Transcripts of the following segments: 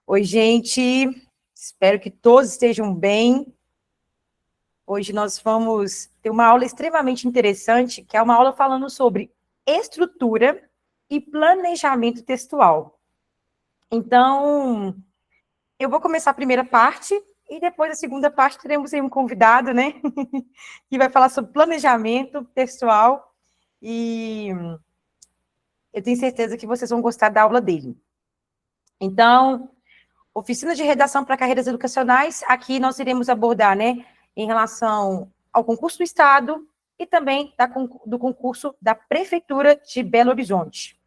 Oi, gente. Espero que todos estejam bem. Hoje nós vamos ter uma aula extremamente interessante, que é uma aula falando sobre estrutura e planejamento textual. Então, eu vou começar a primeira parte e depois a segunda parte teremos aí um convidado, né, que vai falar sobre planejamento textual e eu tenho certeza que vocês vão gostar da aula dele. Então, oficina de redação para carreiras educacionais, aqui nós iremos abordar, né, em relação ao concurso do Estado e também do concurso da Prefeitura de Belo Horizonte.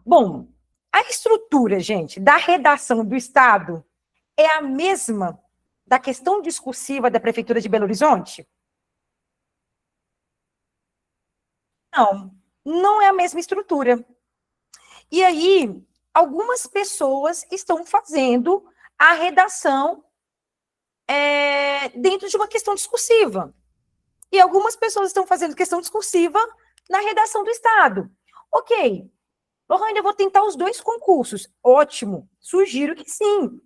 Bom, a estrutura, gente, da redação do Estado é a mesma da questão discursiva da Prefeitura de Belo Horizonte? Não, não é a mesma estrutura. E aí, algumas pessoas estão fazendo a redação dentro de uma questão discursiva. E algumas pessoas estão fazendo questão discursiva na redação do Estado. Ok. Lohane, eu vou tentar os dois concursos. Ótimo. Sugiro que sim.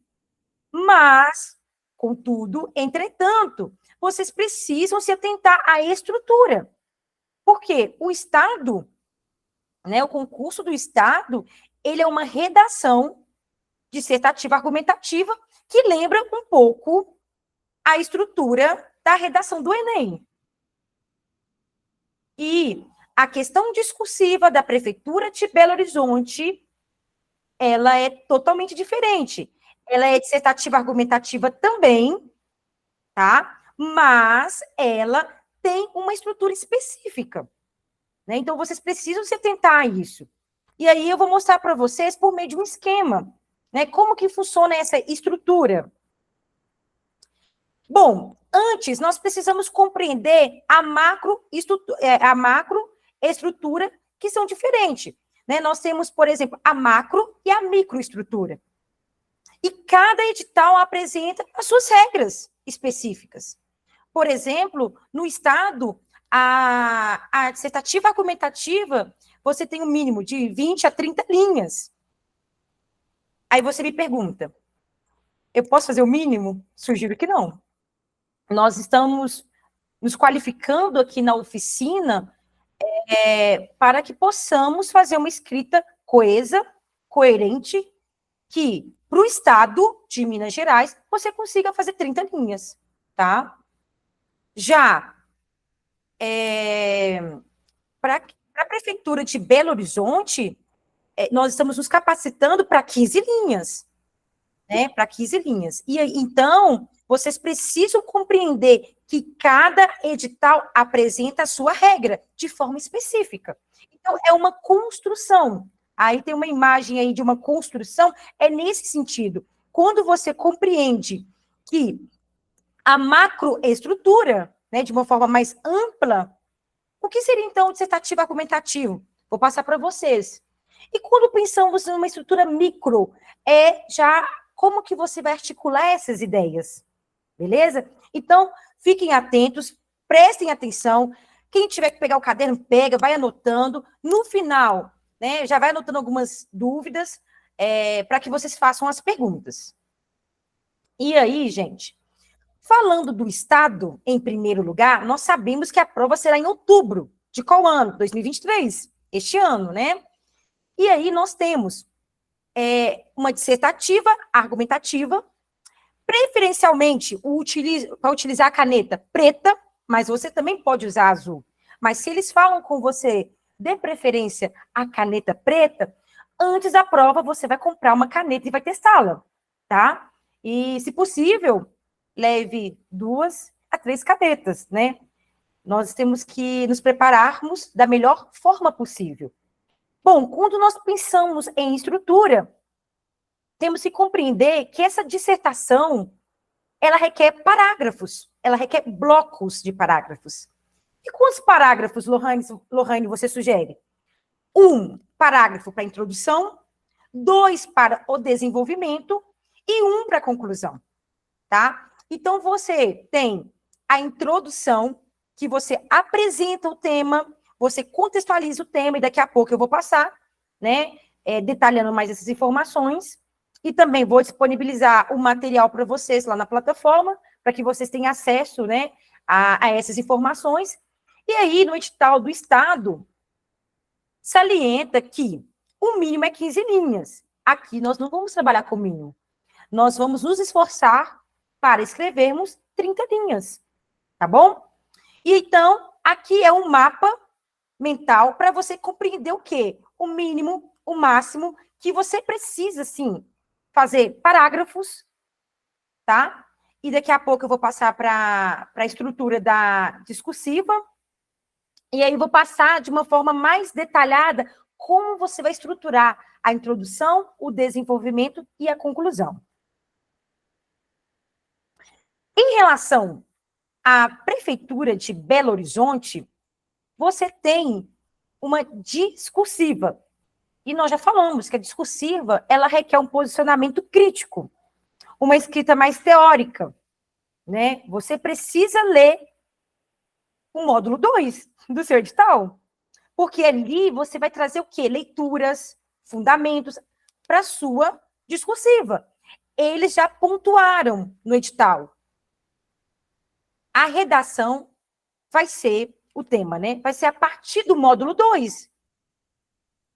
Mas, contudo, entretanto, vocês precisam se atentar à estrutura. Porque o Estado, né, o concurso do Estado, ele é uma redação dissertativa argumentativa que lembra um pouco a estrutura da redação do Enem. E a questão discursiva da Prefeitura de Belo Horizonte, ela é totalmente diferente. Ela é dissertativa argumentativa também, tá? Mas ela tem uma estrutura específica, né? Então, vocês precisam se atentar a isso. E aí eu vou mostrar para vocês por meio de um esquema, né? Como que funciona essa estrutura. Bom, antes nós precisamos compreender a macroestrutura, que são diferentes, né? Nós temos, por exemplo, a macro e a microestrutura. E cada edital apresenta as suas regras específicas. Por exemplo, no Estado, a dissertativa argumentativa, você tem um mínimo de 20 a 30 linhas. Aí você me pergunta, eu posso fazer o mínimo? Sugiro que não. Nós estamos nos qualificando aqui na oficina para que possamos fazer uma escrita coesa, coerente, que, para o Estado de Minas Gerais, você consiga fazer 30 linhas, tá? Já para a Prefeitura de Belo Horizonte, nós estamos nos capacitando para 15 linhas, né? Para 15 linhas. E então, vocês precisam compreender que cada edital apresenta a sua regra de forma específica. Então, é uma construção. Aí tem uma imagem aí de uma construção, é nesse sentido. Quando você compreende que a macroestrutura, né, de uma forma mais ampla, o que seria, então, dissertativo argumentativo? Vou passar para vocês. E quando pensamos numa estrutura micro, já como que você vai articular essas ideias? Beleza? Então, fiquem atentos, prestem atenção. Quem tiver que pegar o caderno, pega, vai anotando. No final, né, já vai anotando algumas dúvidas para que vocês façam as perguntas. E aí, gente, falando do Estado, em primeiro lugar, nós sabemos que a prova será em outubro. De qual ano? 2023. Este ano, né? E aí nós temos uma dissertativa argumentativa, preferencialmente para utilizar a caneta preta, mas você também pode usar azul. Mas se eles falam com você, de preferência, a caneta preta, antes da prova você vai comprar uma caneta e vai testá-la, tá? E, se possível, leve 2 a 3 canetas, né? Nós temos que nos prepararmos da melhor forma possível. Bom, quando nós pensamos em estrutura, temos que compreender que essa dissertação, ela requer parágrafos, ela requer blocos de parágrafos. E quantos parágrafos, Lohane, você sugere? 1 parágrafo para a introdução, 2 para o desenvolvimento e 1 para a conclusão, tá? Então, você tem a introdução, que você apresenta o tema, você contextualiza o tema, e daqui a pouco eu vou passar, né, detalhando mais essas informações, e também vou disponibilizar o material para vocês lá na plataforma, para que vocês tenham acesso, né, a essas informações. E aí, no edital do Estado, salienta que o mínimo é 15 linhas. Aqui nós não vamos trabalhar com o mínimo. Nós vamos nos esforçar para escrevermos 30 linhas, tá bom? E então, aqui é um mapa mental para você compreender o quê? O mínimo, o máximo, que você precisa, sim, fazer parágrafos, tá? E daqui a pouco eu vou passar para a estrutura da discursiva, e aí eu vou passar de uma forma mais detalhada como você vai estruturar a introdução, o desenvolvimento e a conclusão. Em relação à Prefeitura de Belo Horizonte, você tem uma discursiva. E nós já falamos que a discursiva, ela requer um posicionamento crítico, uma escrita mais teórica, né? Você precisa ler o módulo 2 do seu edital, porque ali você vai trazer o quê? Leituras, fundamentos para a sua discursiva. Eles já pontuaram no edital. A redação vai ser o tema, né? Vai ser a partir do módulo 2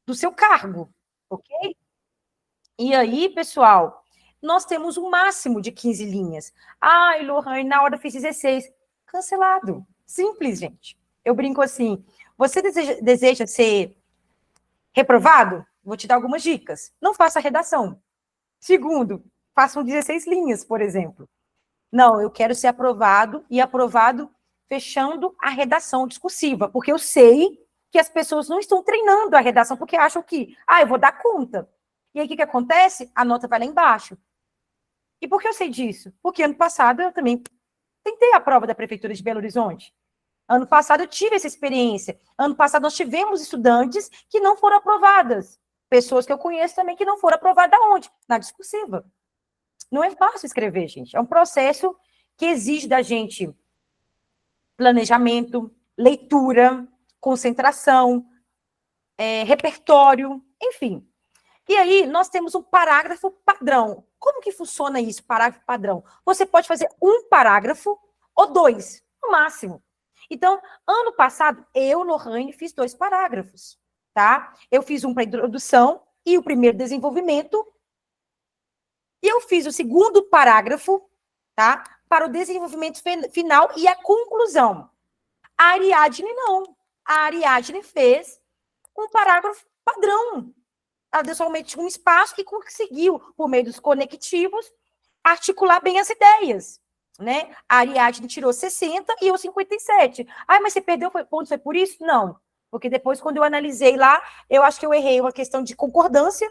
do seu cargo, ok? E aí, pessoal, nós temos um máximo de 15 linhas. Ai, Lohane, na hora eu fiz 16. Cancelado. Simples, gente. Eu brinco assim. Você deseja ser reprovado? Vou te dar algumas dicas. Não faça redação. Segundo, façam 16 linhas, por exemplo. Não, eu quero ser aprovado e aprovado fechando a redação discursiva, porque eu sei que as pessoas não estão treinando a redação porque acham que, eu vou dar conta. E aí, o que acontece? A nota vai lá embaixo. E por que eu sei disso? Porque ano passado eu também tentei a prova da Prefeitura de Belo Horizonte. Ano passado eu tive essa experiência. Ano passado nós tivemos estudantes que não foram aprovadas. Pessoas que eu conheço também que não foram aprovadas aonde? Na discursiva. Não é fácil escrever, gente. É um processo que exige da gente planejamento, leitura, concentração, repertório, enfim. E aí, nós temos um parágrafo padrão. Como que funciona isso, parágrafo padrão? Você pode fazer um parágrafo ou 2, no máximo. Então, ano passado, eu, Lohane, fiz 2 parágrafos, tá? Eu fiz um para introdução e o primeiro desenvolvimento, e eu fiz o segundo parágrafo, tá? Para o desenvolvimento final e a conclusão. A Ariadne não. A Ariadne fez um parágrafo padrão. Ela deu somente um espaço e conseguiu, por meio dos conectivos, articular bem as ideias, né? A Ariadne tirou 60 e eu 57. Mas você perdeu pontos, foi por isso? Não. Porque depois, quando eu analisei lá, eu acho que eu errei uma questão de concordância.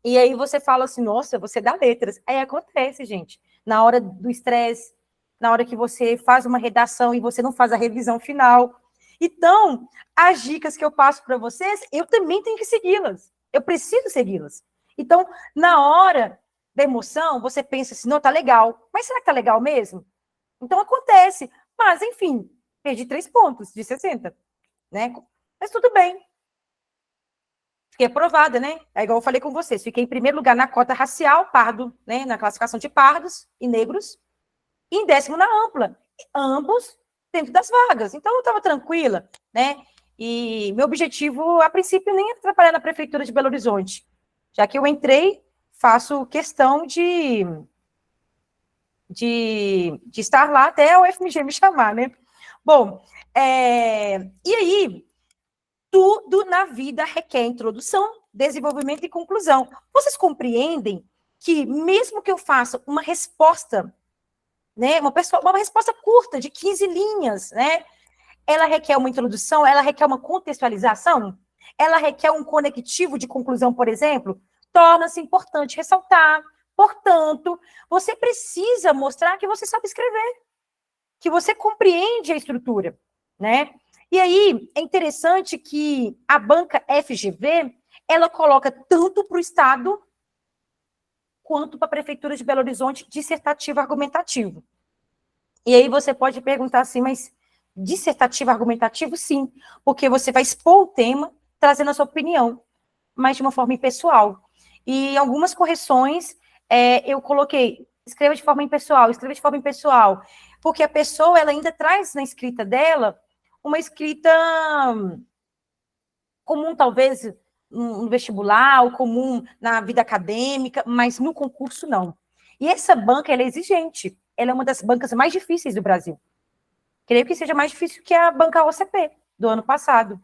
E aí você fala assim, nossa, você dá letras. Aí acontece, gente. Na hora do estresse, na hora que você faz uma redação e você não faz a revisão final. Então, as dicas que eu passo para vocês, eu também tenho que segui-las. Eu preciso segui-las. Então, na hora da emoção, você pensa assim, não, tá legal. Mas será que tá legal mesmo? Então, acontece. Mas, enfim, perdi 3 pontos de 60, né? Mas tudo bem. Fiquei aprovada, né? É igual eu falei com vocês. Fiquei em primeiro lugar na cota racial, pardo, né? Na classificação de pardos e negros. E em 10º na ampla. Ambos dentro das vagas. Então, eu estava tranquila, né? E meu objetivo, a princípio, nem era trabalhar na Prefeitura de Belo Horizonte. Já que eu entrei, faço questão de estar lá até o FMG me chamar, né? Bom, e aí, tudo na vida requer introdução, desenvolvimento e conclusão. Vocês compreendem que, mesmo que eu faça uma resposta, né, uma resposta curta, de 15 linhas, né, ela requer uma introdução, ela requer uma contextualização, ela requer um conectivo de conclusão, por exemplo, torna-se importante ressaltar. Portanto, você precisa mostrar que você sabe escrever, que você compreende a estrutura, né? E aí, é interessante que a banca FGV, ela coloca tanto para o Estado quanto para a Prefeitura de Belo Horizonte dissertativo argumentativo. E aí você pode perguntar assim, mas dissertativo argumentativo, sim, porque você vai expor o tema, trazendo a sua opinião. mas de uma forma impessoal. E algumas correções eu coloquei, escreva de forma impessoal, porque a pessoa ela ainda traz na escrita dela uma escrita comum, talvez, no vestibular, ou comum na vida acadêmica, mas no concurso, não. E essa banca, ela é exigente. Ela é uma das bancas mais difíceis do Brasil. Creio que seja mais difícil que a banca OCP do ano passado.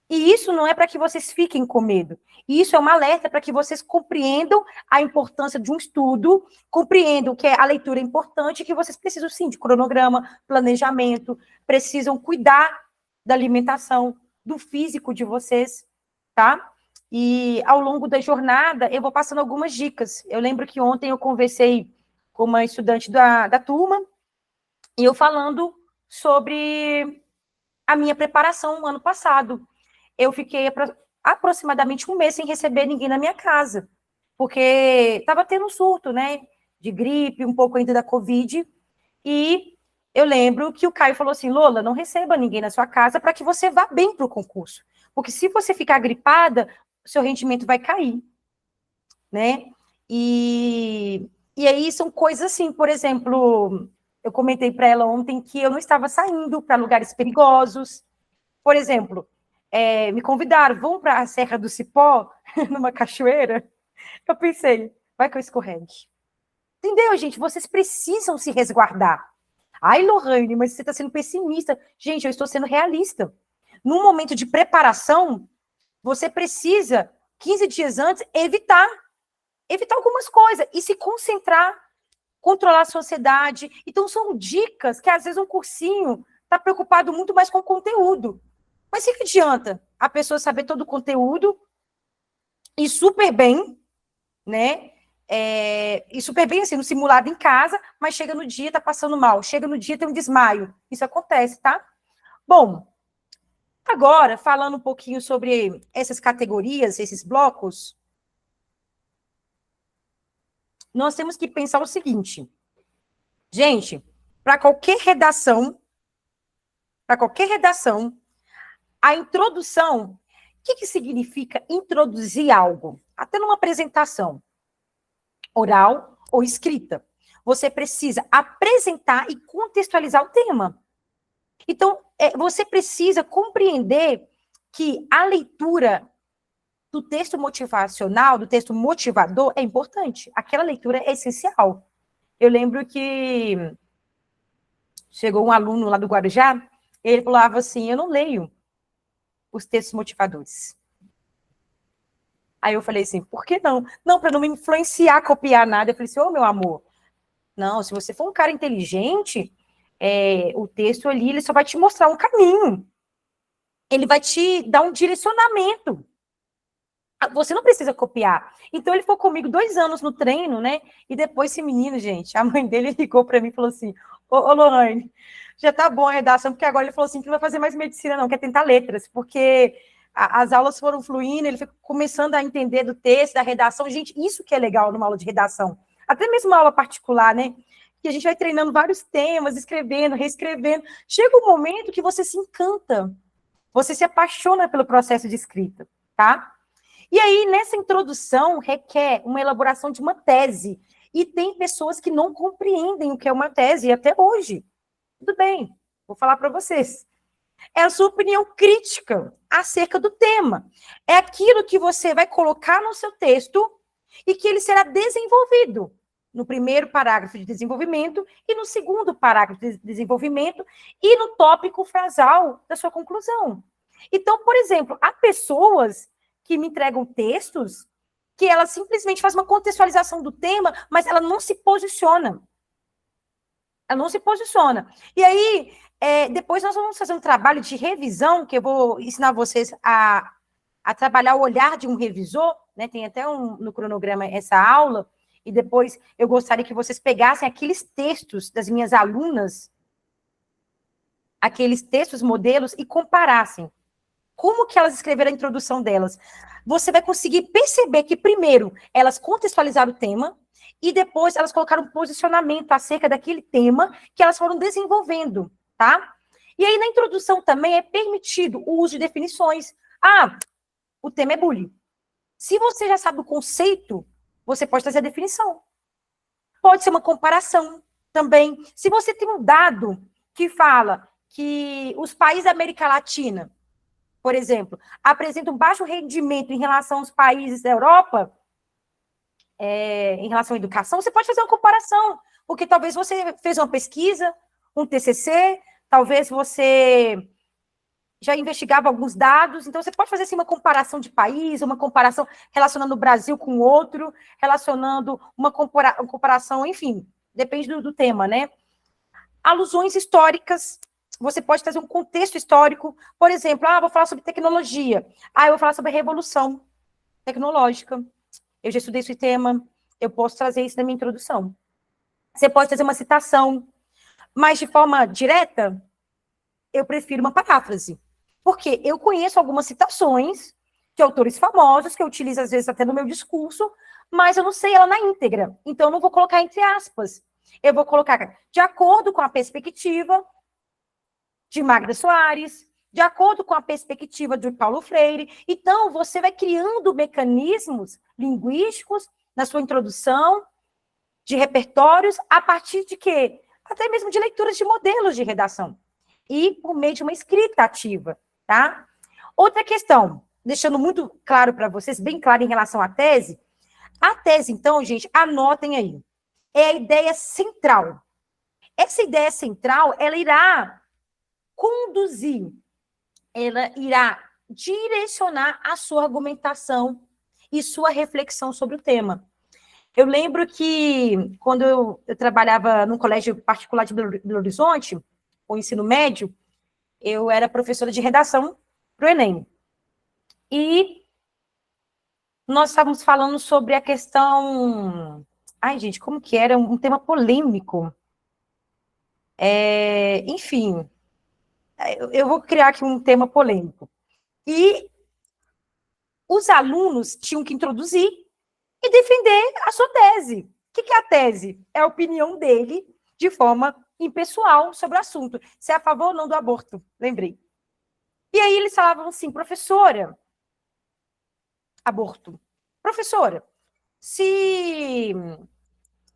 E isso não é para que vocês fiquem com medo. Isso é um alerta para que vocês compreendam a importância de um estudo, compreendam que a leitura é importante, que vocês precisam, sim, de cronograma, planejamento, precisam cuidar da alimentação, do físico de vocês, tá? E ao longo da jornada, eu vou passando algumas dicas. Eu lembro que ontem eu conversei com uma estudante da turma, e eu falando sobre a minha preparação no ano passado. Eu fiquei aproximadamente um mês sem receber ninguém na minha casa, porque estava tendo um surto, né, de gripe, um pouco ainda da Covid, e eu lembro que o Caio falou assim, Lola, não receba ninguém na sua casa para que você vá bem para o concurso, porque se você ficar gripada, seu rendimento vai cair, né, e aí são coisas assim, por exemplo, eu comentei para ela ontem que eu não estava saindo para lugares perigosos, por exemplo, me convidaram, vamos para a Serra do Cipó, numa cachoeira. Eu pensei, vai que eu escorregue. Entendeu, gente? Vocês precisam se resguardar. Ai, Lohane, mas você está sendo pessimista. Gente, eu estou sendo realista. Num momento de preparação, você precisa, 15 dias antes, evitar algumas coisas e se concentrar, controlar a sua ansiedade. Então, são dicas que, às vezes, um cursinho está preocupado muito mais com o conteúdo. Mas o que adianta a pessoa saber todo o conteúdo e super bem, né? E super bem, assim, no simulado em casa, mas chega no dia, tá passando mal. Chega no dia, tem um desmaio. Isso acontece, tá? Bom, agora, falando um pouquinho sobre essas categorias, esses blocos, nós temos que pensar o seguinte. Gente, para qualquer redação, a introdução, o que significa introduzir algo? Até numa apresentação oral ou escrita. Você precisa apresentar e contextualizar o tema. Então, você precisa compreender que a leitura do texto motivacional, do texto motivador, é importante. Aquela leitura é essencial. Eu lembro que chegou um aluno lá do Guarujá, ele falava assim, eu não leio os textos motivadores. Aí eu falei assim, por que não? Não, para não me influenciar, copiar nada. Eu falei assim, meu amor, não, se você for um cara inteligente, o texto ali, ele só vai te mostrar um caminho. Ele vai te dar um direcionamento. Você não precisa copiar. Então, ele ficou comigo 2 anos no treino, né? E depois esse menino, gente, a mãe dele ligou para mim e falou assim, ô Lohane, já tá bom a redação, porque agora ele falou assim que não vai fazer mais medicina não, quer tentar letras, porque as aulas foram fluindo, ele foi começando a entender do texto, da redação. Gente, isso que é legal numa aula de redação. Até mesmo uma aula particular, né? Que a gente vai treinando vários temas, escrevendo, reescrevendo. Chega um momento que você se encanta, você se apaixona pelo processo de escrita, tá? E aí, nessa introdução, requer uma elaboração de uma tese. E tem pessoas que não compreendem o que é uma tese até hoje. Tudo bem, vou falar para vocês. É a sua opinião crítica acerca do tema. É aquilo que você vai colocar no seu texto e que ele será desenvolvido no primeiro parágrafo de desenvolvimento e no segundo parágrafo de desenvolvimento e no tópico frasal da sua conclusão. Então, por exemplo, há pessoas que me entregam textos que ela simplesmente faz uma contextualização do tema, mas ela não se posiciona. Ela não se posiciona. E aí, depois nós vamos fazer um trabalho de revisão, que eu vou ensinar vocês a trabalhar o olhar de um revisor, né? Tem até no cronograma essa aula, e depois eu gostaria que vocês pegassem aqueles textos das minhas alunas, aqueles textos modelos, e comparassem. Como que elas escreveram a introdução delas? Você vai conseguir perceber que, primeiro, elas contextualizaram o tema, e depois elas colocaram um posicionamento acerca daquele tema que elas foram desenvolvendo, tá? E aí, na introdução também é permitido o uso de definições. O tema é bullying. Se você já sabe o conceito, você pode trazer a definição. Pode ser uma comparação também. Se você tem um dado que fala que os países da América Latina, por exemplo, apresentam baixo rendimento em relação aos países da Europa, em relação à educação, você pode fazer uma comparação, porque talvez você fez uma pesquisa, um TCC, talvez você já investigava alguns dados, então você pode fazer assim, uma comparação de país, uma comparação relacionando o Brasil com o outro, relacionando uma comparação, enfim, depende do tema, né? Alusões históricas, você pode trazer um contexto histórico, por exemplo, vou falar sobre tecnologia, eu vou falar sobre a revolução tecnológica, eu já estudei esse tema, eu posso trazer isso na minha introdução. Você pode trazer uma citação, mas de forma direta, eu prefiro uma paráfrase. Porque eu conheço algumas citações de autores famosos, que eu utilizo às vezes até no meu discurso, mas eu não sei ela na íntegra. Então, eu não vou colocar entre aspas. Eu vou colocar de acordo com a perspectiva de Magda Soares, de acordo com a perspectiva de Paulo Freire. Então, você vai criando mecanismos linguísticos na sua introdução, de repertórios, a partir de quê? Até mesmo de leituras de modelos de redação. E por meio de uma escrita ativa, tá? Outra questão, deixando muito claro para vocês, bem claro em relação à tese. A tese, então, gente, anotem aí. É a ideia central. Essa ideia central, ela irá conduzir, ela irá direcionar a sua argumentação e sua reflexão sobre o tema. Eu lembro que, quando eu trabalhava num colégio particular de Belo Horizonte, o ensino médio, eu era professora de redação para o Enem. E nós estávamos falando sobre a questão... Ai, gente, como que era? Um tema polêmico. Enfim, eu vou criar aqui um tema polêmico. E os alunos tinham que introduzir e defender a sua tese. O que é a tese? É a opinião dele, de forma impessoal, sobre o assunto. Se é a favor ou não do aborto, lembrei. E aí eles falavam assim, professora, aborto. Professora, se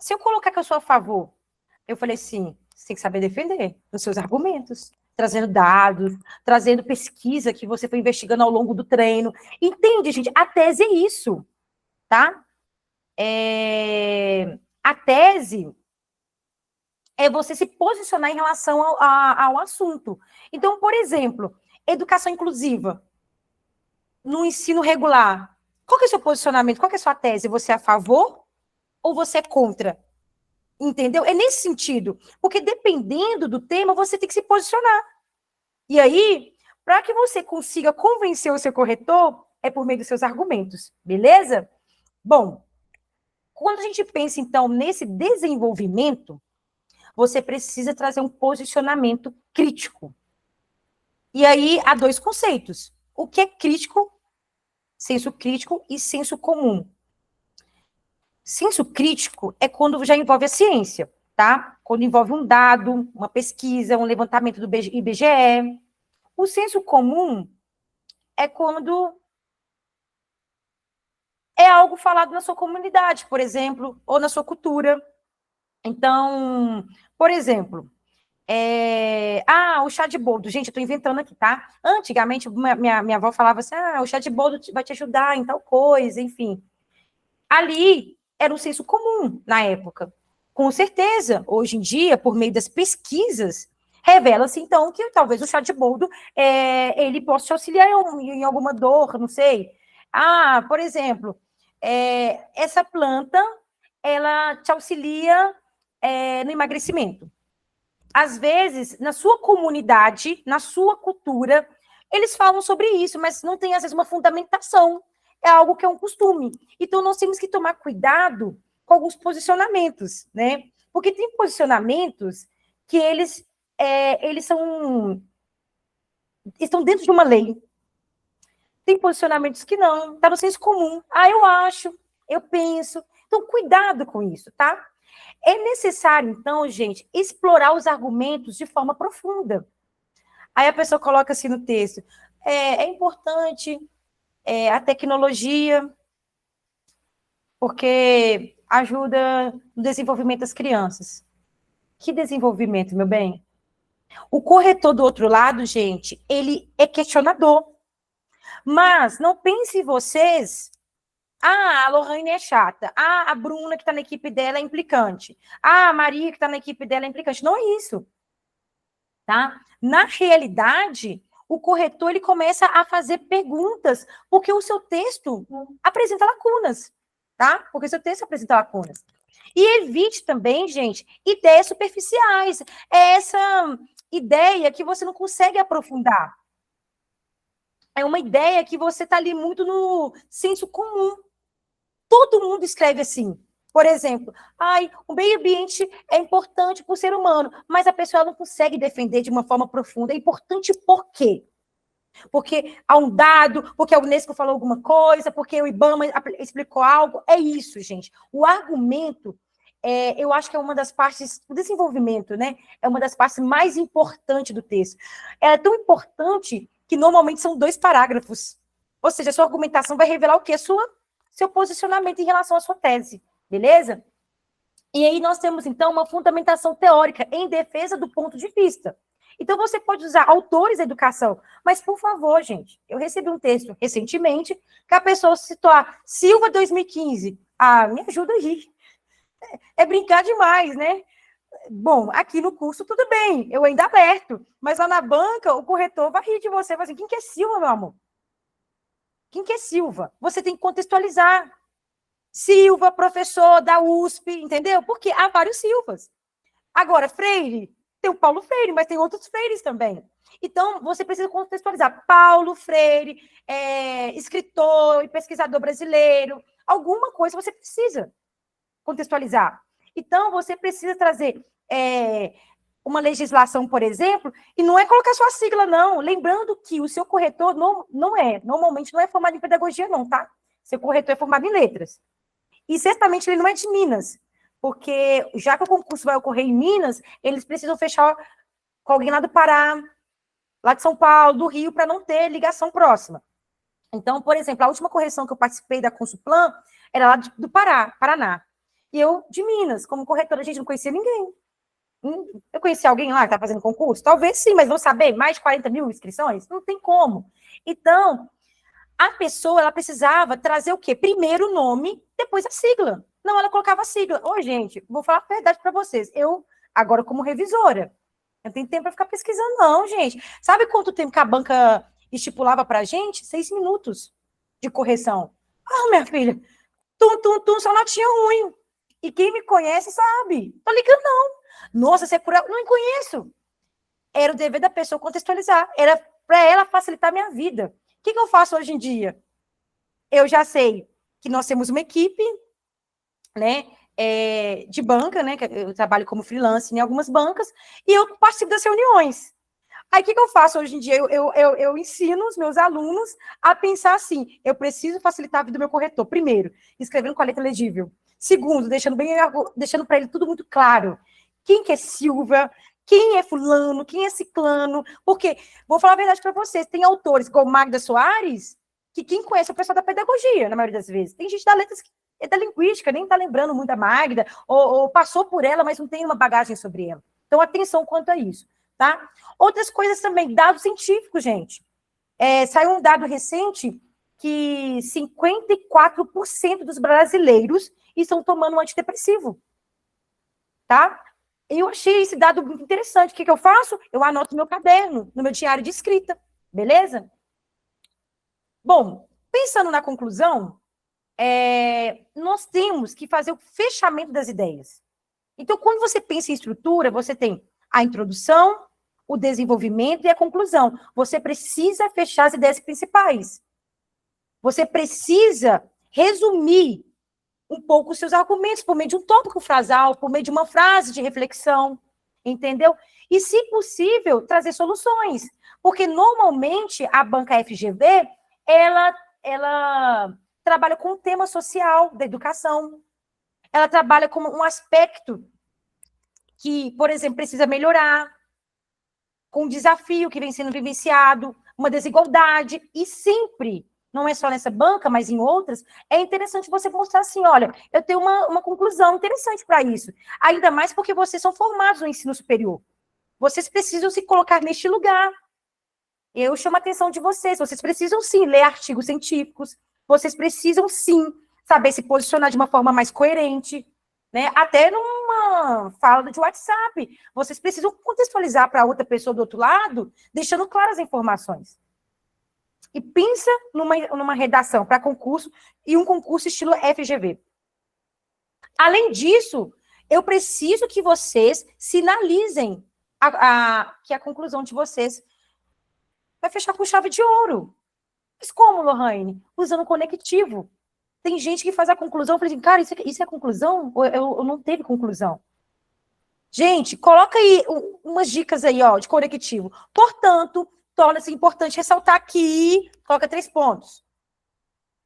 eu colocar que eu sou a favor, eu falei assim, você tem que saber defender os seus argumentos, trazendo dados, trazendo pesquisa que você foi investigando ao longo do treino. Entende, gente? A tese é isso, tá? A tese é você se posicionar em relação ao assunto. Então, por exemplo, educação inclusiva no ensino regular. Qual que é o seu posicionamento? Qual que é a sua tese? Você é a favor ou você é contra? Entendeu? É nesse sentido. Porque dependendo do tema, você tem que se posicionar. E aí, para que você consiga convencer o seu corretor, é por meio dos seus argumentos. Beleza? Bom, quando a gente pensa, então, nesse desenvolvimento, você precisa trazer um posicionamento crítico. E aí, há dois conceitos. O que é crítico, senso crítico e senso comum. Senso crítico é quando já envolve a ciência, tá? Quando envolve um dado, uma pesquisa, um levantamento do IBGE. O senso comum é quando é algo falado na sua comunidade, por exemplo, ou na sua cultura. Então, por exemplo, o chá de boldo. Gente, eu estou inventando aqui, tá? Antigamente, minha avó falava assim, o chá de boldo vai te ajudar em tal coisa, enfim. Ali era um senso comum na época. Com certeza, hoje em dia, por meio das pesquisas, revela-se, então, que talvez o chá de boldo, ele possa te auxiliar em alguma dor, não sei. Por exemplo, essa planta, ela te auxilia no emagrecimento. Às vezes, na sua comunidade, na sua cultura, eles falam sobre isso, mas não tem, às vezes, uma fundamentação. É algo que é um costume. Então, nós temos que tomar cuidado com alguns posicionamentos, né? Porque tem posicionamentos que eles estão dentro de uma lei. Tem posicionamentos que não, está no senso comum. Eu acho, eu penso. Então, cuidado com isso, tá? É necessário, então, gente, explorar os argumentos de forma profunda. Aí a pessoa coloca assim no texto, é importante a tecnologia, porque ajuda no desenvolvimento das crianças. Que desenvolvimento, meu bem? O corretor do outro lado, gente, ele é questionador. Mas não pense vocês, a Lohane é chata, a Bruna que está na equipe dela é implicante, a Maria que está na equipe dela é implicante. Não é isso, tá? Na realidade, o corretor ele começa a fazer perguntas, porque o seu texto apresenta lacunas, tá? Porque o seu texto apresenta lacunas. E evite também, gente, ideias superficiais. É essa ideia que você não consegue aprofundar. É uma ideia que você está ali muito no senso comum. Todo mundo escreve assim. Por exemplo, o meio ambiente é importante para o ser humano, mas a pessoa não consegue defender de uma forma profunda. É importante por quê? Porque há um dado, porque a Unesco falou alguma coisa, porque o IBAMA explicou algo. É isso, gente. O argumento, eu acho que é uma das partes, o desenvolvimento, né? É uma das partes mais importantes do texto. É tão importante que normalmente são 2 parágrafos. Ou seja, a sua argumentação vai revelar o quê? Seu posicionamento em relação à sua tese, beleza? E aí nós temos, então, uma fundamentação teórica em defesa do ponto de vista. Então, você pode usar autores da educação, mas, por favor, gente, eu recebi um texto recentemente que a pessoa citou a Silva 2015. Me ajuda aí. É brincar demais, né? Bom, aqui no curso tudo bem, eu ainda alerto, mas lá na banca o corretor vai rir de você, vai assim, quem que é Silva, meu amor? Quem que é Silva? Você tem que contextualizar. Silva, professor da USP, entendeu? Porque há vários Silvas. Agora, Freire, tem o Paulo Freire, mas tem outros Freires também. Então, você precisa contextualizar. Paulo Freire, escritor e pesquisador brasileiro, alguma coisa você precisa contextualizar. Então, você precisa trazer uma legislação, por exemplo, e não é colocar sua sigla, não. Lembrando que o seu corretor normalmente não é formado em pedagogia, não, tá? Seu corretor é formado em letras. E certamente ele não é de Minas, porque já que o concurso vai ocorrer em Minas, eles precisam fechar com alguém lá do Pará, lá de São Paulo, do Rio, para não ter ligação próxima. Então, por exemplo, a última correção que eu participei da Consulplan era lá do Paraná. E eu, de Minas, como corretora, a gente não conhecia ninguém. Eu conheci alguém lá que está fazendo concurso? Talvez sim, mas vou saber, mais de 40 mil inscrições? Não tem como. Então, a pessoa, ela precisava trazer o quê? Primeiro o nome, depois a sigla. Não, ela colocava a sigla. Ô, gente, vou falar a verdade para vocês. Eu, agora como revisora, não tenho tempo para ficar pesquisando, não, gente. Sabe quanto tempo que a banca estipulava para a gente? 6 minutos de correção. Minha filha, só notinha ruim. E quem me conhece sabe. Tô ligando, não. Nossa, você é cruel. Não conheço. Era o dever da pessoa contextualizar. Era para ela facilitar a minha vida. O que eu faço hoje em dia? Eu já sei que nós temos uma equipe, né, de banca, né, que eu trabalho como freelance em algumas bancas, e eu participo das reuniões. Aí, o que eu faço hoje em dia? Eu ensino os meus alunos a pensar assim, eu preciso facilitar a vida do meu corretor. Primeiro, escrevendo com a letra legível. Segundo, deixando para ele tudo muito claro. Quem que é Silva? Quem é fulano? Quem é ciclano? Porque, vou falar a verdade para vocês, tem autores como Magda Soares, que quem conhece é o pessoal da pedagogia, na maioria das vezes. Tem gente da letras que é da linguística, nem está lembrando muito da Magda, ou passou por ela, mas não tem uma bagagem sobre ela. Então, atenção quanto a isso, tá? Outras coisas também, dados científicos, gente. Saiu um dado recente que 54% dos brasileiros estão tomando um antidepressivo, tá? Eu achei esse dado muito interessante. O que eu faço? Eu anoto no meu caderno, no meu diário de escrita, beleza? Bom, pensando na conclusão, nós temos que fazer o fechamento das ideias. Então, quando você pensa em estrutura, você tem a introdução, o desenvolvimento e a conclusão. Você precisa fechar as ideias principais. Você precisa resumir um pouco os seus argumentos por meio de um tópico frasal, por meio de uma frase de reflexão, entendeu? E, se possível, trazer soluções. Porque, normalmente, a banca FGV, ela trabalha com o tema social da educação. Ela trabalha com um aspecto que, por exemplo, precisa melhorar, com um desafio que vem sendo vivenciado, uma desigualdade, e sempre não é só nessa banca, mas em outras, é interessante você mostrar assim, olha, eu tenho uma conclusão interessante para isso. Ainda mais porque vocês são formados no ensino superior. Vocês precisam se colocar neste lugar. Eu chamo a atenção de vocês. Vocês precisam, sim, ler artigos científicos. Vocês precisam, sim, saber se posicionar de uma forma mais coerente, né? Até numa fala de WhatsApp. Vocês precisam contextualizar para outra pessoa do outro lado, deixando claras as informações. E pensa numa redação para concurso e um concurso estilo FGV. Além disso, eu preciso que vocês sinalizem que a conclusão de vocês vai fechar com chave de ouro. Mas como, Lohane? Usando conectivo. Tem gente que faz a conclusão, eu falei assim, cara, isso é conclusão? Ou eu não teve conclusão? Gente, coloca aí umas dicas aí, ó, de conectivo. Portanto, torna-se importante ressaltar aqui, coloca 3 pontos.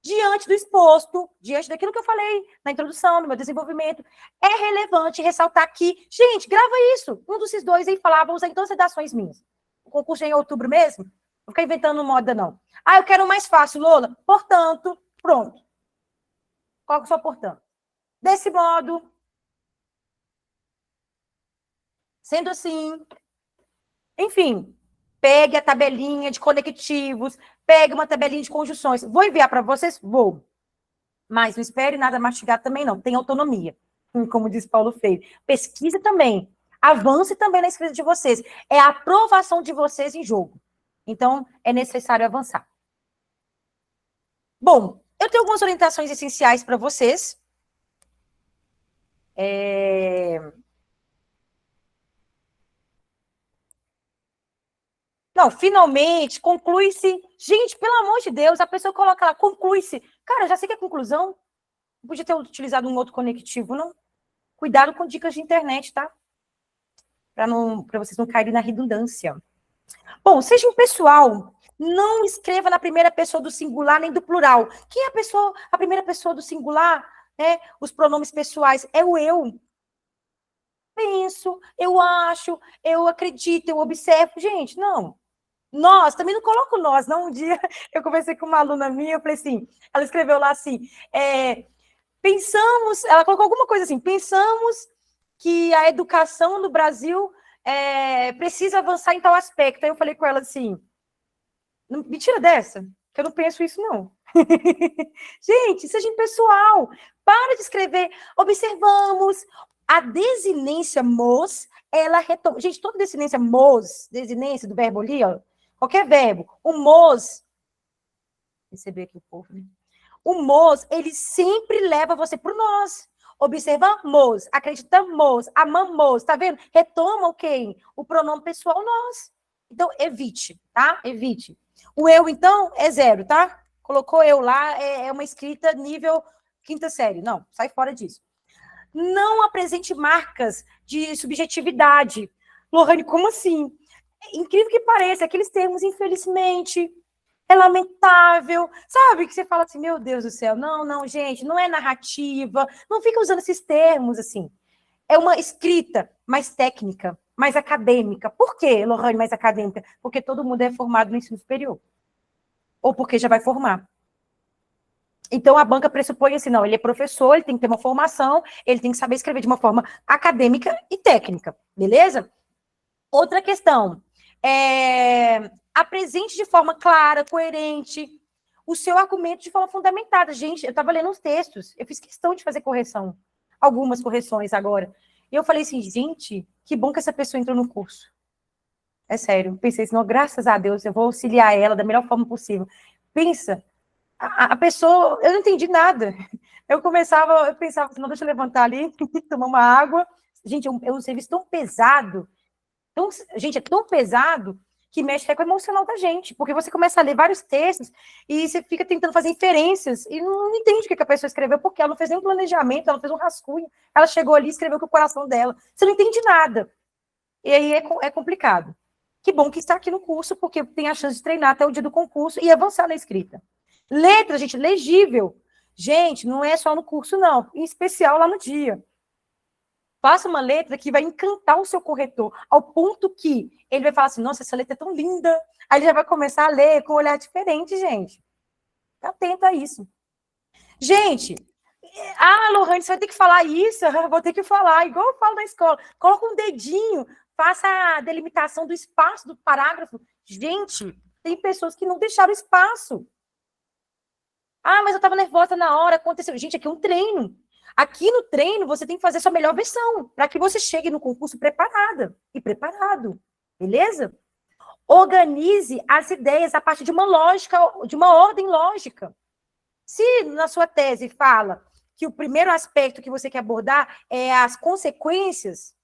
Diante do exposto, diante daquilo que eu falei na introdução, no meu desenvolvimento, é relevante ressaltar aqui. Gente, grava isso. Um desses dois aí falava, usar em todas as redações minhas. O concurso é em outubro mesmo? Não vou ficar inventando moda, não. Ah, eu quero mais fácil, Lola. Portanto, pronto. Coloca só portanto. Desse modo, sendo assim, enfim, pegue a tabelinha de conectivos, pegue uma tabelinha de conjunções. Vou enviar para vocês? Vou. Mas não espere nada mastigado também, não. Tem autonomia, como diz Paulo Freire. Pesquisa também. Avance também na escrita de vocês. É a aprovação de vocês em jogo. Então, é necessário avançar. Bom, eu tenho algumas orientações essenciais para vocês. Não, finalmente, conclui-se. Gente, pelo amor de Deus, a pessoa coloca lá, conclui-se. Cara, já sei que é conclusão. Não podia ter utilizado um outro conectivo, não? Cuidado com dicas de internet, tá? Para vocês não caírem na redundância. Bom, seja impessoal. Não escreva na primeira pessoa do singular nem do plural. Quem é a primeira pessoa do singular? Né? Os pronomes pessoais. É o eu. Penso, eu acho, eu acredito, eu observo. Gente, não. Nós, também não coloco nós, não. Um dia eu conversei com uma aluna minha, eu falei assim, ela escreveu lá assim, pensamos, ela colocou alguma coisa assim, pensamos que a educação no Brasil precisa avançar em tal aspecto. Aí eu falei com ela assim, me tira dessa, que eu não penso isso, não. Gente, seja impessoal, para de escrever, observamos, a desinência mos, ela retoma, gente, toda desinência mos, desinência do verbo ali, ó, qualquer verbo, o mos, receber aqui o povo, né? O mos, ele sempre leva você para o nós. Observamos, acreditamos, amamos, tá vendo? Retoma o quem? O pronome pessoal nós. Então, evite, tá? Evite. O eu, então, é 0, tá? Colocou eu lá, é uma escrita nível 5ª série. Não, sai fora disso. Não apresente marcas de subjetividade. Lohane, como assim? Incrível que pareça, aqueles termos, infelizmente, é lamentável, sabe? Que você fala assim, meu Deus do céu, não, gente, não é narrativa, não fica usando esses termos, assim. É uma escrita mais técnica, mais acadêmica. Por quê, Lohane, mais acadêmica? Porque todo mundo é formado no ensino superior. Ou porque já vai formar. Então, a banca pressupõe assim, não, ele é professor, ele tem que ter uma formação, ele tem que saber escrever de uma forma acadêmica e técnica, beleza? Outra questão, apresente de forma clara, coerente, o seu argumento de forma fundamentada. Gente, eu estava lendo os textos, eu fiz questão de fazer correção, algumas correções agora. E eu falei assim, gente, que bom que essa pessoa entrou no curso. É sério, pensei assim, não, graças a Deus, eu vou auxiliar ela da melhor forma possível. Pensa, a pessoa, eu não entendi nada. Eu pensava assim, não, deixa eu levantar ali, tomar uma água. Gente, é um serviço tão pesado, gente, é tão pesado que mexe até com o emocional da gente, porque você começa a ler vários textos e você fica tentando fazer inferências e não entende o que a pessoa escreveu, porque ela não fez nenhum planejamento, ela fez um rascunho, ela chegou ali e escreveu com o coração dela. Você não entende nada. E aí é complicado. Que bom que está aqui no curso, porque tem a chance de treinar até o dia do concurso e avançar na escrita. Letra, gente, legível. Gente, não é só no curso, não. Em especial lá no dia. Faça uma letra que vai encantar o seu corretor, ao ponto que ele vai falar assim, nossa, essa letra é tão linda. Aí ele já vai começar a ler com um olhar diferente, gente. Fica atento a isso. Gente, Lohane, você vai ter que falar isso? Eu vou ter que falar, igual eu falo na escola. Coloca um dedinho, faça a delimitação do espaço do parágrafo. Gente, tem pessoas que não deixaram espaço. Mas eu estava nervosa na hora, aconteceu. Gente, aqui é um treino. Aqui no treino, você tem que fazer a sua melhor versão, para que você chegue no concurso preparada e preparado. Beleza? Organize as ideias a partir de uma lógica, de uma ordem lógica. Se na sua tese fala que o primeiro aspecto que você quer abordar é as consequências,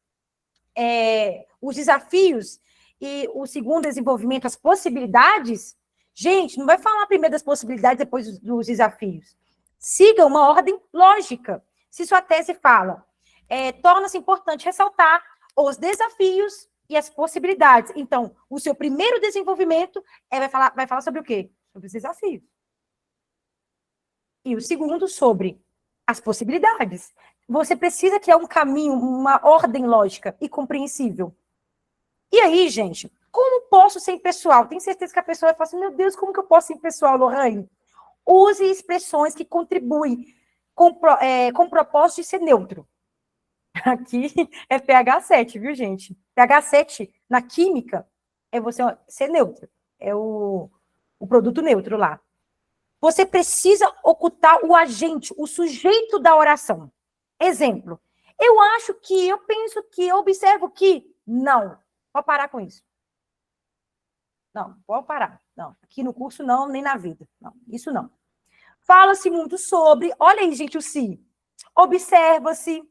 os desafios, e o segundo desenvolvimento, as possibilidades, gente, não vai falar primeiro das possibilidades, depois dos desafios. Siga uma ordem lógica. Se sua tese fala, torna-se importante ressaltar os desafios e as possibilidades. Então, o seu primeiro desenvolvimento vai falar sobre o quê? Sobre os desafios. E o segundo, sobre as possibilidades. Você precisa criar um caminho, uma ordem lógica e compreensível. E aí, gente, como posso ser impessoal? Tenho certeza que a pessoa vai falar assim, meu Deus, como que eu posso ser impessoal, Lohane? Use expressões que contribuem com o propósito de ser neutro. Aqui é pH 7, viu, gente? pH 7 na química é você ser neutro. É o produto neutro lá. Você precisa ocultar o agente, o sujeito da oração. Exemplo, eu acho que, eu penso que, eu observo que. Não, pode parar com isso. Não, pode parar. Não, aqui no curso não, nem na vida. Não, isso não. Fala-se muito sobre, olha aí, gente, o se. Observa-se.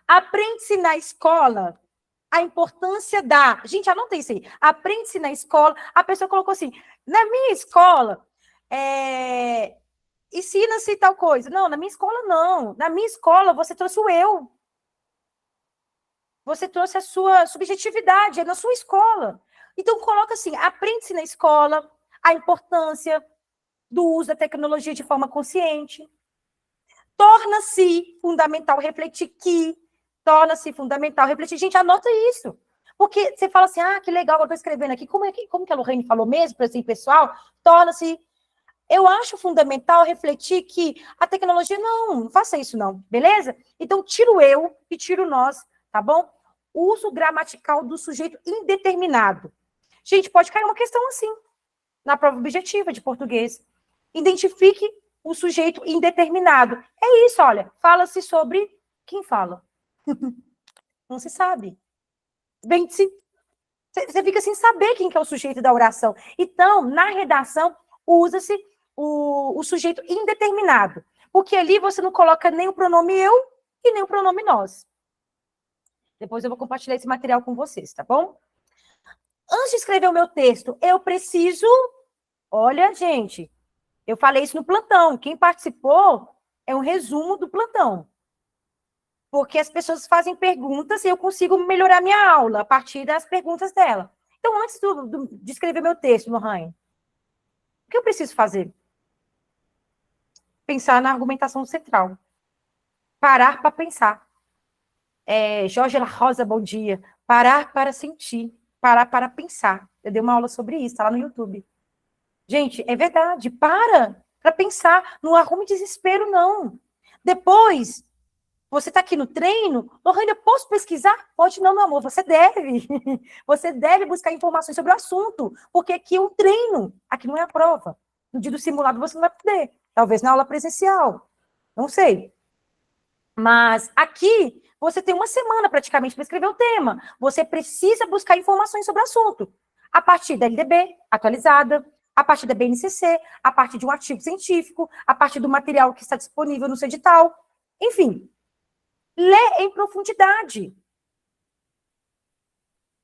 Aprende-se na escola a importância da... Gente, anota isso aí. Aprende-se na escola. A pessoa colocou assim, na minha escola... ensina-se tal coisa. Não, na minha escola não. Na minha escola você trouxe o eu. Você trouxe a sua subjetividade, é na sua escola. Então coloca assim, aprende-se na escola a importância do uso da tecnologia de forma consciente. Torna-se fundamental refletir que, torna-se fundamental refletir. Gente, anota isso. Porque você fala assim, que legal, eu estou escrevendo aqui. Como que a Lohane falou mesmo, para assim, pessoal? Torna-se... Eu acho fundamental refletir que a tecnologia, não faça isso não, beleza? Então, tira o eu e tira o nós, tá bom? Uso gramatical do sujeito indeterminado. Gente, pode cair uma questão assim, na prova objetiva de português. Identifique o sujeito indeterminado. É isso, olha, fala-se sobre quem fala. Não se sabe. Você fica sem saber quem que é o sujeito da oração. Então, na redação, usa-se o sujeito indeterminado, porque ali você não coloca nem o pronome eu e nem o pronome nós. Depois eu vou compartilhar esse material com vocês, tá bom? Antes de escrever o meu texto, eu preciso... Olha, gente, eu falei isso no plantão. Quem participou é um resumo do plantão. Porque as pessoas fazem perguntas e eu consigo melhorar minha aula a partir das perguntas dela. Então, antes de escrever meu texto, Lohane, o que eu preciso fazer? Pensar na argumentação central. Parar para pensar. Jorge La Rosa, bom dia. Parar para sentir. Parar para pensar. Eu dei uma aula sobre isso, está lá no YouTube. Gente, é verdade. Para pensar. Não arrume desespero, não. Depois, você está aqui no treino. Lohane, eu posso pesquisar? Pode não, meu amor. Você deve. Você deve buscar informações sobre o assunto. Porque aqui é um treino. Aqui não é a prova. No dia do simulado você não vai poder. Talvez na aula presencial. Não sei. Mas aqui, você tem uma semana praticamente para escrever o tema. Você precisa buscar informações sobre o assunto. A partir da LDB atualizada, a partir da BNCC, a partir de um artigo científico, a partir do material que está disponível no seu edital. Enfim, lê em profundidade.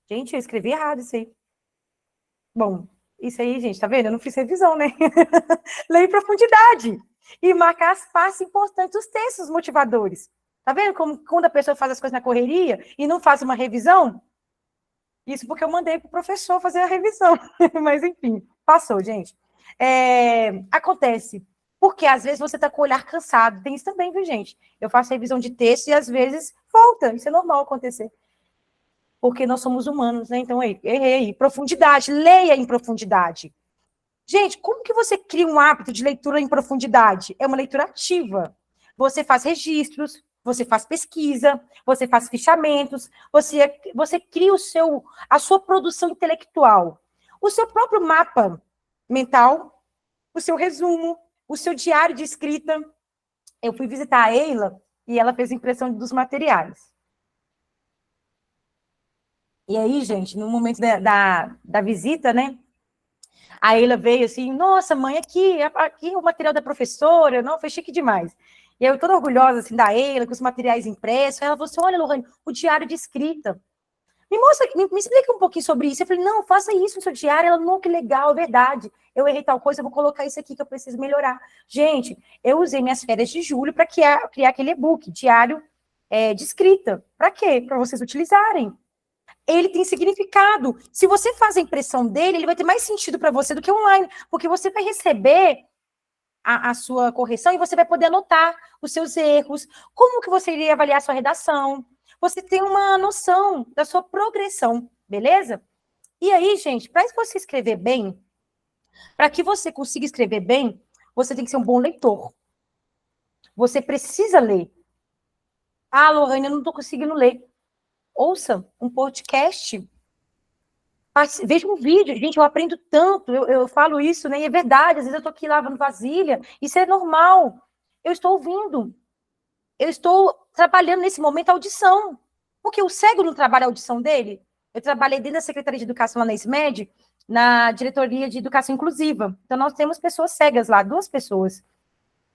Gente, eu escrevi errado isso aí. Bom, isso aí, gente, tá vendo? Eu não fiz revisão, né? Lê em profundidade. E marcar as partes importantes dos textos motivadores. Tá vendo como quando a pessoa faz as coisas na correria e não faz uma revisão? Isso porque eu mandei pro professor fazer a revisão. Mas, enfim, passou, gente. Acontece. Porque, às vezes, você tá com o olhar cansado. Tem isso também, viu, gente? Eu faço revisão de texto e, às vezes, volta. Isso é normal acontecer. Porque nós somos humanos, né? Então, errei. Profundidade. Leia em profundidade. Gente, como que você cria um hábito de leitura em profundidade? É uma leitura ativa. Você faz registros, você faz pesquisa, você faz fichamentos, você cria a sua produção intelectual, o seu próprio mapa mental, o seu resumo, o seu diário de escrita. Eu fui visitar a Eila e ela fez impressão dos materiais. E aí, gente, no momento da visita, né? A Eila veio assim, nossa, mãe, aqui é o material da professora, não, foi chique demais. E eu toda orgulhosa, assim, da Eila, com os materiais impressos. Aí ela falou assim, olha, Lohane, o diário de escrita. Me mostra, me explica um pouquinho sobre isso. Eu falei, não, faça isso no seu diário. Ela, não, que legal, é verdade. Eu errei tal coisa, eu vou colocar isso aqui que eu preciso melhorar. Gente, eu usei minhas férias de julho para criar aquele e-book, diário de escrita. Para quê? Para vocês utilizarem. Ele tem significado. Se você faz a impressão dele, ele vai ter mais sentido para você do que online, porque você vai receber a sua correção e você vai poder anotar os seus erros, como que você iria avaliar a sua redação. Você tem uma noção da sua progressão, beleza? E aí, gente, para você escrever bem, para que você consiga escrever bem, você tem que ser um bom leitor. Você precisa ler. Ah, Lohane, eu não estou conseguindo ler. Ouça um podcast. Veja um vídeo. Gente, eu aprendo tanto. Eu falo isso, né? E é verdade. Às vezes eu estou aqui lavando vasilha. Isso é normal. Eu estou ouvindo. Eu estou trabalhando nesse momento a audição. Porque o cego não trabalha a audição dele. Eu trabalhei dentro da Secretaria de Educação lá na SMED, na diretoria de educação inclusiva. Então, nós temos pessoas cegas lá, 2 pessoas.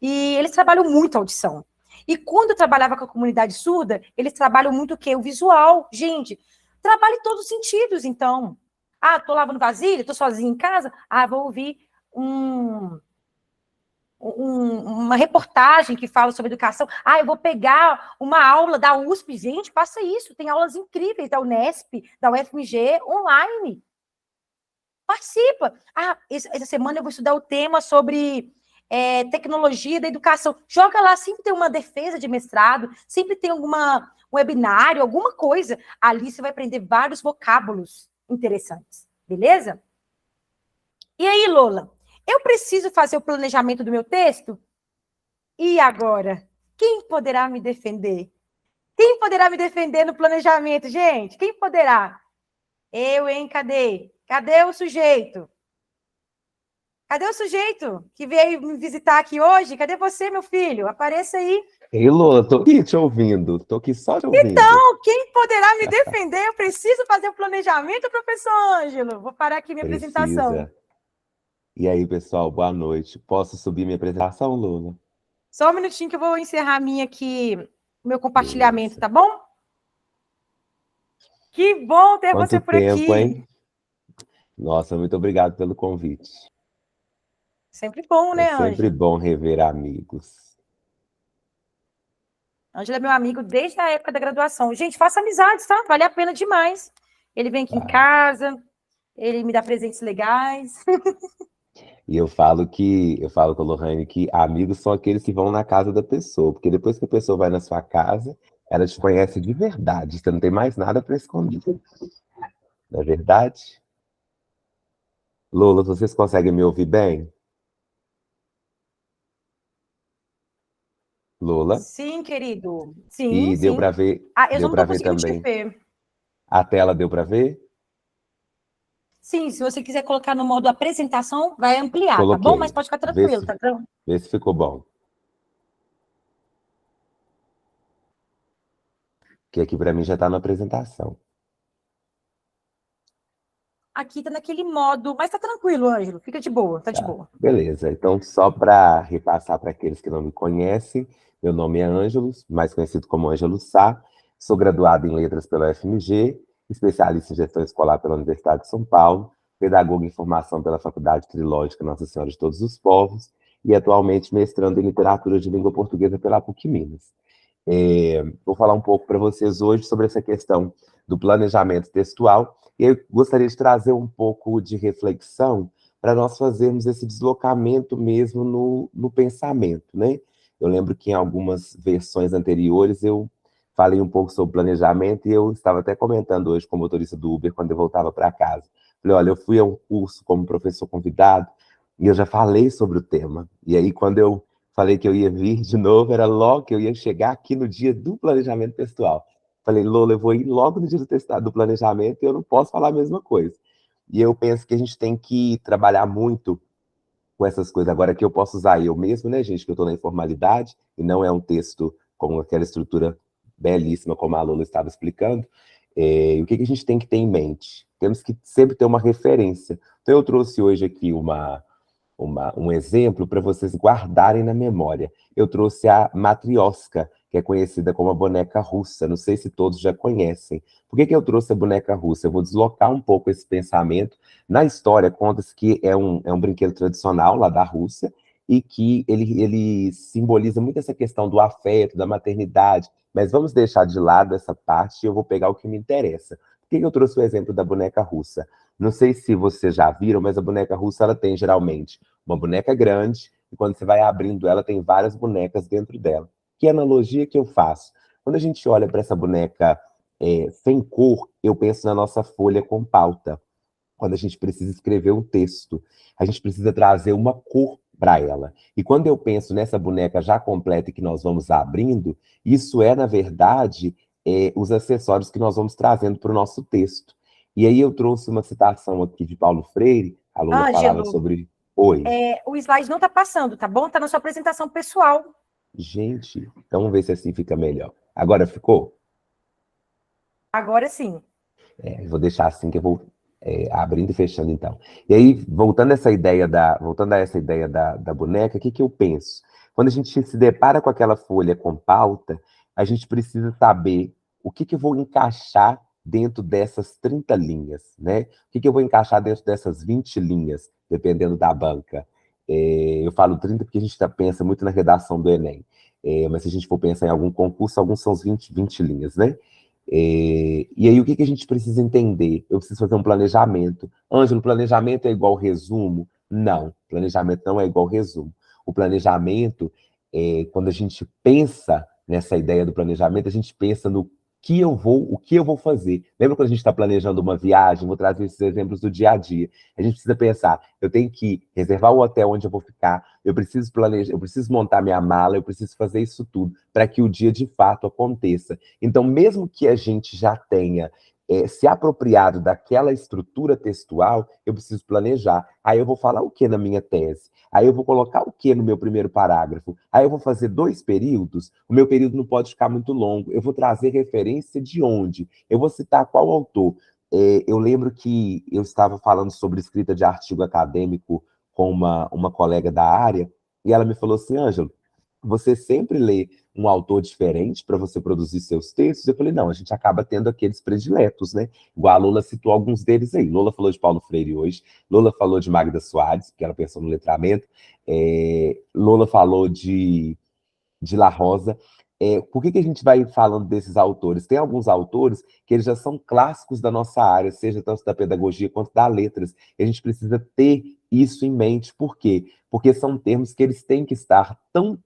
E eles trabalham muito a audição. E quando eu trabalhava com a comunidade surda, eles trabalham muito o quê? O visual. Gente, trabalha em todos os sentidos, então. Ah, tô lavando vasilha, tô sozinha em casa. Ah, vou ouvir uma reportagem que fala sobre educação. Ah, eu vou pegar uma aula da USP. Gente, faça isso. Tem aulas incríveis da Unesp, da UFMG, online. Participa. Ah, essa semana eu vou estudar o tema sobre tecnologia da educação. Joga lá, sempre tem uma defesa de mestrado, sempre tem um webinário, alguma coisa. Ali você vai aprender vários vocábulos interessantes, beleza? E aí, Lola, eu preciso fazer o planejamento do meu texto? E agora? Quem poderá me defender? Quem poderá me defender no planejamento, gente? Quem poderá? Eu, hein? Cadê? Cadê o sujeito? Cadê o sujeito que veio me visitar aqui hoje? Cadê você, meu filho? Apareça aí. Ei, Lô, tô aqui te ouvindo. Tô aqui só te ouvindo. Então, quem poderá me defender? Eu preciso fazer o planejamento, professor Ângelo. Vou parar aqui minha apresentação. Precisa. E aí, pessoal, boa noite. Posso subir minha apresentação, Lula? Só um minutinho que eu vou encerrar meu compartilhamento, Beleza. tá bom? Que bom ter Quanto você por tempo, aqui. hein? Nossa, muito obrigado pelo convite. Sempre bom, É né, sempre Ângelo? bom rever amigos. Ângelo é meu amigo desde a época da graduação. Gente, faça amizades, tá? Vale a pena demais. Ele vem aqui em Tá? casa, ele me dá presentes legais. E eu falo com a Lohane que amigos são aqueles que vão na casa da pessoa, porque depois que a pessoa vai na sua casa, ela te conhece de verdade. Você não tem mais nada para esconder. Não é verdade? Lula, vocês conseguem me ouvir bem? Lula? Sim, querido. Sim, E sim. Ah, eu só deu não para estou ver conseguindo te também. ver. A tela deu para ver? Sim, se você quiser colocar no modo apresentação, vai ampliar, tá bom? Mas Coloquei. pode ficar tranquilo, tá? Vê se ficou bom. Que aqui para mim já está na apresentação. Aqui tá naquele modo, mas tá tranquilo, Ângelo. Fica de boa, tá de Tá, boa. beleza. Então, só para repassar para aqueles que não me conhecem, meu nome é Ângelo, mais conhecido como Ângelo Sá. Sou graduado em Letras pela UFMG, especialista em Gestão Escolar pela Universidade de São Paulo, pedagogo em formação pela Faculdade Trilógica Nossa Senhora de Todos os Povos e atualmente mestrando em Literatura de Língua Portuguesa pela PUC Minas. Vou falar um pouco para vocês hoje sobre essa questão do planejamento textual e eu gostaria de trazer um pouco de reflexão para nós fazermos esse deslocamento mesmo no pensamento, né? Eu lembro que em algumas versões anteriores eu falei um pouco sobre planejamento e eu estava até comentando hoje com o motorista do Uber quando eu voltava para casa. Falei, olha, eu fui a um curso como professor convidado E eu já falei sobre o tema. E aí, quando eu falei que eu ia vir de novo, era logo que eu ia chegar aqui no dia do planejamento textual. Falei, Lola, eu vou ir logo no dia do planejamento e eu não posso falar a mesma coisa. E eu penso que a gente tem que trabalhar muito com essas coisas. Agora que eu posso usar eu mesmo, né, gente, que eu estou na informalidade, e não é um texto com aquela estrutura belíssima, como a Lola estava explicando. O que a gente tem que ter em mente? Temos que sempre ter uma referência. Então, eu trouxe hoje aqui um exemplo para vocês guardarem na memória. Eu trouxe a Matrioska, que é conhecida como a boneca russa. Não sei se todos já conhecem. Por que eu trouxe a boneca russa? Eu vou deslocar um pouco esse pensamento. Na história, conta-se que é um brinquedo tradicional lá da Rússia e que ele simboliza muito essa questão do afeto, da maternidade. Mas vamos deixar de lado essa parte e eu vou pegar o que me interessa. Por que eu trouxe o exemplo da boneca russa? Não sei se vocês já viram, mas a boneca russa ela tem geralmente uma boneca grande e quando você vai abrindo ela tem várias bonecas dentro dela. Que analogia que eu faço? Quando a gente olha para essa boneca sem cor, eu penso na nossa folha com pauta. Quando a gente precisa escrever um texto, a gente precisa trazer uma cor para ela. E quando eu penso nessa boneca já completa e que nós vamos abrindo, isso é, na verdade, os acessórios que nós vamos trazendo para o nosso texto. E aí eu trouxe uma citação aqui de Paulo Freire, a Lula falava Ângelo, sobre... Oi. o slide não está passando, tá bom? Está na sua apresentação pessoal. Gente, então vamos ver se assim fica melhor. Agora ficou? Agora sim. Vou deixar assim que eu vou abrindo e fechando então. E aí, voltando a essa ideia da boneca, o que eu penso? Quando a gente se depara com aquela folha com pauta, a gente precisa saber o que eu vou encaixar dentro dessas 30 linhas, né? O que eu vou encaixar dentro dessas 20 linhas, dependendo da banca. Eu falo 30 porque a gente pensa muito na redação do Enem. Mas se a gente for pensar em algum concurso, alguns são os 20 linhas, né? E aí, o que a gente precisa entender? Eu preciso fazer um planejamento. Ângelo, planejamento é igual resumo? Não, planejamento não é igual resumo. O planejamento, quando a gente pensa nessa ideia do planejamento, a gente pensa no o que eu vou fazer. Lembra quando a gente está planejando uma viagem? Vou trazer esses exemplos do dia a dia. A gente precisa pensar, eu tenho que reservar o hotel onde eu vou ficar, eu preciso planejar, eu preciso montar minha mala, eu preciso fazer isso tudo para que o dia de fato aconteça. Então, mesmo que a gente já tenha se apropriado daquela estrutura textual, eu preciso planejar. Aí eu vou falar o que na minha tese? Aí eu vou colocar o que no meu primeiro parágrafo? Aí eu vou fazer 2 períodos? O meu período não pode ficar muito longo. Eu vou trazer referência de onde? Eu vou citar qual autor? Eu lembro que eu estava falando sobre escrita de artigo acadêmico com uma colega da área, e ela me falou assim, Ângelo, você sempre lê um autor diferente para você produzir seus textos? Eu falei, não, a gente acaba tendo aqueles prediletos, né? Igual a Lola citou alguns deles aí. Lola falou de Paulo Freire hoje, Lola falou de Magda Soares, que ela pensou no letramento, Lola falou de La Rosa. Por que a gente vai falando desses autores? Tem alguns autores que eles já são clássicos da nossa área, seja tanto da pedagogia quanto da letras. E a gente precisa ter isso em mente. Por quê? Porque são termos que eles têm que estar tão,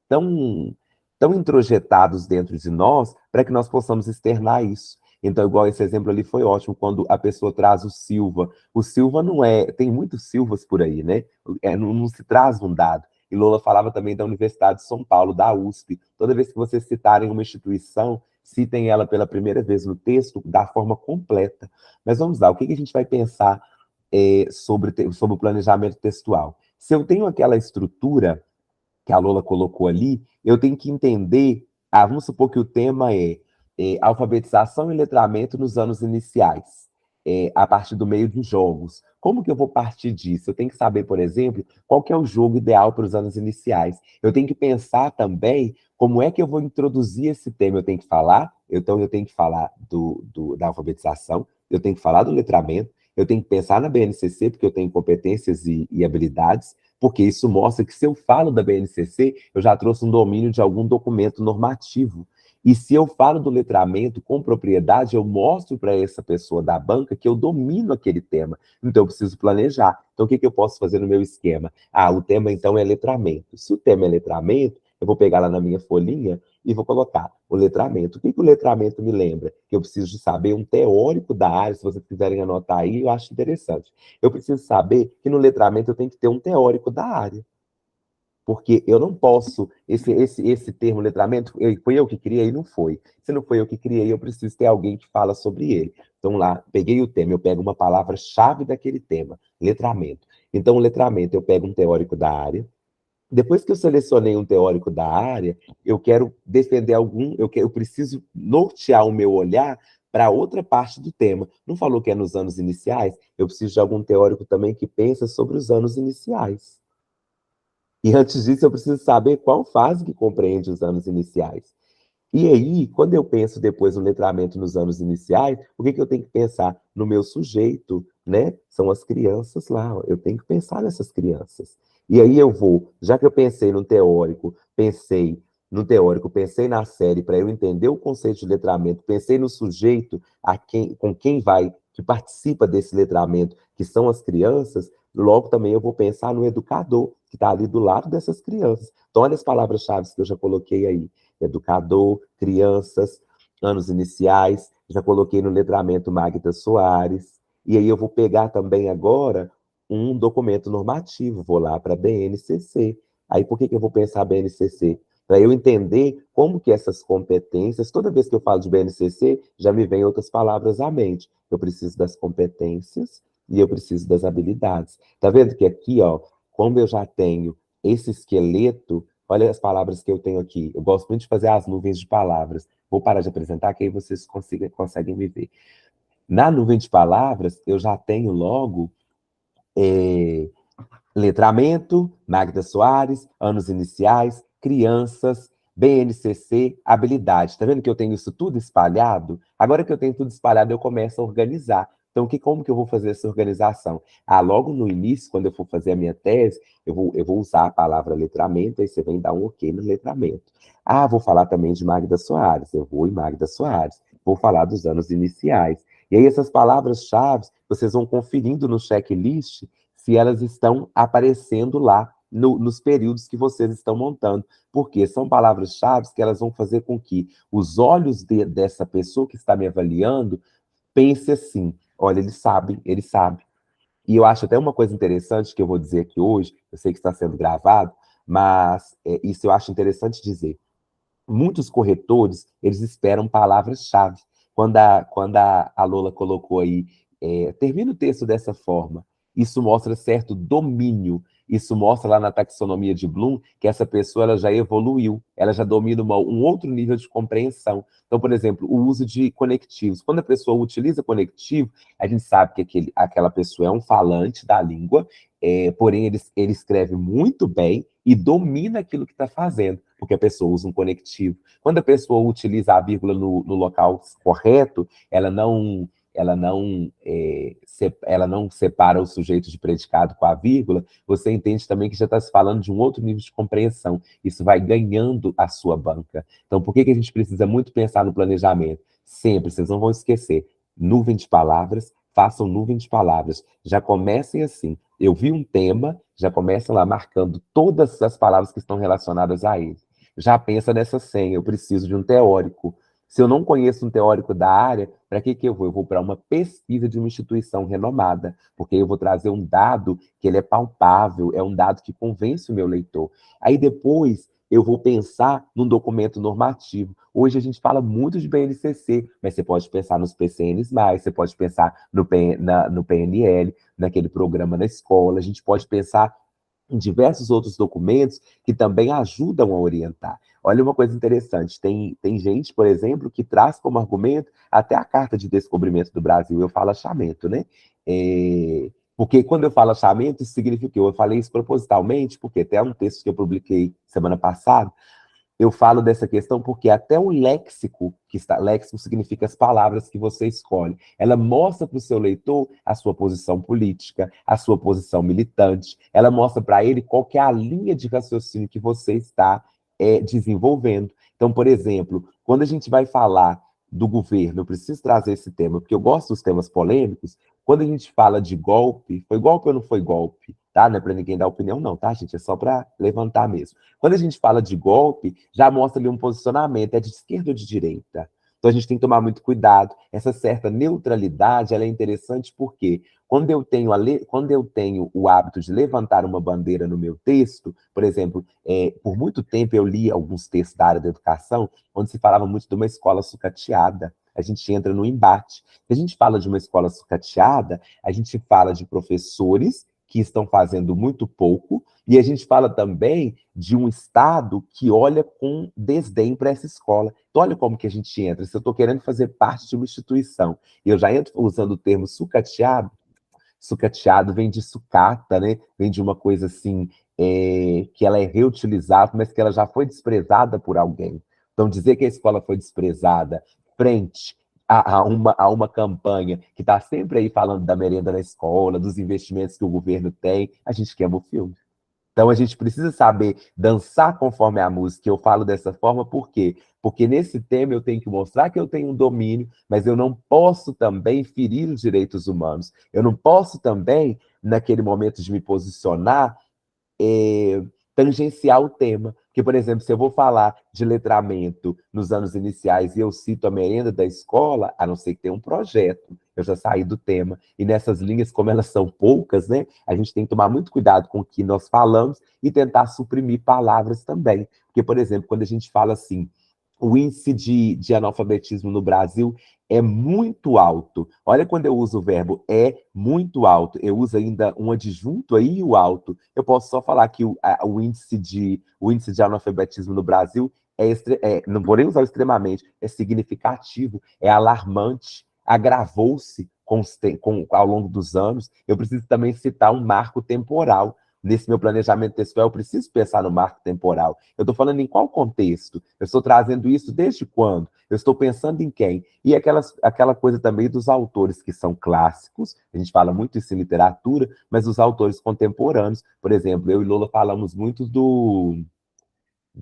tão introjetados dentro de nós para que nós possamos externar isso. Então, igual esse exemplo ali foi ótimo, quando a pessoa traz o Silva. O Silva não é... Tem muitos Silvas por aí, né? Não se traz um dado. E Lola falava também da Universidade de São Paulo, da USP. Toda vez que vocês citarem uma instituição, citem ela pela primeira vez no texto da forma completa. Mas vamos lá, o que a gente vai pensar sobre o planejamento textual? Se eu tenho aquela estrutura que a Lola colocou ali, eu tenho que entender, vamos supor que o tema é alfabetização e letramento nos anos iniciais, a partir do meio dos jogos. Como que eu vou partir disso? Eu tenho que saber, por exemplo, qual que é o jogo ideal para os anos iniciais. Eu tenho que pensar também como é que eu vou introduzir esse tema. Eu tenho que falar, então eu tenho que falar da alfabetização, eu tenho que falar do letramento, eu tenho que pensar na BNCC, porque eu tenho competências e habilidades, porque isso mostra que se eu falo da BNCC, eu já trouxe um domínio de algum documento normativo. E se eu falo do letramento com propriedade, eu mostro para essa pessoa da banca que eu domino aquele tema. Então, eu preciso planejar. Então, o que eu posso fazer no meu esquema? O tema, então, é letramento. Se o tema é letramento, eu vou pegar lá na minha folhinha e vou colocar o letramento. O que o letramento me lembra? Que eu preciso de saber um teórico da área, se vocês quiserem anotar aí, eu acho interessante. Eu preciso saber que no letramento eu tenho que ter um teórico da área. Porque eu não posso, esse termo letramento, foi eu que criei? Não foi. Se não foi eu que criei, eu preciso ter alguém que fala sobre ele. Então lá, peguei o tema, eu pego uma palavra-chave daquele tema, letramento. Então, o letramento, eu pego um teórico da área. Depois que eu selecionei um teórico da área, eu quero defender eu preciso nortear o meu olhar para outra parte do tema. Não falou que é nos anos iniciais? Eu preciso de algum teórico também que pensa sobre os anos iniciais. E antes disso, eu preciso saber qual fase que compreende os anos iniciais. E aí, quando eu penso depois no letramento nos anos iniciais, o que eu tenho que pensar? No meu sujeito, né? São as crianças lá, eu tenho que pensar nessas crianças. E aí eu vou, já que eu pensei no teórico, pensei na série para eu entender o conceito de letramento, pensei no sujeito com quem vai, que participa desse letramento, que são as crianças, logo também eu vou pensar no educador, que está ali do lado dessas crianças. Então, olha as palavras-chave que eu já coloquei aí: educador, crianças, anos iniciais, já coloquei no letramento Magda Soares, e aí eu vou pegar também agora um documento normativo, vou lá para a BNCC. Aí por que eu vou pensar BNCC? Para eu entender como que essas competências, toda vez que eu falo de BNCC, já me vem outras palavras à mente. Eu preciso das competências e eu preciso das habilidades. Tá vendo que aqui, ó, como eu já tenho esse esqueleto, olha as palavras que eu tenho aqui. Eu gosto muito de fazer as nuvens de palavras. Vou parar de apresentar, que aí vocês conseguem me ver. Na nuvem de palavras, eu já tenho logo letramento, Magda Soares, anos iniciais, crianças, BNCC, habilidade. Tá vendo que eu tenho isso tudo espalhado? Agora que eu tenho tudo espalhado, eu começo a organizar. Então, como que eu vou fazer essa organização? Logo no início, quando eu for fazer a minha tese, eu vou usar a palavra letramento, aí você vem dar um ok no letramento. Vou falar também de Magda Soares, eu vou em Magda Soares. Vou falar dos anos iniciais. E aí, essas palavras-chave, vocês vão conferindo no checklist se elas estão aparecendo lá nos períodos que vocês estão montando. Porque são palavras-chave que elas vão fazer com que os olhos dessa pessoa que está me avaliando pense assim: olha, ele sabe, ele sabe. E eu acho até uma coisa interessante que eu vou dizer aqui hoje, eu sei que está sendo gravado, mas isso eu acho interessante dizer. Muitos corretores, eles esperam palavras-chave. Quando a Lola colocou aí, termina o texto dessa forma, isso mostra certo domínio, isso mostra lá na taxonomia de Bloom que essa pessoa ela já evoluiu, ela já domina um outro nível de compreensão. Então, por exemplo, o uso de conectivos. Quando a pessoa utiliza conectivo, a gente sabe que aquela pessoa é um falante da língua, porém ele escreve muito bem e domina aquilo que está fazendo, porque a pessoa usa um conectivo. Quando a pessoa utiliza a vírgula no local correto, ela não separa o sujeito de predicado com a vírgula, você entende também que já está se falando de um outro nível de compreensão. Isso vai ganhando a sua banca. Então, por que a gente precisa muito pensar no planejamento? Sempre, vocês não vão esquecer, nuvem de palavras, façam nuvem de palavras. Já comecem assim. Eu vi um tema, já começam lá marcando todas as palavras que estão relacionadas a ele. Já pensa nessa senha, eu preciso de um teórico. Se eu não conheço um teórico da área, para que eu vou? Eu vou para uma pesquisa de uma instituição renomada, porque eu vou trazer um dado que ele é palpável, é um dado que convence o meu leitor. Aí depois eu vou pensar num documento normativo. Hoje a gente fala muito de BNCC, mas você pode pensar nos PCNs+, você pode pensar no PNL, naquele programa na escola, a gente pode pensar em diversos outros documentos que também ajudam a orientar. Olha uma coisa interessante, tem gente, por exemplo, que traz como argumento até a Carta de Descobrimento do Brasil, eu falo achamento, né? Porque quando eu falo achamento, isso significa que eu falei isso propositalmente, porque até um texto que eu publiquei semana passada, eu falo dessa questão porque até o léxico, léxico significa as palavras que você escolhe, ela mostra para o seu leitor a sua posição política, a sua posição militante, ela mostra para ele qual que é a linha de raciocínio que você está desenvolvendo. Então, por exemplo, quando a gente vai falar do governo, eu preciso trazer esse tema, porque eu gosto dos temas polêmicos, quando a gente fala de golpe, foi golpe ou não foi golpe? tá? Não é para ninguém dar opinião, não, tá, gente? É só para levantar mesmo. Quando a gente fala de golpe, já mostra ali um posicionamento, é de esquerda ou de direita. Então a gente tem que tomar muito cuidado. Essa certa neutralidade, ela é interessante porque quando eu tenho o hábito de levantar uma bandeira no meu texto, por exemplo, por muito tempo eu li alguns textos da área da educação, onde se falava muito de uma escola sucateada. A gente entra no embate. Se a gente fala de uma escola sucateada, a gente fala de professores que estão fazendo muito pouco, e a gente fala também de um Estado que olha com desdém para essa escola. Então, olha como que a gente entra. Se eu estou querendo fazer parte de uma instituição, e eu já entro usando o termo sucateado, sucateado vem de sucata, né? Vem de uma coisa assim, que ela é reutilizável, mas que ela já foi desprezada por alguém. Então, dizer que a escola foi desprezada frente a uma campanha que está sempre aí falando da merenda na escola, dos investimentos que o governo tem, a gente queima o filme. Então a gente precisa saber dançar conforme a música. Eu falo dessa forma por quê? Porque nesse tema eu tenho que mostrar que eu tenho um domínio, mas eu não posso também ferir os direitos humanos. Eu não posso também, naquele momento de me posicionar, tangenciar o tema. Porque, por exemplo, se eu vou falar de letramento nos anos iniciais e eu cito a merenda da escola, a não ser que tenha um projeto, eu já saí do tema. E nessas linhas, como elas são poucas, né, a gente tem que tomar muito cuidado com o que nós falamos e tentar suprimir palavras também. Porque, por exemplo, quando a gente fala assim, o índice de analfabetismo no Brasil é muito alto. Olha quando eu uso o verbo é muito alto, eu uso ainda um adjunto aí, o alto. Eu posso só falar que o índice de analfabetismo no Brasil não vou nem usar o extremamente, é significativo, é alarmante, agravou-se ao longo dos anos. Eu preciso também citar um marco temporal. Nesse meu planejamento textual, eu preciso pensar no marco temporal. Eu estou falando em qual contexto? Eu estou trazendo isso desde quando? Eu estou pensando em quem? E aquela coisa também dos autores que são clássicos, a gente fala muito isso em literatura, mas os autores contemporâneos, por exemplo, eu e Lola falamos muito do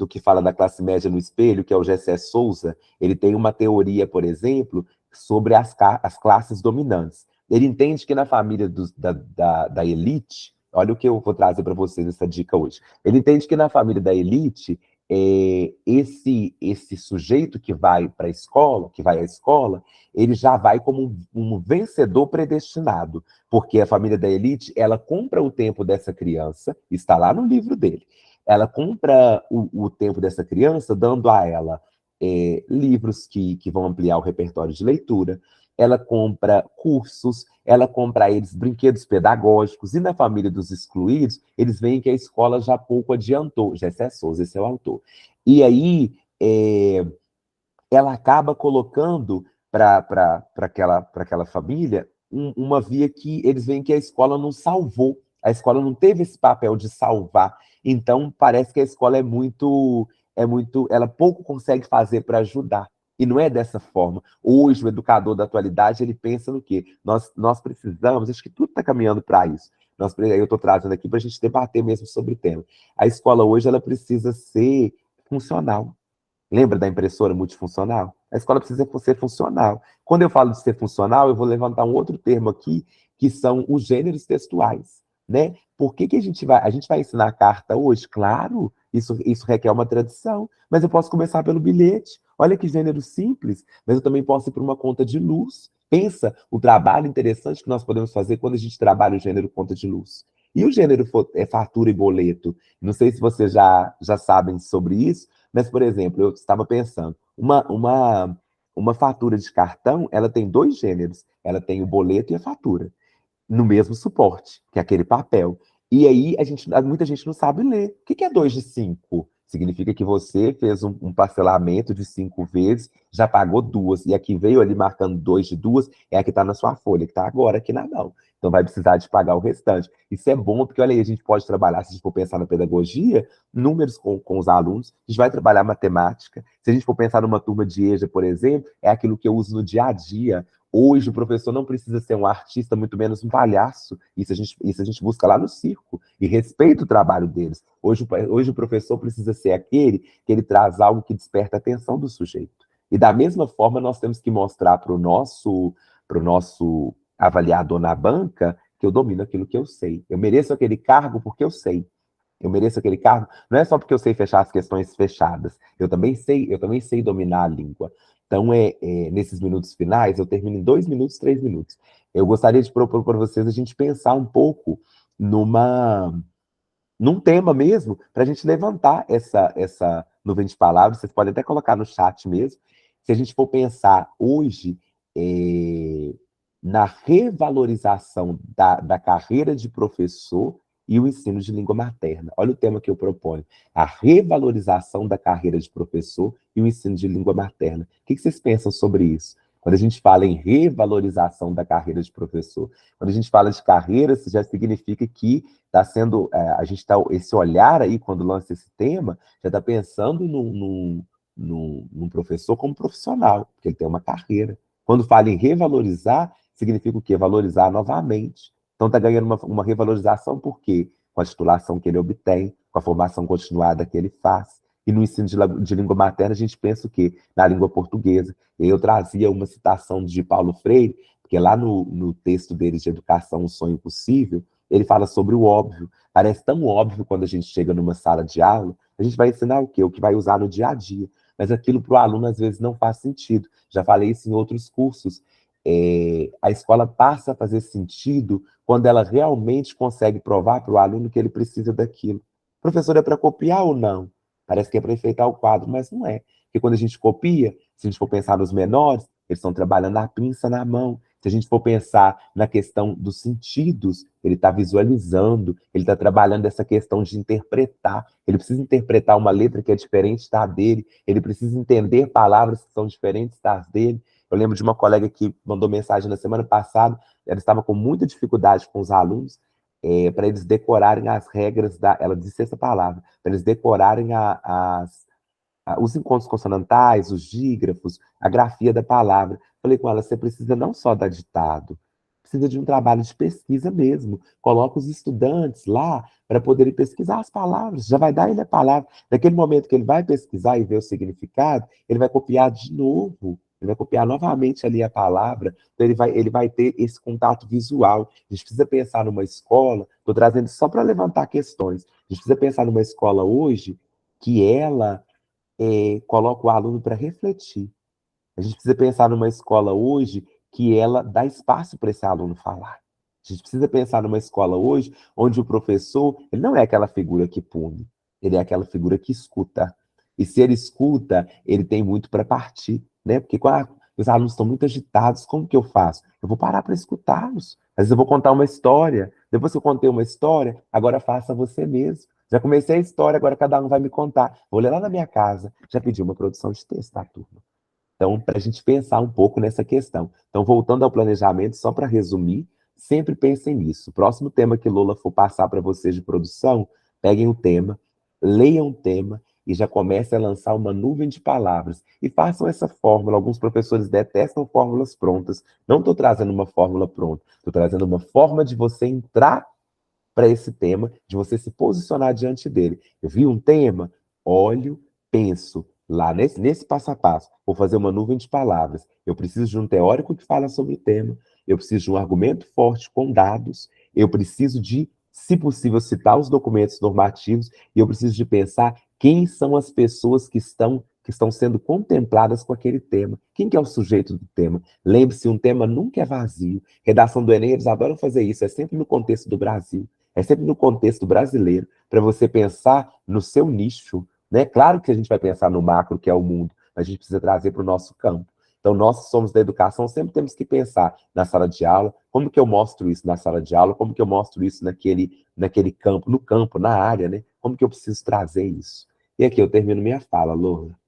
que fala da classe média no espelho, que é o Gessé Souza. Ele tem uma teoria, por exemplo, sobre as classes dominantes. Ele entende que na família da elite, olha o que eu vou trazer para vocês essa dica hoje. Ele entende que na família da elite, esse sujeito que vai para a escola, que vai à escola, ele já vai como um vencedor predestinado, porque a família da elite, ela compra o tempo dessa criança, está lá no livro dele. Ela compra o tempo dessa criança, dando a ela livros que vão ampliar o repertório de leitura, ela compra cursos, ela compra a eles brinquedos pedagógicos, e na família dos excluídos, eles veem que a escola já pouco adiantou. Gessé Souza, esse é o autor. E aí, ela acaba colocando para aquela família uma via que eles veem que a escola não salvou, a escola não teve esse papel de salvar. Então, parece que a escola ela pouco consegue fazer para ajudar. E não é dessa forma. Hoje, o educador da atualidade, ele pensa no quê? Nós precisamos, acho que tudo está caminhando para isso. Eu estou trazendo aqui para a gente debater mesmo sobre o tema. A escola hoje, ela precisa ser funcional. Lembra da impressora multifuncional? A escola precisa ser funcional. Quando eu falo de ser funcional, eu vou levantar um outro termo aqui, que são os gêneros textuais, né? Por que a gente vai ensinar carta hoje? Claro, isso requer uma tradição, mas eu posso começar pelo bilhete. Olha que gênero simples, mas eu também posso ir para uma conta de luz. Pensa o trabalho interessante que nós podemos fazer quando a gente trabalha o gênero conta de luz. E o gênero fatura e boleto? Não sei se vocês já sabem sobre isso, mas, por exemplo, eu estava pensando, uma fatura de cartão, ela tem dois gêneros. Ela tem o boleto e a fatura, no mesmo suporte, que é aquele papel. E aí, muita gente não sabe ler. O que é 2 de 5? Significa que você fez um parcelamento de 5 vezes, já pagou 2, e a que veio ali marcando 2 de 2 é a que está na sua folha, que está agora aqui na mão. Então vai precisar de pagar o restante. Isso é bom, porque olha aí, a gente pode trabalhar, se a gente for pensar na pedagogia, números com os alunos, a gente vai trabalhar matemática. Se a gente for pensar numa turma de EJA, por exemplo, é aquilo que eu uso no dia a dia. Hoje o professor não precisa ser um artista, muito menos um palhaço. Isso a gente busca lá no circo e respeita o trabalho deles. Hoje o professor precisa ser aquele que ele traz algo que desperta a atenção do sujeito. E da mesma forma nós temos que mostrar para o nosso avaliador na banca porque eu domino aquilo que eu sei. Eu mereço aquele cargo porque eu sei. Eu mereço aquele cargo, não é só porque eu sei fechar as questões fechadas. Eu também sei dominar a língua. Então, nesses minutos finais, eu termino em 2 minutos, 3 minutos. Eu gostaria de propor para vocês a gente pensar um pouco num tema mesmo, para a gente levantar essa nuvem de palavras. Vocês podem até colocar no chat mesmo. Se a gente for pensar hoje é, na revalorização da carreira de professor e o ensino de língua materna. Olha o tema que eu proponho: a revalorização da carreira de professor e o ensino de língua materna. O que vocês pensam sobre isso? Quando a gente fala em revalorização da carreira de professor, quando a gente fala de carreira, isso já significa que está sendo, a gente está, esse olhar aí, quando lança esse tema, já está pensando num professor como profissional, porque ele tem uma carreira. Quando fala em revalorizar, significa o quê? Valorizar novamente. Então está ganhando uma revalorização, por quê? Com a titulação que ele obtém, com a formação continuada que ele faz. E no ensino de língua materna, a gente pensa o quê? Na língua portuguesa. E eu trazia uma citação de Paulo Freire, porque lá no texto deles de Educação, um Sonho Possível, ele fala sobre o óbvio. Parece tão óbvio quando a gente chega numa sala de aula, a gente vai ensinar o quê? O que vai usar no dia a dia. Mas aquilo para o aluno, às vezes, não faz sentido. Já falei isso em outros cursos. A escola passa a fazer sentido quando ela realmente consegue provar para o aluno que ele precisa daquilo. Professor, é para copiar ou não? Parece que é para enfeitar o quadro, mas não é. Porque quando a gente copia, se a gente for pensar nos menores, eles estão trabalhando a pinça na mão. Se a gente for pensar na questão dos sentidos, ele está visualizando, ele está trabalhando essa questão de interpretar. Ele precisa interpretar uma letra que é diferente da dele, ele precisa entender palavras que são diferentes das dele. Eu lembro de uma colega que mandou mensagem na semana passada, ela estava com muita dificuldade com os alunos, para eles decorarem as regras ela disse essa palavra, para eles decorarem os encontros consonantais, os dígrafos, a grafia da palavra. Falei com ela: você precisa não só dar ditado, precisa de um trabalho de pesquisa mesmo. Coloca os estudantes lá para poderem pesquisar as palavras. Já vai dar ele a palavra. Naquele momento que ele vai pesquisar e ver o significado, ele vai copiar de novo. Ele vai copiar novamente ali a palavra. Então ele vai ter esse contato visual. A gente precisa pensar numa escola, estou trazendo só para levantar questões. A gente precisa pensar numa escola hoje que ela coloca o aluno para refletir. A gente precisa pensar numa escola hoje que ela dá espaço para esse aluno falar. A gente precisa pensar numa escola hoje onde o professor, ele não é aquela figura que pune, ele é aquela figura que escuta. E se ele escuta, ele tem muito para partir, né? Porque quando os alunos estão muito agitados, como que eu faço? Eu vou parar para escutá-los. Às vezes eu vou contar uma história, depois que eu contei uma história, agora faça você mesmo. Já comecei a história, agora cada um vai me contar. Vou ler lá na minha casa. Já pedi uma produção de texto, tá, turma? Então, para a gente pensar um pouco nessa questão. Então, voltando ao planejamento, só para resumir, sempre pensem nisso. O próximo tema que Lola for passar para vocês de produção, peguem o tema, leiam o tema e já comecem a lançar uma nuvem de palavras. E façam essa fórmula. Alguns professores detestam fórmulas prontas. Não estou trazendo uma fórmula pronta, estou trazendo uma forma de você entrar para esse tema, de você se posicionar diante dele. Eu vi um tema, olho, penso, lá nesse passo a passo, vou fazer uma nuvem de palavras. Eu preciso de um teórico que fala sobre o tema, eu preciso de um argumento forte com dados, eu preciso de, se possível, citar os documentos normativos, e eu preciso de pensar quem são as pessoas que estão sendo contempladas com aquele tema. Quem que é o sujeito do tema? Lembre-se, um tema nunca é vazio. Redação do Enem, eles adoram fazer isso, é sempre no contexto do Brasil. É sempre no contexto brasileiro, para você pensar no seu nicho, né? Claro que a gente vai pensar no macro, que é o mundo, mas a gente precisa trazer para o nosso campo. Então, nós que somos da educação, sempre temos que pensar na sala de aula, como que eu mostro isso na sala de aula, como que eu mostro isso naquele campo, no campo, na área, né? Como que eu preciso trazer isso? E aqui eu termino minha fala, Lola.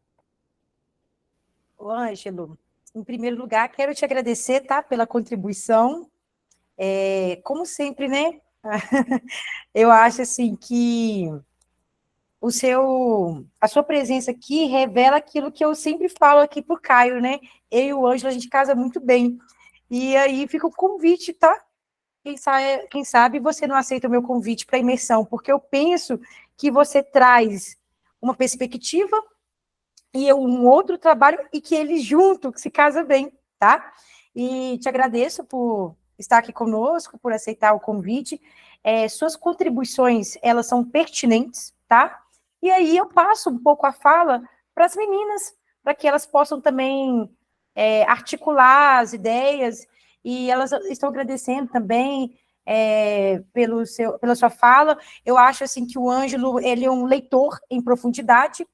Ô, Ângelo, em primeiro lugar, quero te agradecer, tá, pela contribuição. Como sempre, né? Eu acho assim que a sua presença aqui revela aquilo que eu sempre falo aqui pro Caio, né? Eu e o Ângelo, a gente casa muito bem. E aí fica o convite, tá? Quem sabe você não aceita o meu convite para imersão, porque eu penso que você traz uma perspectiva e eu um outro trabalho e que eles junto se casa bem, tá? E te agradeço estar aqui conosco, por aceitar o convite. Suas contribuições, elas são pertinentes, tá? E aí eu passo um pouco a fala para as meninas, para que elas possam também articular as ideias, e elas estão agradecendo também pela sua fala. Eu acho assim que o Ângelo, ele é um leitor em profundidade,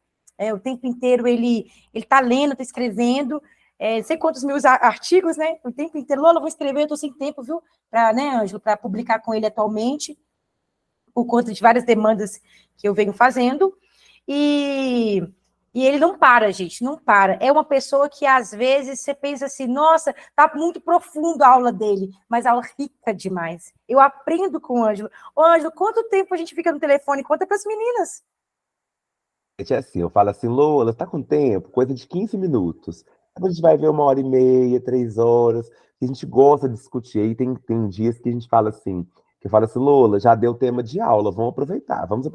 o tempo inteiro ele está lendo, está escrevendo, não sei quantos mil artigos, né? O tempo inteiro, Lola, vou escrever, eu estou sem tempo, viu? Né, Ângelo, para publicar com ele atualmente, por conta de várias demandas que eu venho fazendo. E ele não para, gente, não para. É uma pessoa que, às vezes, você pensa assim, nossa, tá muito profundo a aula dele, mas a aula rica demais. Eu aprendo com o Ângelo. Ô, Ângelo, quanto tempo a gente fica no telefone? Conta para as meninas. É assim, eu falo assim, Lola, tá com tempo? Coisa de 15 minutos. Depois a gente vai ver 1h30, 3 horas, que a gente gosta de discutir. Aí tem dias que a gente fala assim, que eu falo assim, Lola, já deu tema de aula, vamos aproveitar, vamos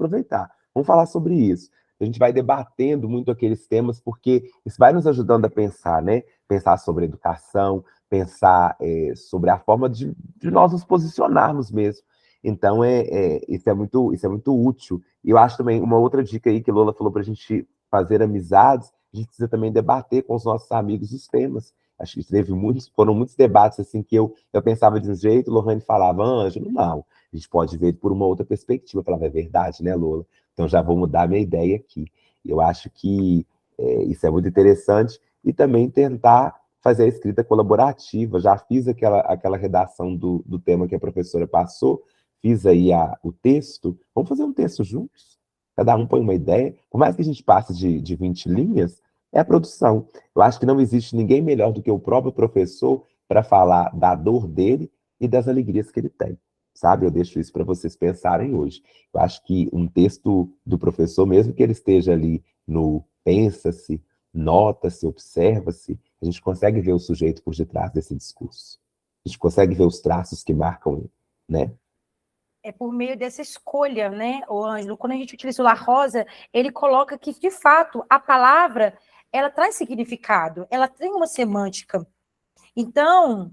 falar sobre isso. A gente vai debatendo muito aqueles temas, porque isso vai nos ajudando a pensar, né? Pensar sobre educação, pensar sobre a forma de nós nos posicionarmos mesmo. Então, isso é muito útil. E eu acho também uma outra dica aí que Lola falou para a gente fazer amizades, a gente precisa também debater com os nossos amigos os temas. Acho que foram muitos debates assim que eu pensava de um jeito, Lohane falava, Ângelo, não, a gente pode ver por uma outra perspectiva. Eu falava, é verdade, né, Lola? Então já vou mudar minha ideia aqui. Eu acho que isso é muito interessante e também tentar fazer a escrita colaborativa. Já fiz aquela redação do tema que a professora passou, fiz aí o texto, vamos fazer um texto juntos? Cada um põe uma ideia. Por mais que a gente passe de 20 linhas, é a produção. Eu acho que não existe ninguém melhor do que o próprio professor para falar da dor dele e das alegrias que ele tem. Sabe? Eu deixo isso para vocês pensarem hoje. Eu acho que um texto do professor, mesmo que ele esteja ali no pensa-se, nota-se, observa-se, a gente consegue ver o sujeito por detrás desse discurso. A gente consegue ver os traços que marcam, né? É por meio dessa escolha, né, o Ângelo? Quando a gente utiliza o La Rosa, ele coloca que, de fato, a palavra, ela traz significado, ela tem uma semântica. Então,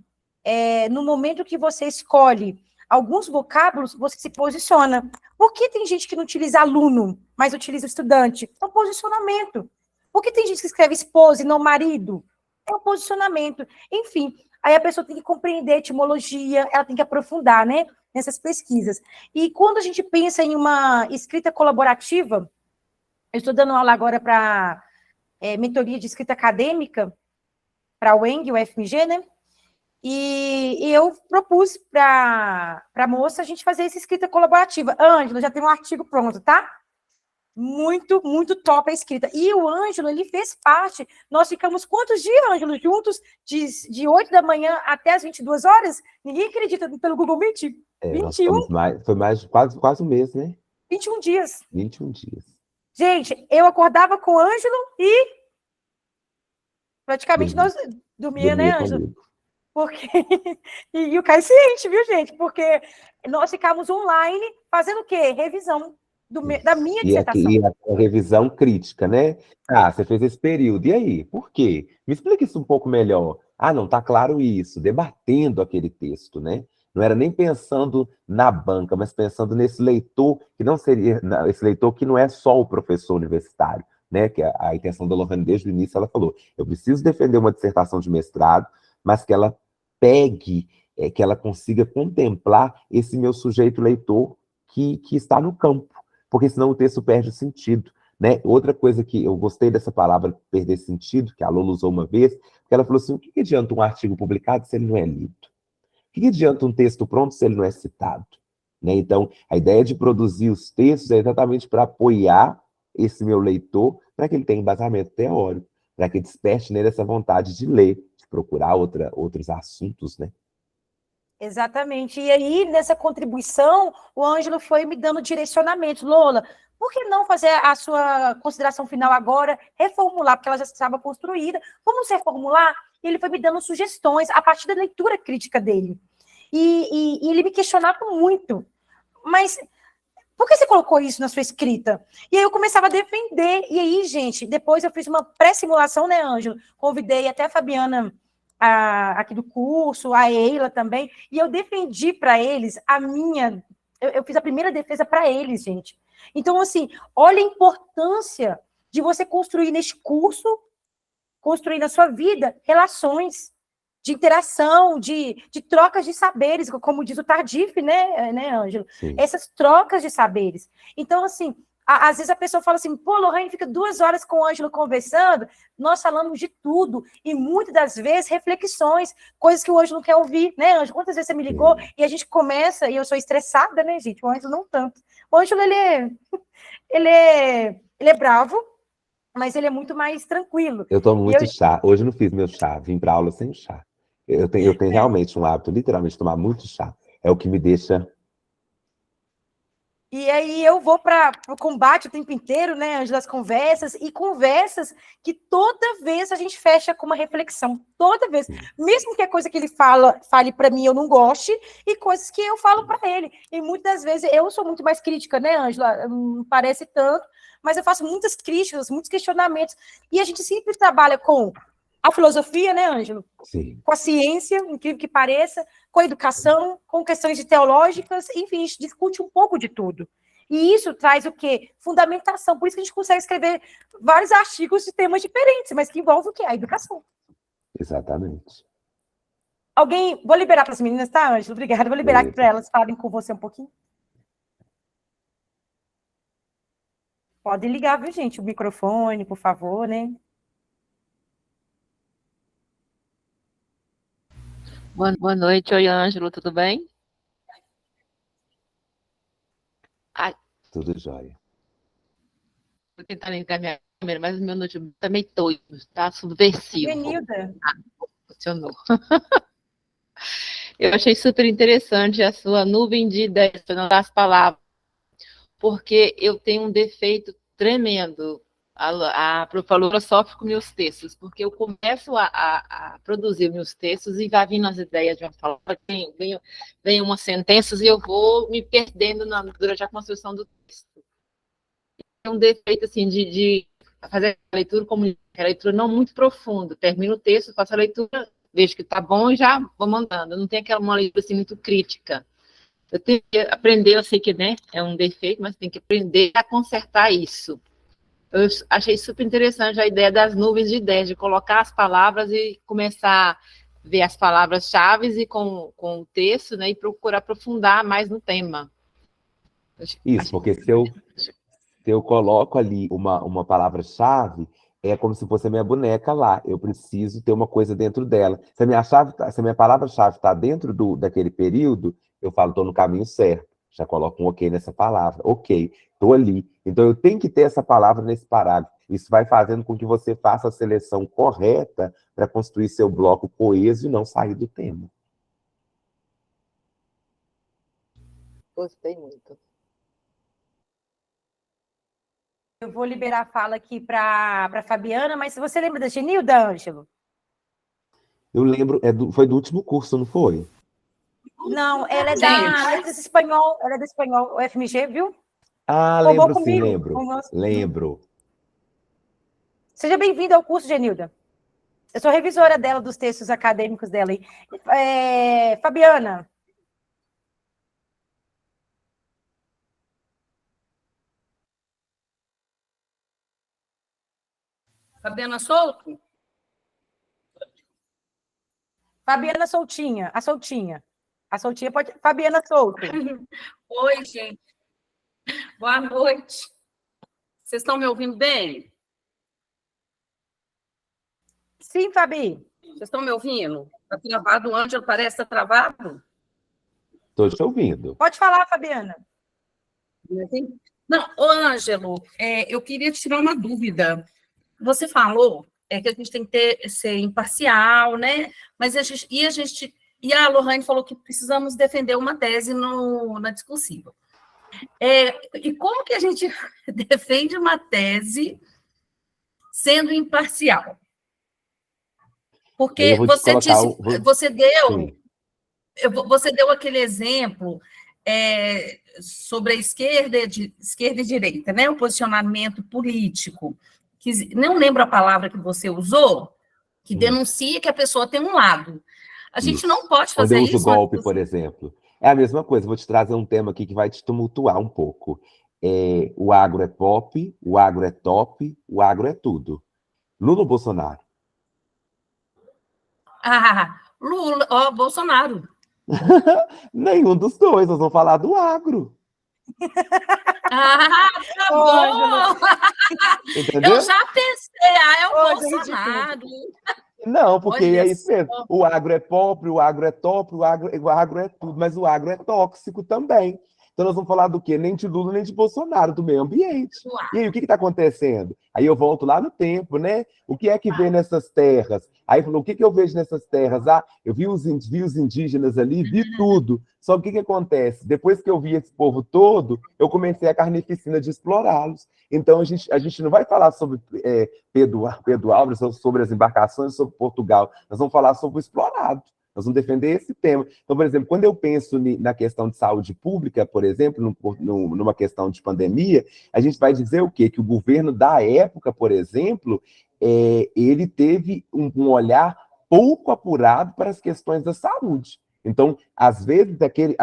no momento que você escolhe alguns vocábulos, você se posiciona. Por que tem gente que não utiliza aluno, mas utiliza estudante? É um posicionamento. Por que tem gente que escreve esposa e não marido? É um posicionamento. Enfim, aí a pessoa tem que compreender a etimologia, ela tem que aprofundar, né, nessas pesquisas. E quando a gente pensa em uma escrita colaborativa, eu estou dando aula agora para mentoria de escrita acadêmica, para o ENG, o FMG, né? E eu propus para a moça a gente fazer essa escrita colaborativa. Ângelo, já tem um artigo pronto, tá? Muito, muito top a escrita. E o Ângelo, ele fez parte. Nós ficamos quantos dias, Ângelo, juntos? De 8 da manhã até as 22 horas? Ninguém acredita pelo Google Meet? Nós 21? ficamos foi mais de quase um mês, né? 21 dias. 21 dias. Gente, eu acordava com o Ângelo e praticamente nós dormia, né, Dormia Ângelo? comigo. Porque e o Caio ciente, viu, gente? Porque nós ficávamos online fazendo o quê? Revisão da Isso. minha E dissertação. a revisão crítica, né? Ah, você fez esse período, e aí? Por quê? Me explica isso um pouco melhor. Ah, não, tá claro isso, debatendo aquele texto, né? Não era nem pensando na banca, mas pensando nesse leitor que não seria, esse leitor que não é só o professor universitário, né? Que a intenção da Lohane desde o início, ela falou, eu preciso defender uma dissertação de mestrado, mas que ela pegue, que ela consiga contemplar esse meu sujeito leitor que está no campo, porque senão o texto perde o sentido, né? Outra coisa que eu gostei dessa palavra perder sentido, que a Lola usou uma vez, que ela falou assim, o que adianta um artigo publicado se ele não é lido? O que adianta um texto pronto se ele não é citado? Né? Então, a ideia de produzir os textos é exatamente para apoiar esse meu leitor, para que ele tenha embasamento teórico, para que desperte nele essa vontade de ler, de procurar outros assuntos, né? Exatamente. E aí, nessa contribuição, o Ângelo foi me dando direcionamentos. Lola, por que não fazer a sua consideração final agora, reformular, porque ela já estava construída. Vamos reformular? E ele foi me dando sugestões a partir da leitura crítica dele. E ele me questionava muito. Mas por que você colocou isso na sua escrita? E aí eu começava a defender. E aí, gente, depois eu fiz uma pré-simulação, né, Ângelo? Convidei até a Fabiana aqui do curso, a Eila também, e eu defendi para eles eu fiz a primeira defesa para eles, gente. Então, assim, olha a importância de você construir neste curso, construir na sua vida relações de interação, de trocas de saberes, como diz o Tardif, né, Ângelo? Sim. Essas trocas de saberes. Então, assim, às vezes a pessoa fala assim, pô, Lorraine fica 2 horas com o Ângelo conversando, nós falamos de tudo, e muitas das vezes reflexões, coisas que o Ângelo não quer ouvir, né, Ângelo? Quantas vezes você me ligou e a gente começa, e eu sou estressada, né, gente? O Ângelo não tanto. O Ângelo, ele é bravo, mas ele é muito mais tranquilo. Eu tomo muito chá. Hoje eu não fiz meu chá, vim para aula sem chá. Eu tenho realmente um hábito, literalmente, de tomar muito chá. É o que me deixa... E aí eu vou para o combate o tempo inteiro, né, Ângela, das conversas, e conversas que toda vez a gente fecha com uma reflexão, toda vez. Mesmo que a coisa que ele fale para mim eu não goste, e coisas que eu falo para ele. E muitas das vezes eu sou muito mais crítica, né, Ângela? Não parece tanto, mas eu faço muitas críticas, muitos questionamentos. E a gente sempre trabalha com a filosofia, né, Ângelo? Sim. Com a ciência, incrível que pareça, com a educação, com questões teológicas, enfim, a gente discute um pouco de tudo. E isso traz o quê? Fundamentação. Por isso que a gente consegue escrever vários artigos de temas diferentes, mas que envolvem o quê? A educação. Exatamente. Vou liberar para as meninas, tá, Ângelo? Obrigada. Vou liberar aqui para elas falarem com você um pouquinho. Podem ligar, viu, gente? O microfone, por favor, né? Boa noite, oi, Ângelo, tudo bem? Tudo jóia. Vou tentar ligar minha câmera, mas o meu notebook tá meio doido, tá subversivo. Benilda. Funcionou. Eu achei super interessante a sua nuvem de ideias, das palavras, porque eu tenho um defeito tremendo. A Prof. Laura sofre com meus textos, porque eu começo a produzir meus textos e vai vindo as ideias de uma palavra, vem umas sentenças e eu vou me perdendo durante a construção do texto. É um defeito, assim, de fazer a leitura como a leitura não muito profunda. Termino o texto, faço a leitura, vejo que está bom e já vou mandando. Não tem uma leitura assim, muito crítica. Eu tenho que aprender, eu sei que, né, é um defeito, mas tem que aprender a consertar isso. Eu achei super interessante a ideia das nuvens de ideias, de colocar as palavras e começar a ver as palavras-chave e com o texto, né, e procurar aprofundar mais no tema. Isso, porque se eu coloco ali uma palavra-chave, é como se fosse a minha boneca lá. Eu preciso ter uma coisa dentro dela. Se a minha palavra-chave está dentro daquele período, eu falo, estou no caminho certo. Já coloco um ok nessa palavra. Ok, estou ali. Então, eu tenho que ter essa palavra nesse parágrafo. Isso vai fazendo com que você faça a seleção correta para construir seu bloco coeso e não sair do tema. Gostei muito. Eu vou liberar a fala aqui para a Fabiana, mas se você lembra da Genilda, Ângelo? Eu lembro, foi do último curso, não foi? Não, ela é da Letras Espanhol, ela é do Espanhol, o FMG, viu? Ah, Formou lembro sim, lembro. Lembro. Seja bem-vinda ao curso, Genilda. Eu sou revisora dela, dos textos acadêmicos dela. Fabiana. Fabiana Souto? Fabiana Soutinha, a Soutinha. A Soutinha pode... Fabiana Souto. Oi, gente. Boa noite. Vocês estão me ouvindo bem? Sim, Fabi. Vocês estão me ouvindo? Está travado, o Ângelo parece estar travado. Estou te ouvindo. Pode falar, Fabiana. Não, ô Ângelo, eu queria tirar uma dúvida. Você falou que a gente tem que ser imparcial, né? Mas e a Lorraine falou que precisamos defender uma tese na discursiva. E como que a gente defende uma tese sendo imparcial? Porque você deu aquele exemplo sobre a esquerda e direita, né? O posicionamento político. Não lembro a palavra que você usou, que denuncia que a pessoa tem um lado. A gente não pode Quando fazer eu uso isso. golpe, por exemplo, é a mesma coisa. Vou te trazer um tema aqui que vai te tumultuar um pouco. O agro é pop, o agro é top, o agro é tudo. Lula ou Bolsonaro? Lula, ó, Bolsonaro. Nenhum dos dois, nós vamos falar do agro. Tá Ô, Ângelo. bom! Entendeu? Eu já pensei, é o Ô, Bolsonaro. Não, porque Olha é isso mesmo. só. O agro é pobre, o agro é top, o agro é tudo, mas o agro é tóxico também. Então nós vamos falar do quê? Nem de Lula, nem de Bolsonaro, do meio ambiente. E aí, o que está acontecendo? Aí eu volto lá no tempo, né? O que é que vê nessas terras? Aí falou, o que eu vejo nessas terras? Ah, eu vi os indígenas ali, vi tudo. Só que o que acontece? Depois que eu vi esse povo todo, eu comecei a carnificina de explorá-los. Então a gente não vai falar sobre Pedro Álvares, sobre as embarcações, sobre Portugal. Nós vamos falar sobre o explorado. Nós vamos defender esse tema. Então, por exemplo, quando eu penso na questão de saúde pública, por exemplo, numa questão de pandemia, a gente vai dizer o quê? Que o governo da época, por exemplo, ele teve um olhar pouco apurado para as questões da saúde. Então, às vezes, aquele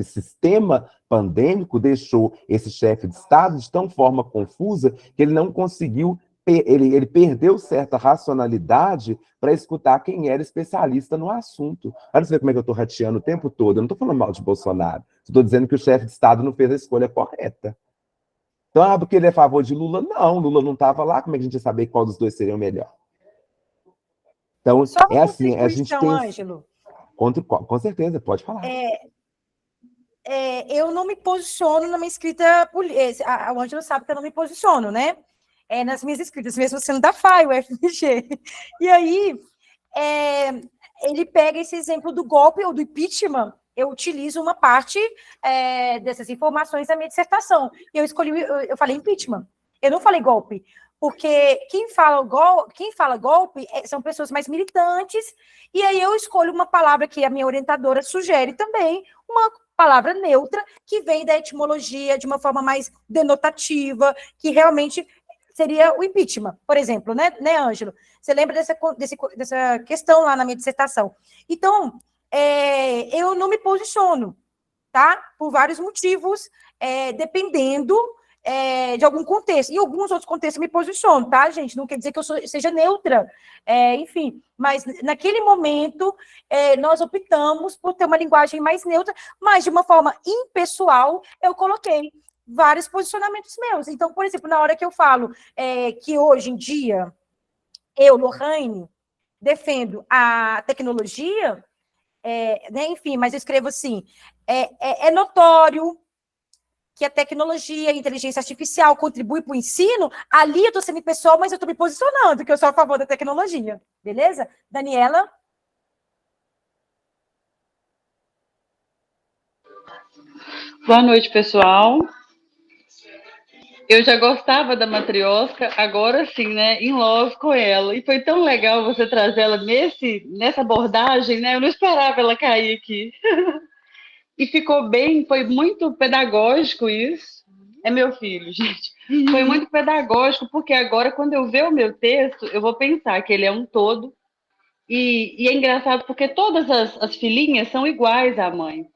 sistema pandêmico deixou esse chefe de Estado de tão forma confusa que ele não conseguiu, ele perdeu certa racionalidade para escutar quem era especialista no assunto. Olha você ver como é que eu estou rateando o tempo todo. Eu não estou falando mal de Bolsonaro. Estou dizendo que o chefe de Estado não fez a escolha correta. Então, porque ele é a favor de Lula? Não, Lula não estava lá. Como é que a gente ia saber qual dos dois seria o melhor? Então, Só é assim, a gente tem... Ângelo. Com certeza, pode falar. Eu não me posiciono na minha escrita... O Ângelo sabe que eu não me posiciono, né? Nas minhas escritas, mesmo sendo da FAI, o FMG. E aí, ele pega esse exemplo do golpe ou do impeachment, eu utilizo uma parte dessas informações na minha dissertação. E eu falei impeachment. Eu não falei golpe, porque quem fala golpe são pessoas mais militantes, e aí eu escolho uma palavra que a minha orientadora sugere também, uma palavra neutra, que vem da etimologia de uma forma mais denotativa, que realmente seria o impeachment, por exemplo, né, Ângelo? Você lembra dessa questão lá na minha dissertação? Então, eu não me posiciono, tá? Por vários motivos, dependendo de algum contexto. Em alguns outros contextos eu me posiciono, tá, gente? Não quer dizer que eu seja neutra, enfim. Mas, naquele momento, nós optamos por ter uma linguagem mais neutra, mas de uma forma impessoal, eu coloquei vários posicionamentos meus. Então, por exemplo, na hora que eu falo que hoje em dia, eu, Lorraine, defendo a tecnologia, né, enfim, mas eu escrevo assim, é notório que a tecnologia, a inteligência artificial contribui para o ensino, ali eu estou sendo pessoal, mas eu estou me posicionando, que eu sou a favor da tecnologia, beleza? Daniela? Boa noite, pessoal. Eu já gostava da Matrioska, agora sim, né, em love com ela. E foi tão legal você trazer ela nessa abordagem, né? Eu não esperava ela cair aqui. E ficou bem, foi muito pedagógico isso. É meu filho, gente. Foi muito pedagógico, porque agora, quando eu ver o meu texto, eu vou pensar que ele é um todo. E é engraçado porque todas as filhinhas são iguais à mãe.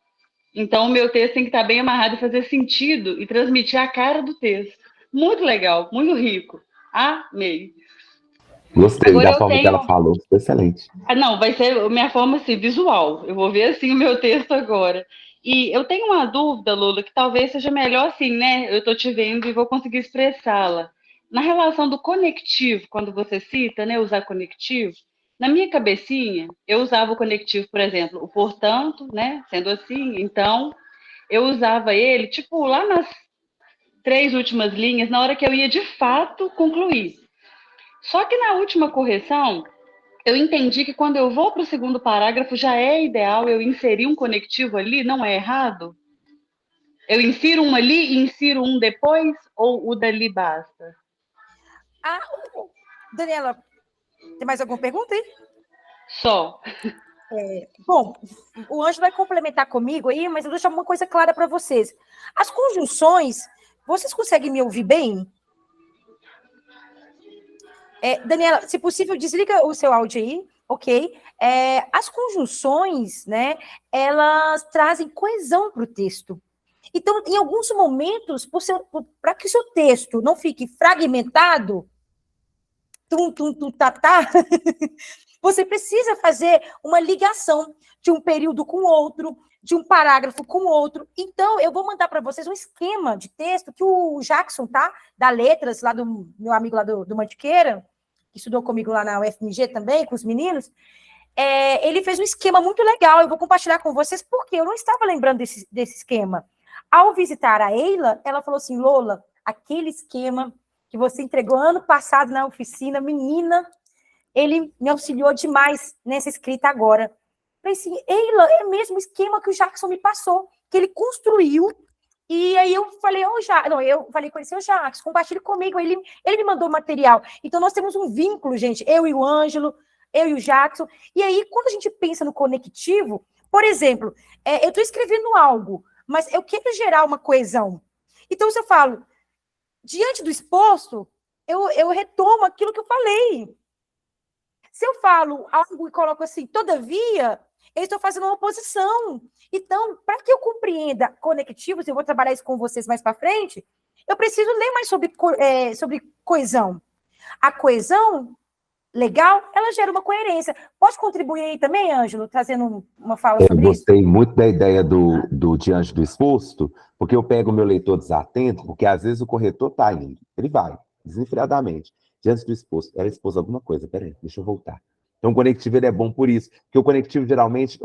Então, o meu texto tem que estar bem amarrado e fazer sentido e transmitir a cara do texto. Muito legal, muito rico. Amei. Gostei Agora da forma que ela falou, foi excelente. Não, vai ser a minha forma assim, visual. Eu vou ver assim o meu texto agora. E eu tenho uma dúvida, Lula, que talvez seja melhor assim, né? Eu estou te vendo e vou conseguir expressá-la. Na relação do conectivo, quando você cita, né, usar conectivo, na minha cabecinha, eu usava o conectivo, por exemplo, o portanto, né? Sendo assim, então, eu usava ele, tipo, lá nas 3 últimas linhas, na hora que eu ia de fato concluir. Só que na última correção, eu entendi que quando eu vou para o segundo parágrafo, já é ideal eu inserir um conectivo ali, não é errado? Eu insiro um ali e insiro um depois, ou o dali basta? Daniela, tem mais alguma pergunta aí? Só. Bom, o Ângelo vai complementar comigo aí, mas eu vou deixar uma coisa clara para vocês. As conjunções, vocês conseguem me ouvir bem? Daniela, se possível, desliga o seu áudio aí, ok? As conjunções, né, elas trazem coesão para o texto. Então, em alguns momentos, para que o seu texto não fique fragmentado, tá, você precisa fazer uma ligação de um período com o outro, de um parágrafo com o outro. Então, eu vou mandar para vocês um esquema de texto que o Jackson, tá? Da Letras, lá do meu amigo lá do Mantiqueira, que estudou comigo lá na UFMG também, com os meninos, ele fez um esquema muito legal. Eu vou compartilhar com vocês, porque eu não estava lembrando desse esquema. Ao visitar a Eila, ela falou assim, Lola, aquele esquema que você entregou ano passado na oficina, menina, ele me auxiliou demais nessa escrita agora. Falei assim, Eila, é mesmo o esquema que o Jackson me passou, que ele construiu. E aí eu falei, eu falei com ele, seu Jackson, compartilhe comigo. Ele me mandou material. Então nós temos um vínculo, gente, eu e o Ângelo, eu e o Jackson. E aí, quando a gente pensa no conectivo, por exemplo, eu estou escrevendo algo, mas eu quero gerar uma coesão. Então, se eu falo, diante do exposto, eu retomo aquilo que eu falei. Se eu falo algo e coloco assim, todavia, eu estou fazendo uma oposição. Então, para que eu compreenda conectivos, eu vou trabalhar isso com vocês mais para frente, eu preciso ler mais sobre coesão. A coesão legal, ela gera uma coerência. Pode contribuir aí também, Ângelo, trazendo uma fala sobre isso? Eu gostei muito da ideia do diante do exposto, porque eu pego o meu leitor desatento, porque às vezes o corretor está indo, ele vai, desenfreadamente, diante do exposto. Era exposto alguma coisa, peraí, deixa eu voltar. Então o conectivo ele é bom por isso, porque o conectivo geralmente,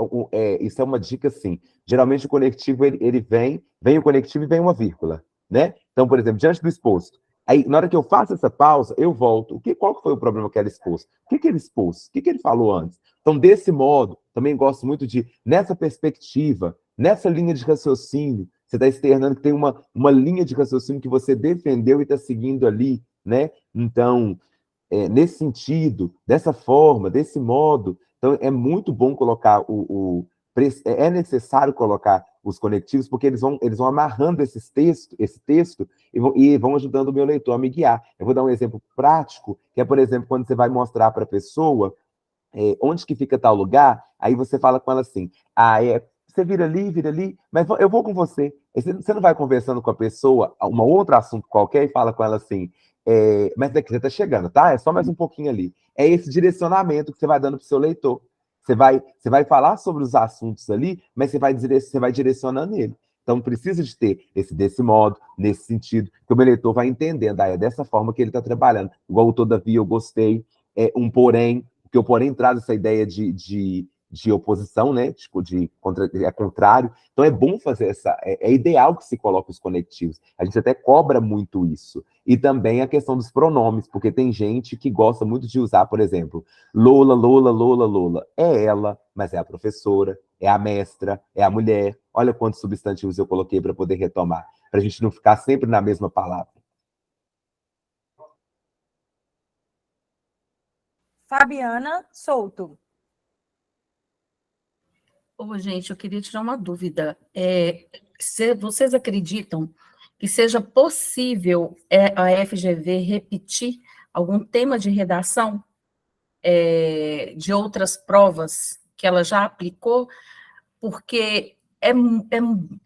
isso é uma dica assim, geralmente o conectivo ele vem o conectivo e vem uma vírgula, né? Então, por exemplo, diante do exposto, aí, na hora que eu faço essa pausa, eu volto. Qual que foi o problema que ele expôs? O que ele expôs? O que ele falou antes? Então, desse modo, também gosto muito de, nessa perspectiva, nessa linha de raciocínio, você está externando que tem uma linha de raciocínio que você defendeu e está seguindo ali, né? Então, nesse sentido, dessa forma, desse modo, então é muito bom colocar é necessário colocar os conectivos, porque eles vão amarrando esse texto e vão ajudando o meu leitor a me guiar. Eu vou dar um exemplo prático, que é, por exemplo, quando você vai mostrar para a pessoa onde que fica tal lugar, aí você fala com ela assim, você vira ali, mas eu vou com você. Você não vai conversando com a pessoa, um outro assunto qualquer, e fala com ela assim, mas daqui você está chegando, tá? É só mais um pouquinho ali. É esse direcionamento que você vai dando para o seu leitor. Você vai falar sobre os assuntos ali, mas você vai direcionando ele. Então, precisa de ter desse modo, nesse sentido, que o meu leitor vai entendendo. É dessa forma que ele está trabalhando. Igual o todavia, eu gostei. Um porém, porque o porém traz essa ideia de oposição, né? Tipo, é contrário. Então, é bom fazer é ideal que se coloque os conectivos. A gente até cobra muito isso. E também a questão dos pronomes, porque tem gente que gosta muito de usar, por exemplo, Lola, Lola, Lola, Lola. É ela, mas é a professora, é a mestra, é a mulher. Olha quantos substantivos eu coloquei para poder retomar, para a gente não ficar sempre na mesma palavra. Fabiana Souto. Gente, eu queria tirar uma dúvida. Vocês acreditam que seja possível a FGV repetir algum tema de redação de outras provas que ela já aplicou? Porque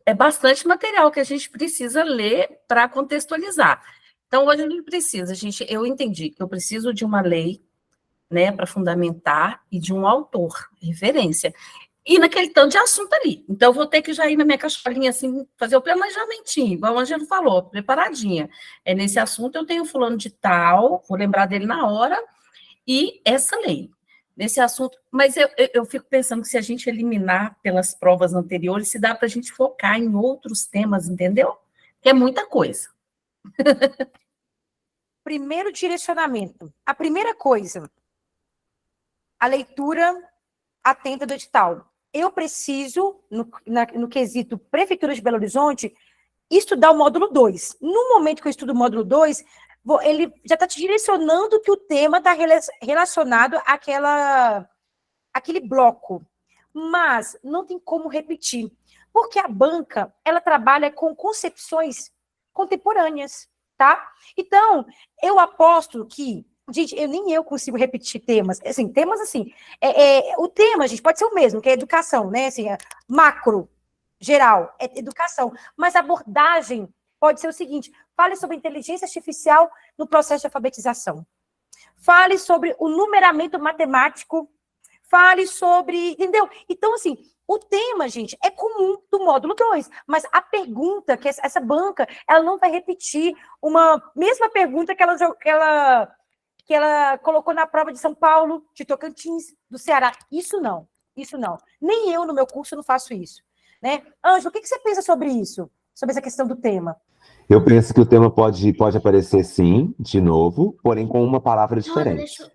é bastante material que a gente precisa ler para contextualizar. Então, hoje a gente precisa, eu entendi que eu preciso de uma lei, né, para fundamentar e de um autor, referência. E naquele tanto de assunto ali. Então, eu vou ter que já ir na minha caixolinha, assim, fazer o planejamentinho, igual o Angelo falou, preparadinha. Nesse assunto eu tenho fulano de tal, vou lembrar dele na hora, e essa lei. Nesse assunto, mas eu fico pensando que se a gente eliminar pelas provas anteriores, se dá para a gente focar em outros temas, entendeu? Que é muita coisa. Primeiro direcionamento. A primeira coisa, a leitura atenta do edital. Eu preciso, no quesito Prefeitura de Belo Horizonte, estudar o módulo 2. No momento que eu estudo o módulo 2, ele já está te direcionando que o tema está relacionado àquele bloco. Mas não tem como repetir, porque a banca, ela trabalha com concepções contemporâneas, tá? Então, eu aposto que Gente, nem eu consigo repetir temas. Assim, temas assim. O tema, gente, pode ser o mesmo, que é educação, né? Assim, macro, geral, é educação. Mas a abordagem pode ser o seguinte: fale sobre inteligência artificial no processo de alfabetização. Fale sobre o numeramento matemático. Fale sobre. Entendeu? Então, assim, o tema, gente, é comum do módulo 2, mas a pergunta, que essa banca, ela não vai repetir uma mesma pergunta que ela colocou na prova de São Paulo, de Tocantins, do Ceará. Isso não. Nem eu, no meu curso, não faço isso. Né? Ângelo, o que você pensa sobre isso? Sobre essa questão do tema? Eu penso que o tema pode aparecer, sim, de novo, porém com uma palavra diferente.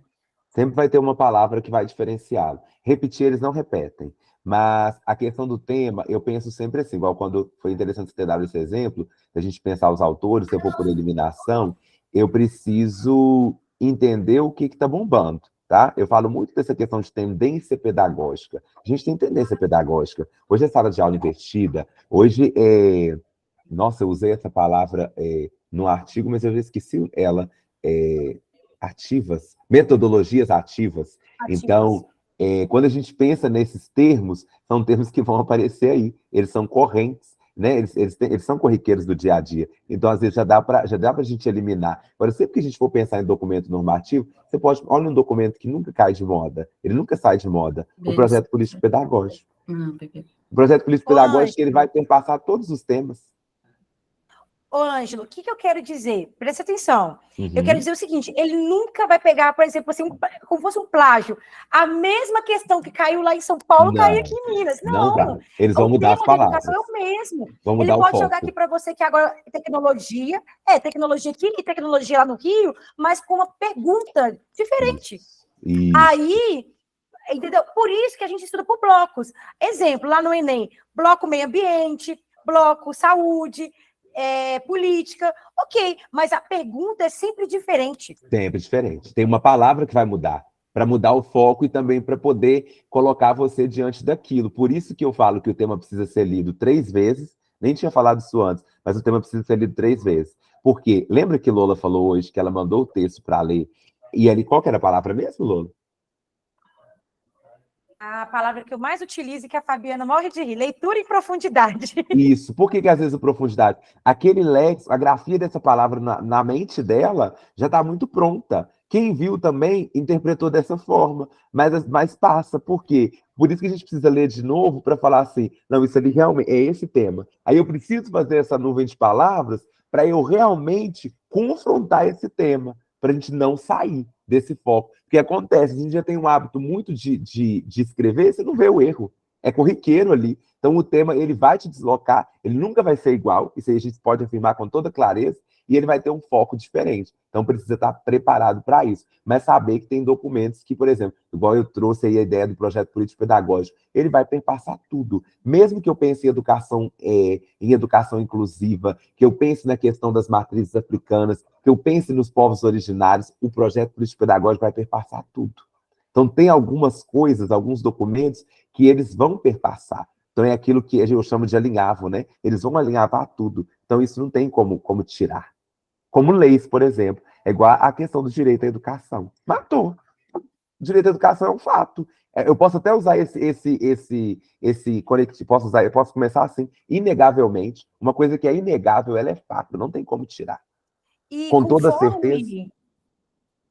Sempre vai ter uma palavra que vai diferenciá-lo. Repetir, eles não repetem. Mas a questão do tema, eu penso sempre assim, igual quando foi interessante você ter dado esse exemplo, a gente pensar os autores, se eu for por eliminação, eu preciso entender o que está bombando, tá? Eu falo muito dessa questão de tendência pedagógica. A gente tem tendência pedagógica. Hoje é sala de aula invertida, hoje é... Nossa, eu usei essa palavra no artigo, mas eu já esqueci ela. Ativas, metodologias ativas. Então, quando a gente pensa nesses termos, são termos que vão aparecer aí. Eles são correntes, né? Eles são corriqueiros do dia a dia. Então, às vezes, já dá para a gente eliminar. Agora, sempre que a gente for pensar em documento normativo, você pode... Olha um documento que nunca cai de moda. Ele nunca sai de moda. O projeto político-pedagógico. O projeto político-pedagógico, ele vai perpassar todos os temas. Ô, Ângelo, o que eu quero dizer? Presta atenção. Eu quero dizer o seguinte, ele nunca vai pegar, por exemplo, assim, como fosse um plágio. A mesma questão que caiu lá em São Paulo, caiu aqui em Minas. Não. Eles vão mudar as palavras. O tema da educação é o mesmo. Ele pode jogar aqui para você que agora é tecnologia aqui e tecnologia lá no Rio, mas com uma pergunta diferente. Isso. Aí, entendeu? Por isso que a gente estuda por blocos. Exemplo, lá no Enem, bloco meio ambiente, bloco saúde, política, ok, mas a pergunta é sempre diferente. Sempre diferente. Tem uma palavra que vai mudar, para mudar o foco e também para poder colocar você diante daquilo. Por isso que eu falo que o tema precisa ser lido 3 vezes, nem tinha falado isso antes, mas o tema precisa ser lido 3 vezes. Porque, lembra que Lola falou hoje que ela mandou o texto para ler, e ali qual que era a palavra mesmo, Lola? A palavra que eu mais utilizo e que a Fabiana morre de rir, leitura em profundidade. Isso, por que às vezes a profundidade? Aquele léxico, a grafia dessa palavra na mente dela já está muito pronta. Quem viu também interpretou dessa forma, mas passa. Por quê? Por isso que a gente precisa ler de novo para falar assim, não, isso ali realmente é esse tema. Aí eu preciso fazer essa nuvem de palavras para eu realmente confrontar esse tema, para a gente não sair desse foco. Porque acontece, a gente já tem um hábito muito de escrever, você não vê o erro. É corriqueiro ali. Então, o tema, ele vai te deslocar, ele nunca vai ser igual, isso aí a gente pode afirmar com toda clareza, e ele vai ter um foco diferente. Então, precisa estar preparado para isso. Mas saber que tem documentos que, por exemplo, igual eu trouxe aí a ideia do projeto político-pedagógico, ele vai perpassar tudo. Mesmo que eu pense em educação inclusiva, que eu pense na questão das matrizes africanas, que eu pense nos povos originários, o projeto político-pedagógico vai perpassar tudo. Então, tem algumas coisas, alguns documentos que eles vão perpassar. Então, é aquilo que eu chamo de alinhavo, né? Eles vão alinhavar tudo. Então, isso não tem como tirar. Como leis, por exemplo. É igual a questão do direito à educação. Matou. O direito à educação é um fato. Eu posso até usar esse conectivo, eu posso começar assim, inegavelmente. Uma coisa que é inegável, ela é fato, não tem como tirar. Com toda certeza.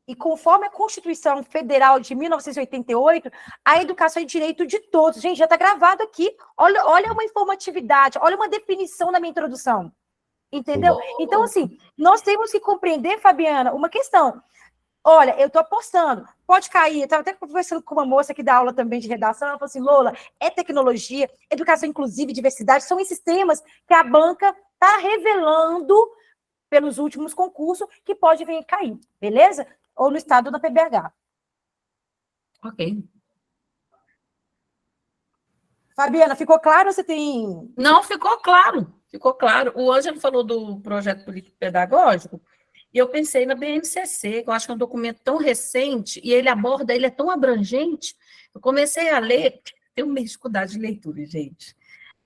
E conforme a Constituição Federal de 1988, a educação é direito de todos. Gente, já está gravado aqui. Olha uma informatividade, olha uma definição na minha introdução. Entendeu? Então, assim, nós temos que compreender, Fabiana, uma questão. Olha, eu estou apostando, pode cair. Eu estava até conversando com uma moça que dá aula também de redação, ela falou assim, Lola, é tecnologia, educação inclusiva e diversidade, são esses temas que a banca está revelando pelos últimos concursos que pode vir cair, beleza? Ou no estado da PBH. Ok. Fabiana, ficou claro ou você tem... Não, ficou claro. Ficou claro. O Ângelo falou do projeto político-pedagógico e eu pensei na BNCC, que eu acho que é um documento tão recente e ele é tão abrangente. Eu comecei a ler, tenho uma dificuldade de leitura, gente,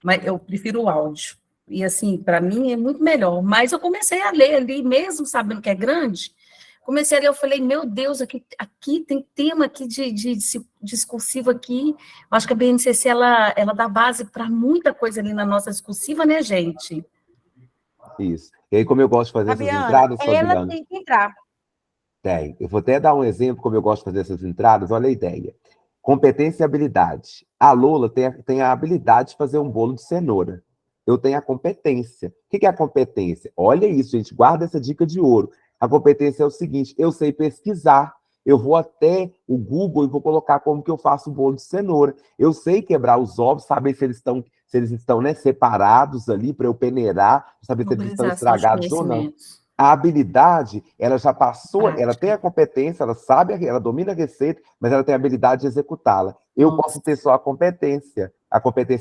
mas eu prefiro o áudio. E, assim, para mim é muito melhor. Mas eu comecei a ler ali, mesmo sabendo que é grande, comecei a ler, eu falei, meu Deus, aqui tem tema aqui de discursivo aqui. Eu acho que a BNCC, ela dá base para muita coisa ali na nossa discursiva, né, gente? Isso. E aí, como eu gosto de fazer essas Fabiana, entradas, ela Fabiana, tem que entrar. tem. Eu vou até dar um exemplo, como eu gosto de fazer essas entradas, olha a ideia. Competência e habilidade. A Lola tem a habilidade de fazer um bolo de cenoura. Eu tenho a competência. O que é a competência? Olha isso, gente, guarda essa dica de ouro. A competência é o seguinte, eu sei pesquisar. Eu vou até o Google e vou colocar como que eu faço o bolo de cenoura. Eu sei quebrar os ovos, saber se eles estão, né, separados ali para eu peneirar, saber se eles estão Mobilização de estragados ou não. conhecimentos. A habilidade, ela já passou, ela Prática. tem a competência, ela sabe, ela domina a receita, mas ela tem a habilidade de executá-la. Eu Nossa. posso ter só a competência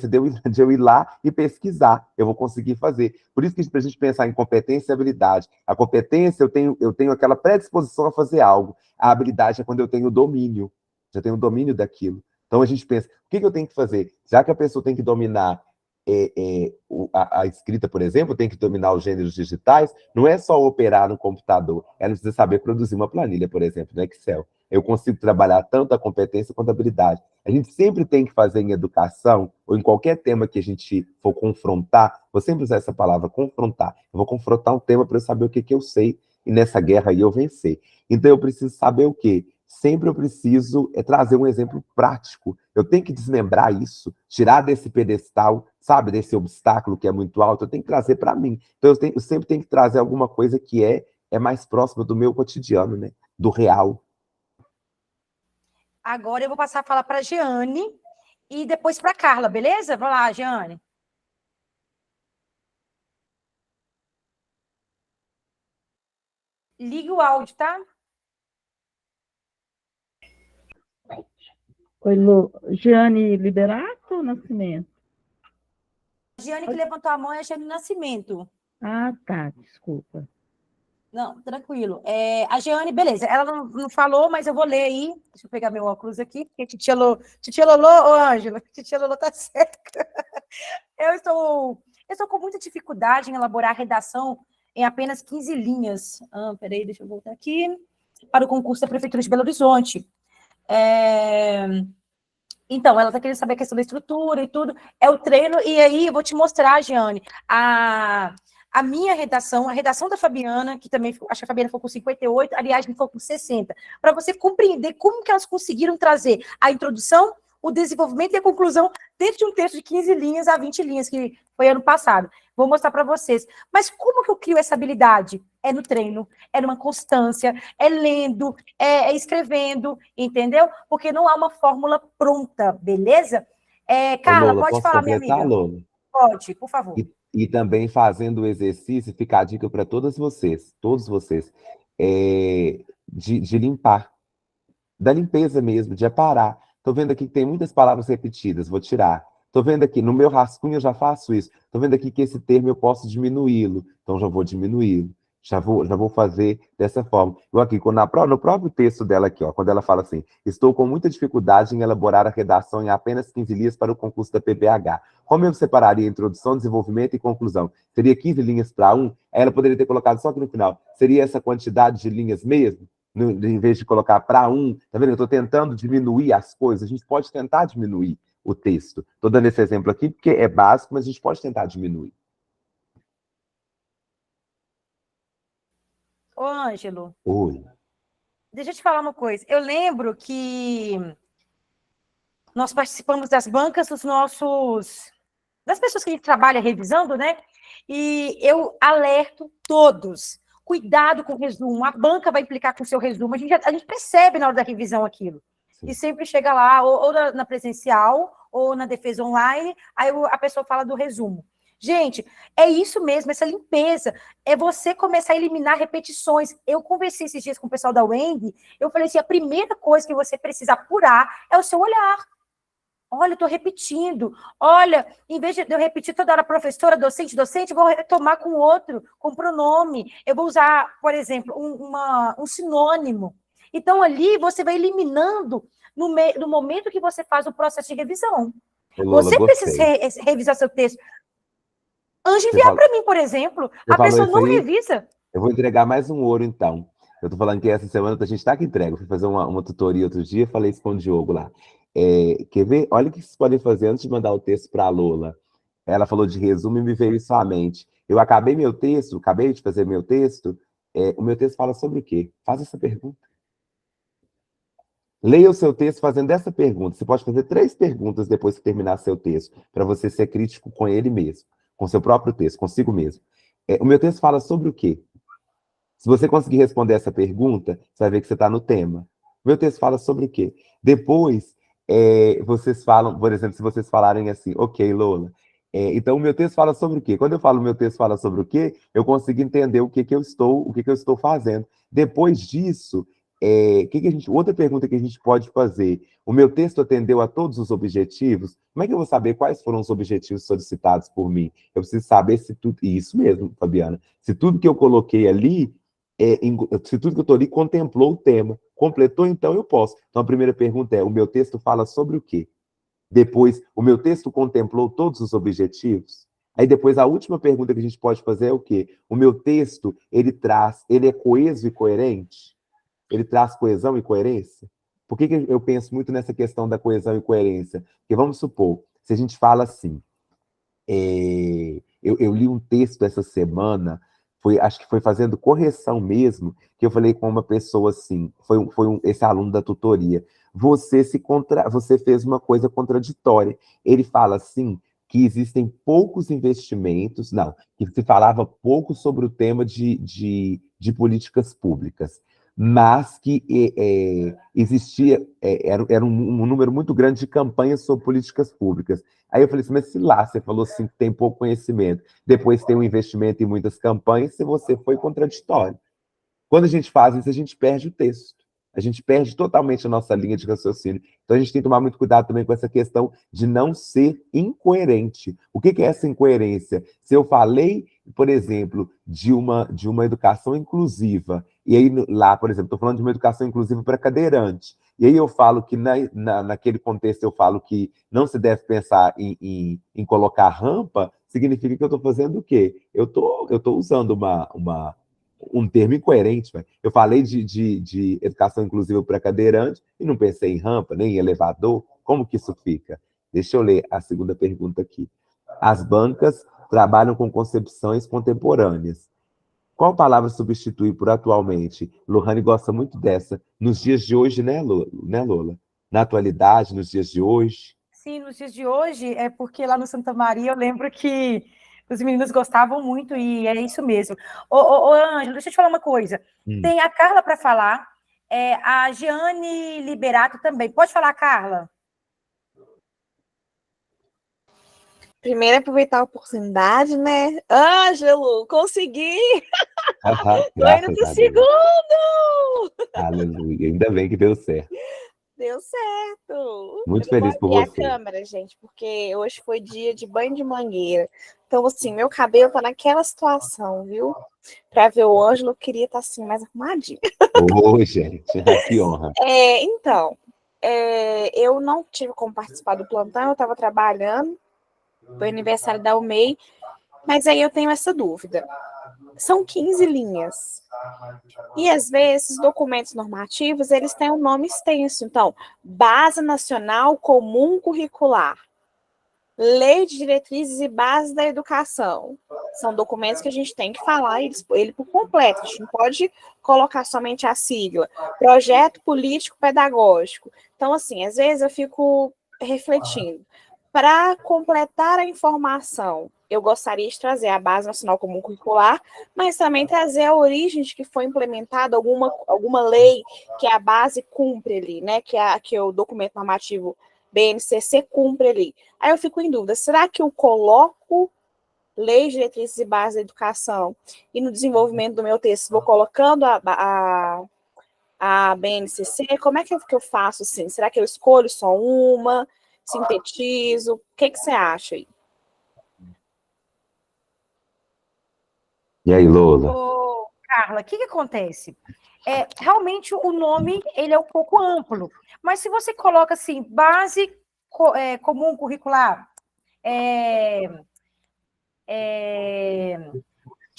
de eu ir lá e pesquisar, eu vou conseguir fazer. Por isso que para a gente pensar em competência e habilidade, a competência eu tenho aquela predisposição a fazer algo, a habilidade é quando eu tenho domínio, já tenho domínio daquilo. Então a gente pensa, o que eu tenho que fazer? Já que a pessoa tem que dominar a escrita, por exemplo, tem que dominar os gêneros digitais, não é só operar no computador, ela precisa saber produzir uma planilha, por exemplo, no Excel. Eu consigo trabalhar tanto a competência quanto a habilidade. A gente sempre tem que fazer em educação, ou em qualquer tema que a gente for confrontar, vou sempre usar essa palavra, confrontar. Eu vou confrontar um tema para eu saber o que eu sei, e nessa guerra aí eu vencer. Então eu preciso saber o quê? Sempre eu preciso trazer um exemplo prático. Eu tenho que desmembrar isso, tirar desse pedestal, sabe, desse obstáculo que é muito alto, eu tenho que trazer para mim. Então eu sempre tenho que trazer alguma coisa que é mais próxima do meu cotidiano, né? Do real. Agora eu vou passar a falar para a Jeane e depois para a Carla, beleza? Vai lá, Jeane. Liga o áudio, tá? Oi, Lu. Jeane Liberato ou Nascimento? A Jeane que levantou a mão é a Jeane Nascimento. Ah, tá, desculpa. Não, tranquilo. A Jeane, beleza, ela não falou, mas eu vou ler aí. Deixa eu pegar meu óculos aqui, porque Titia Lolo, ô Ângela, Titia Lolo tá certa. Eu estou com muita dificuldade em elaborar a redação em apenas 15 linhas. Peraí, deixa eu voltar aqui. Para o concurso da Prefeitura de Belo Horizonte. Então, ela está querendo saber a questão da estrutura e tudo. É o treino, e aí eu vou te mostrar, Jeane, a minha redação, a redação da Fabiana, que também, acho que a Fabiana ficou com 58, aliás, ficou com 60, para você compreender como que elas conseguiram trazer a introdução, o desenvolvimento e a conclusão dentro de um texto de 15 linhas a 20 linhas, que foi ano passado. Vou mostrar para vocês. Mas como que eu crio essa habilidade? É no treino, é numa constância, é lendo, é escrevendo, entendeu? Porque não há uma fórmula pronta, beleza? Carla, Lola, pode posso falar, minha completar, amiga? Lola? Pode, por favor. E também fazendo o exercício, fica a dica para todos vocês, de limpar, da limpeza mesmo, de parar. Estou vendo aqui que tem muitas palavras repetidas, vou tirar. Estou vendo aqui, no meu rascunho eu já faço isso. Estou vendo aqui que esse termo eu posso diminuí-lo, então já vou diminuí-lo. Já vou fazer dessa forma. Eu aqui, no próprio texto dela aqui, ó, quando ela fala assim, estou com muita dificuldade em elaborar a redação em apenas 15 linhas para o concurso da PPH. Como eu separaria introdução, desenvolvimento e conclusão? Seria 15 linhas para um? Aí ela poderia ter colocado só aqui no final. Seria essa quantidade de linhas mesmo? Em vez de colocar para um, tá vendo? Eu estou tentando diminuir as coisas. A gente pode tentar diminuir o texto. Estou dando esse exemplo aqui porque é básico, mas a gente pode tentar diminuir. Ô, Ângelo. Oi. Deixa eu te falar uma coisa. Eu lembro que nós participamos das bancas das pessoas que a gente trabalha revisando, né? E eu alerto todos. Cuidado com o resumo. A banca vai implicar com o seu resumo. A gente percebe na hora da revisão aquilo. Sim. E sempre chega lá, ou na presencial, ou na defesa online, aí a pessoa fala do resumo. Gente, é isso mesmo, essa limpeza. É você começar a eliminar repetições. Eu conversei esses dias com o pessoal da Wendy, eu falei assim, a primeira coisa que você precisa apurar é o seu olhar. Olha, eu estou repetindo. Olha, em vez de eu repetir toda hora professora, docente, eu vou retomar com outro, com pronome. Eu vou usar, por exemplo, um sinônimo. Então, ali, você vai eliminando no momento que você faz o processo de revisão. Lola, você precisa revisar seu texto. Antes de enviar para mim, por exemplo, a pessoa não revisa. Eu vou entregar mais um ouro, então. Eu tô falando que essa semana a gente tá que entrega. Eu fui fazer uma tutoria outro dia, falei isso com o Diogo lá. Quer ver? Olha o que vocês podem fazer antes de mandar o texto para a Lola. Ela falou de resumo e me veio isso à mente. Eu acabei de fazer meu texto. O meu texto fala sobre o quê? Faz essa pergunta. Leia o seu texto fazendo essa pergunta. Você pode fazer 3 perguntas depois que terminar seu texto, para você ser crítico com ele mesmo, com seu próprio texto, consigo mesmo. O meu texto fala sobre o quê? Se você conseguir responder essa pergunta, você vai ver que você está no tema. O meu texto fala sobre o quê? Depois, vocês falam, por exemplo, se vocês falarem assim, ok, Lola, então o meu texto fala sobre o quê? Quando eu falo o meu texto fala sobre o quê, eu consigo entender o que eu estou fazendo. Depois disso, outra pergunta que a gente pode fazer, o meu texto atendeu a todos os objetivos? Como é que eu vou saber quais foram os objetivos solicitados por mim? Eu preciso saber se tudo, isso mesmo, Fabiana, se tudo que eu coloquei ali, se tudo que eu estou ali contemplou o tema, completou, então eu posso. Então a primeira pergunta é, o meu texto fala sobre o quê? Depois, o meu texto contemplou todos os objetivos? Aí depois a última pergunta que a gente pode fazer é o quê? O meu texto, ele é coeso e coerente? Ele traz coesão e coerência? Por que eu penso muito nessa questão da coesão e coerência? Porque vamos supor, se a gente fala assim, eu li um texto essa semana, acho que foi fazendo correção mesmo, que eu falei com uma pessoa assim, esse aluno da tutoria, você fez uma coisa contraditória. Ele fala assim, que existem poucos investimentos, não, que se falava pouco sobre o tema de políticas públicas, mas que existia, era um número muito grande de campanhas sobre políticas públicas. Aí eu falei assim, mas se lá você falou assim que tem pouco conhecimento, depois tem um investimento em muitas campanhas, se você foi contraditório. Quando a gente faz isso, a gente perde o texto. A gente perde totalmente a nossa linha de raciocínio. Então a gente tem que tomar muito cuidado também com essa questão de não ser incoerente. O que é essa incoerência? Se eu falei, por exemplo, de uma educação inclusiva, e aí lá, por exemplo, estou falando de uma educação inclusiva para cadeirante, e aí eu falo que naquele contexto eu falo que não se deve pensar em colocar rampa, significa que eu estou fazendo o quê? Eu tô usando um termo incoerente. Véio. Eu falei de educação inclusiva para cadeirante e não pensei em rampa, nem em elevador. Como que isso fica? Deixa eu ler a segunda pergunta aqui. As bancas trabalham com concepções contemporâneas. Qual palavra substitui por atualmente? Lohane gosta muito dessa. Nos dias de hoje, né, Lola? Na atualidade, nos dias de hoje. Sim, nos dias de hoje, é porque lá no Santa Maria eu lembro que os meninos gostavam muito e é isso mesmo. Ô Ângelo, deixa eu te falar uma coisa. Tem a Carla para falar, a Giane Liberato também. Pode falar, Carla? Primeiro, aproveitar a oportunidade, né? Ângelo, consegui! Tô indo pro segundo! Aleluia, ainda bem que deu certo. Deu certo! Muito eu não feliz por vou você. a câmera, gente, porque hoje foi dia de banho de mangueira. Então, assim, meu cabelo tá naquela situação, viu? Para ver o Ângelo, eu queria estar assim, mais arrumadinho. Ô, gente, que honra. Então, eu não tive como participar do plantão, eu estava trabalhando, foi aniversário da UMEI, mas aí eu tenho essa dúvida. São 15 linhas. E, às vezes, documentos normativos, eles têm um nome extenso. Então, Base Nacional Comum Curricular, Lei de Diretrizes e Bases da Educação. São documentos que a gente tem que falar ele por completo. A gente não pode colocar somente a sigla. Projeto Político Pedagógico. Então, assim, às vezes eu fico refletindo. Para completar a informação, eu gostaria de trazer a Base Nacional Comum Curricular, mas também trazer a origem de que foi implementada alguma lei que a base cumpre ali, né? Que o documento normativo BNCC cumpre ali. Aí eu fico em dúvida, será que eu coloco leis, diretrizes e bases da educação e no desenvolvimento do meu texto vou colocando a BNCC? Como é que eu faço assim? Será que eu escolho só uma? Sintetizo? O que você acha aí? E aí, Lola? Ô, Carla, o que acontece? Realmente o nome ele é um pouco amplo, mas se você coloca assim, base comum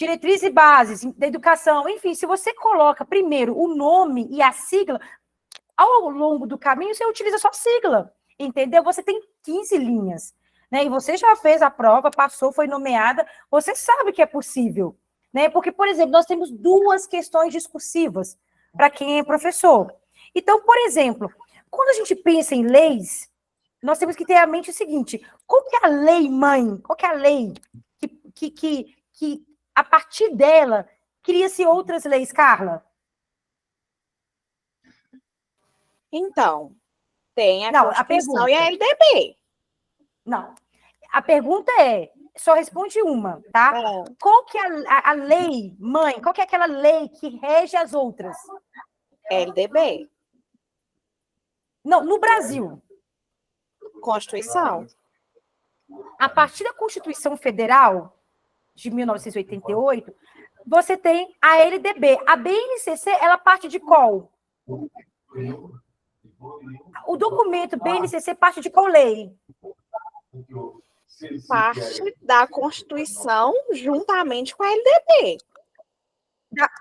diretrizes e bases da educação, enfim, se você coloca primeiro o nome e a sigla, ao longo do caminho você utiliza só sigla, entendeu? Você tem 15 linhas, né? E você já fez a prova, passou, foi nomeada, você sabe que é possível, né? Porque, por exemplo, nós temos 2 questões discursivas para quem é professor. Então, por exemplo, quando a gente pensa em leis, nós temos que ter a mente o seguinte: qual que é a lei mãe? Qual que é a lei que a partir dela cria-se outras leis, Carla? Então, tem a Não, a Constituição pergunta. e a LDB. Não. A pergunta é, só responde uma, tá? Qual que é a lei mãe? Qual que é aquela lei que rege as outras? LDB. Não, no Brasil. Constituição. A partir da Constituição Federal de 1988, você tem a LDB. A BNCC, ela parte de qual? O documento BNCC parte de qual lei? Parte da Constituição juntamente com a LDB.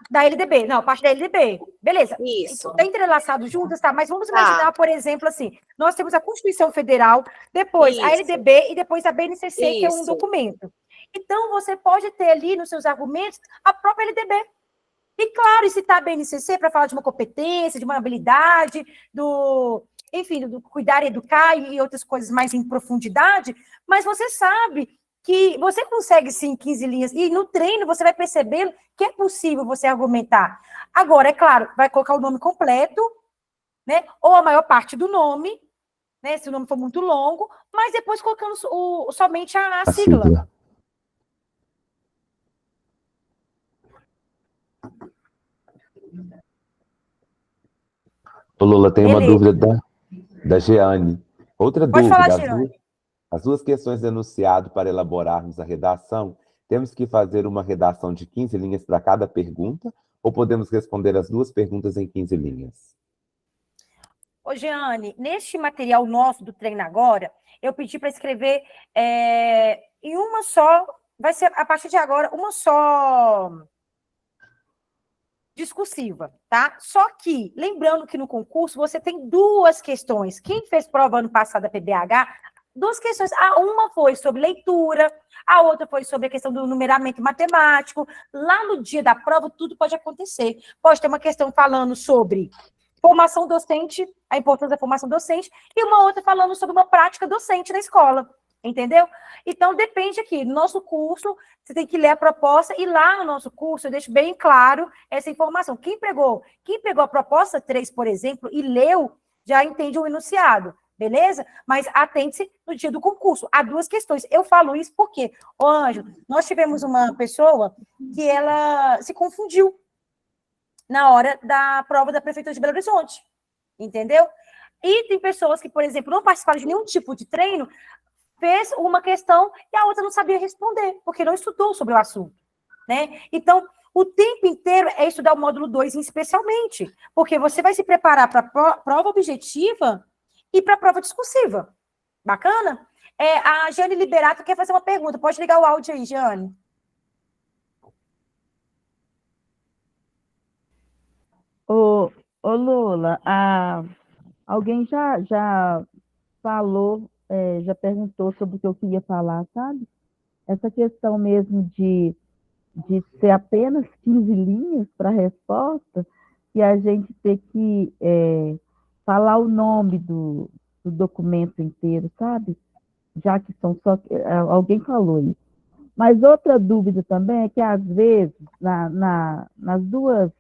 Da LDB, não, parte da LDB. Beleza. Isso. Está entrelaçado juntas, tá? Mas vamos imaginar, por exemplo, assim, nós temos a Constituição Federal, depois a LDB e depois a BNCC, que é um documento. Então, você pode ter ali nos seus argumentos a própria LDB. E, claro, citar a BNCC para falar de uma competência, de uma habilidade, enfim, do cuidar e educar e outras coisas mais em profundidade, mas você sabe que você consegue, sim, 15 linhas, e no treino você vai percebendo que é possível você argumentar. Agora, é claro, vai colocar o nome completo, né, ou a maior parte do nome, né, se o nome for muito longo, mas depois colocando somente a sigla. Ô, Lula, tem uma dúvida da Jeane. Outra Pode dúvida. falar, Jeane. As 2 questões enunciado para elaborarmos a redação, temos que fazer uma redação de 15 linhas para cada pergunta, ou podemos responder as 2 perguntas em 15 linhas? Ô, Jeane, neste material nosso do Treino Agora, eu pedi para escrever em uma só, vai ser, a partir de agora, uma só discursiva, tá? Só que, lembrando que no concurso você tem 2 questões. Quem fez prova ano passado da PBH, 2 questões. Uma foi sobre leitura, a outra foi sobre a questão do numeramento matemático. Lá no dia da prova, tudo pode acontecer. Pode ter uma questão falando sobre formação docente, a importância da formação docente, e uma outra falando sobre uma prática docente na escola. Entendeu? Então, depende aqui. No nosso curso, você tem que ler a proposta, e lá no nosso curso eu deixo bem claro essa informação. Quem pegou a proposta 3, por exemplo, e leu, já entende o enunciado, beleza? Mas atente-se no dia do concurso. Há 2 questões. Eu falo isso porque, ô Ângelo, nós tivemos uma pessoa que ela se confundiu na hora da prova da Prefeitura de Belo Horizonte, entendeu? E tem pessoas que, por exemplo, não participaram de nenhum tipo de treino, fez uma questão e a outra não sabia responder, porque não estudou sobre o assunto, né? Então, o tempo inteiro é estudar o módulo 2 especialmente, porque você vai se preparar para a prova objetiva e para a prova discursiva. Bacana? A Jane Liberato quer fazer uma pergunta. Pode ligar o áudio aí, Jane. Ô Lula, alguém já falou, já perguntou sobre o que eu queria falar, sabe? Essa questão mesmo de ser apenas 15 linhas para a resposta e a gente ter que falar o nome do documento inteiro, sabe? Já que são só... Alguém falou isso. Mas outra dúvida também é que, às vezes, nas 2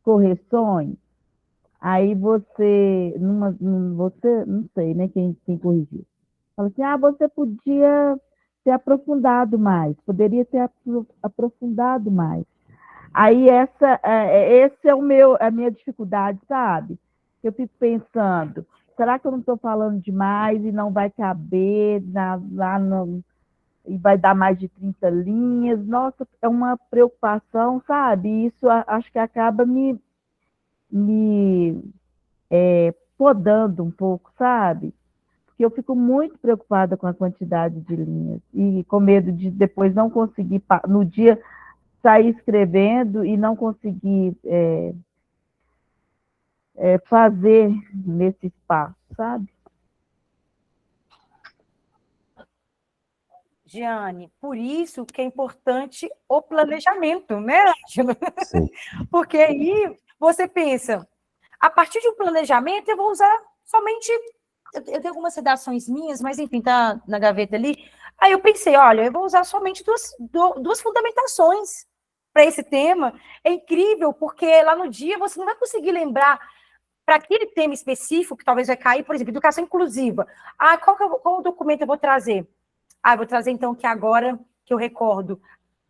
correções, aí você, não sei, né, quem corrigiu, fala assim, você podia ter aprofundado mais, poderia ter aprofundado mais. Aí esse é a minha dificuldade, sabe? Eu fico pensando, será que eu não estou falando demais e não vai caber e vai dar mais de 30 linhas? Nossa, é uma preocupação, sabe? E isso acho que acaba me podando um pouco, sabe? Porque eu fico muito preocupada com a quantidade de linhas e com medo de depois não conseguir, no dia sair escrevendo e não conseguir fazer nesse espaço, sabe? Giane, por isso que é importante o planejamento, né, Ângelo? Sim. Porque aí você pensa, a partir de um planejamento eu vou usar somente, eu tenho algumas redações minhas, mas enfim, tá na gaveta ali. Aí eu pensei, olha, eu vou usar somente duas fundamentações para esse tema. É incrível, porque lá no dia você não vai conseguir lembrar para aquele tema específico, que talvez vai cair, por exemplo, educação inclusiva. Ah, qual documento eu vou trazer? Ah, eu vou trazer, então, que agora que eu recordo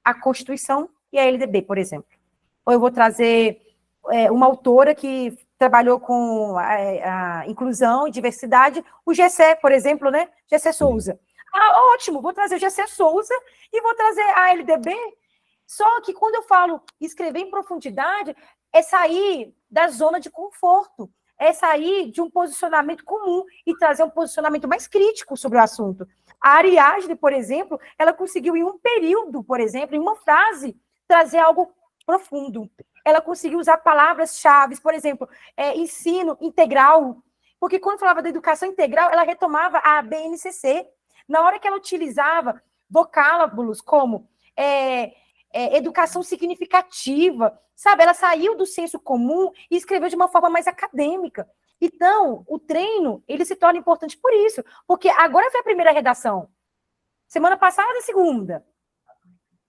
a Constituição e a LDB, por exemplo. Ou eu vou trazer uma autora que trabalhou com a inclusão e diversidade, o Gessé, por exemplo, né? Gessé Souza. Ah, ótimo, vou trazer o Gessé Souza e vou trazer a LDB. Só que quando eu falo escrever em profundidade, é sair da zona de conforto, é sair de um posicionamento comum e trazer um posicionamento mais crítico sobre o assunto. A Ariadne, por exemplo, ela conseguiu em um período, por exemplo, em uma frase, trazer algo profundo. Ela conseguiu usar palavras-chave, por exemplo, ensino integral, porque quando falava da educação integral, ela retomava a BNCC. Na hora que ela utilizava vocábulos como educação significativa, sabe? Ela saiu do senso comum e escreveu de uma forma mais acadêmica. Então, o treino, ele se torna importante por isso, porque agora foi a primeira redação. Semana passada, a segunda.